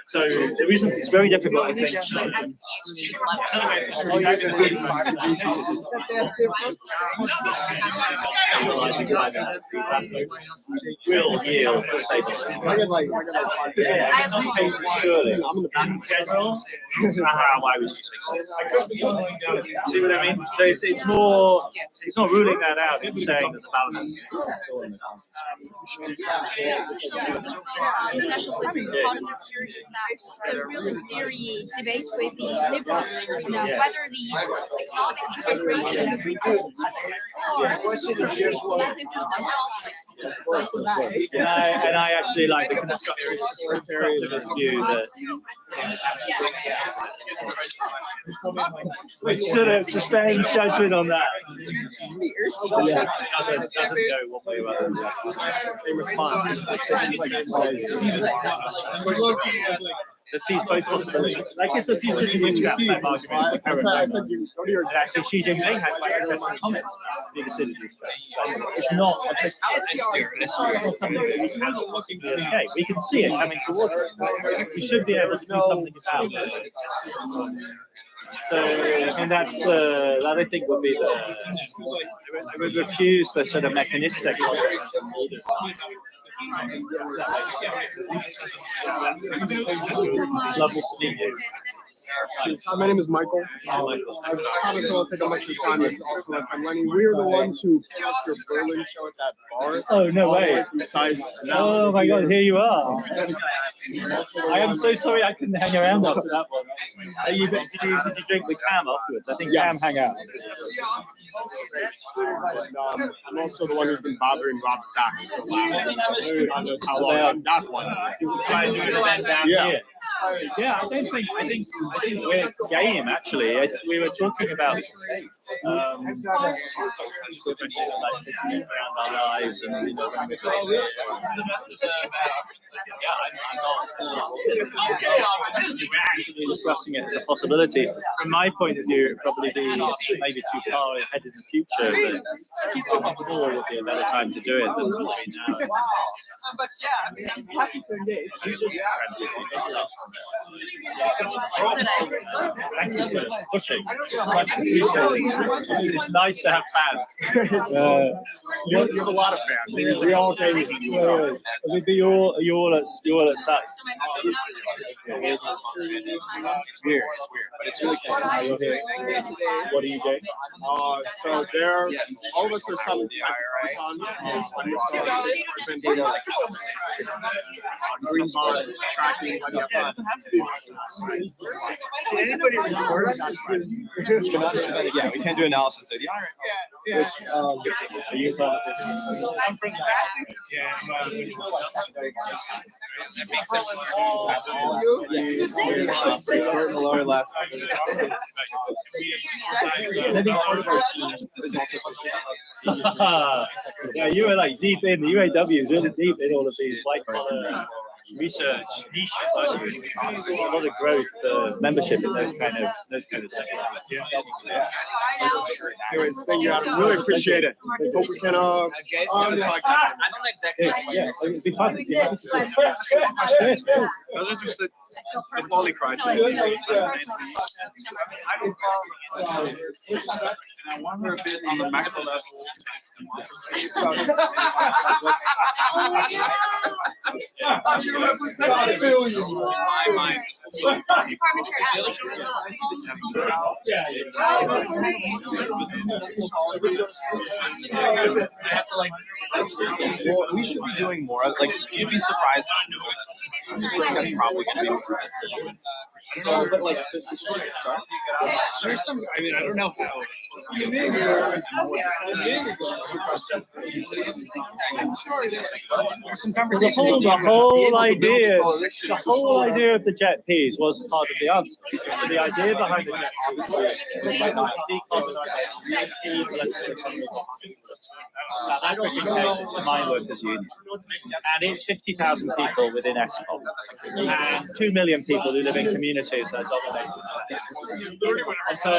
So the reason it's very difficult, I think. Will yield stabilizing. Surely, in general, why would you think? See what I mean? So it's more. It's not ruling that out. It's saying that the balance is. The real theory debates with the liberal, whether the economic integration And I actually like the constructivist view that we should have sustained judgment on that. Doesn't go one way or other. Same response. that sees both possibilities. Like it's a few situations that argument. I said you go to your. And actually, Xi Jinping had quite interesting comments about the acidity stuff. So it's not something that we can escape. We can see it coming towards us. We should be able to do something about it. So, and that's that I think would be the. I would refuse the sort of mechanistic. Lovely to meet you. My name is Michael. I promise I won't take up much of your time. This is also my friend Lenny. We are the ones who put up your Berlin show at that bar. Oh, no way. Oh my God, here you are. I am so sorry I couldn't hang around after that one. Did you drink with Cam afterwards? I think Cam hang out. I'm also the one who's been bothering Rob Sachs for the last God knows how long on that one. Yeah, I think we're game actually. We were talking about like around our lives and we're discussing it as a possibility. From my point of view, it probably be maybe too far ahead in the future, but before would be a better time to do it than between now. But yeah, I'm happy to engage. Thank you for pushing. Much appreciated. It's nice to have fans. You have a lot of fans. We all came. You're all at SACS. It's weird, but it's really cool. What are you doing? So there, all of us are some green bonds, tracking. Anybody record? Yeah, we can do analysis of the iron. Are you part of this? I'm from Start in the lower left. Yeah, you were like deep in the UAW is really deep in all of these white collar research niches. There's a lot of growth, membership in those kind of sectors. Anyways, thank you, Adam. Really appreciate it. Hope we can I don't exactly. Yeah, so it'd be fun. Yeah. I was interested in Polycrisis. I don't follow. And I wonder a bit on the macro level. You represent a billion. In my mind, well, we should be doing more. Like, you'd be surprised. I think that's probably going to be. So, but like, there's some. I mean, I don't know how. The whole idea of the jet Ps was part of the answer. So the idea behind the jet Ps was like South African case, it's the mine workers union, and it's 50,000 people within Eskom, and 2 million people who live in communities that are dominated by that. And so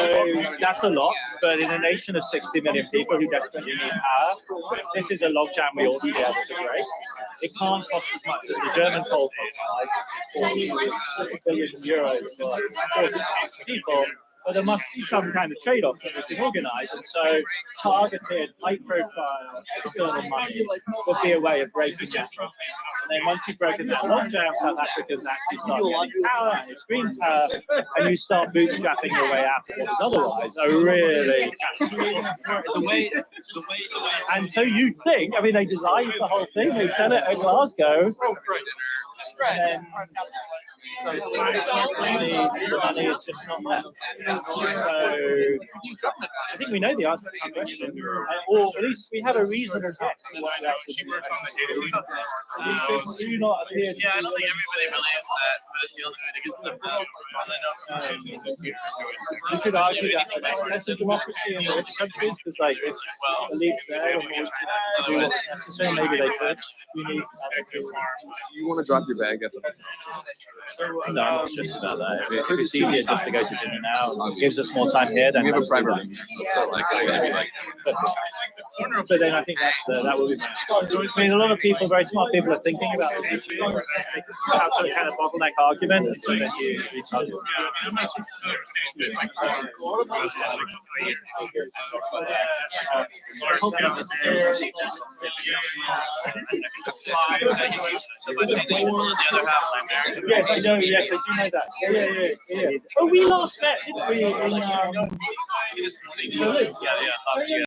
that's a lot, but in a nation of 60 million people who desperately need power, this is a logjam we ought to be able to break. It can't cost as much as the German coal company, like 40 billion euros for 40 people. But there must be some kind of trade-off that we can organise, and so targeted, high-profile external money would be a way of breaking that problem. And then once you've broken that logjam, South Africans actually start getting power, and it's green power, and you start bootstrapping your way out of what is otherwise a really And so you think, I mean, they designed the whole thing, they sell it at Glasgow. And then the money is just not there. So I think we know the answer to that question, or at least we have a reason to guess. Yeah, I don't think everybody believes that, but it's the only way to get stuff done. You could argue that for excess of democracy in the rich countries, because like it's elites there, and do what's necessary. Maybe they could. You need. Do you want to drop your bag at the No, I'm not stressed about that. If it's easier just to go to dinner now, it gives us more time here, then We have a that's private fine. room, so it's gonna be like. So then I think that will be fine. I mean, a lot of people, very smart people, are thinking about this issue, how to kind of bottleneck argument, and so then you target. Yes, I know. Yes, I do know that. Yeah. Oh, we last met, didn't we? In, Yeah, last year.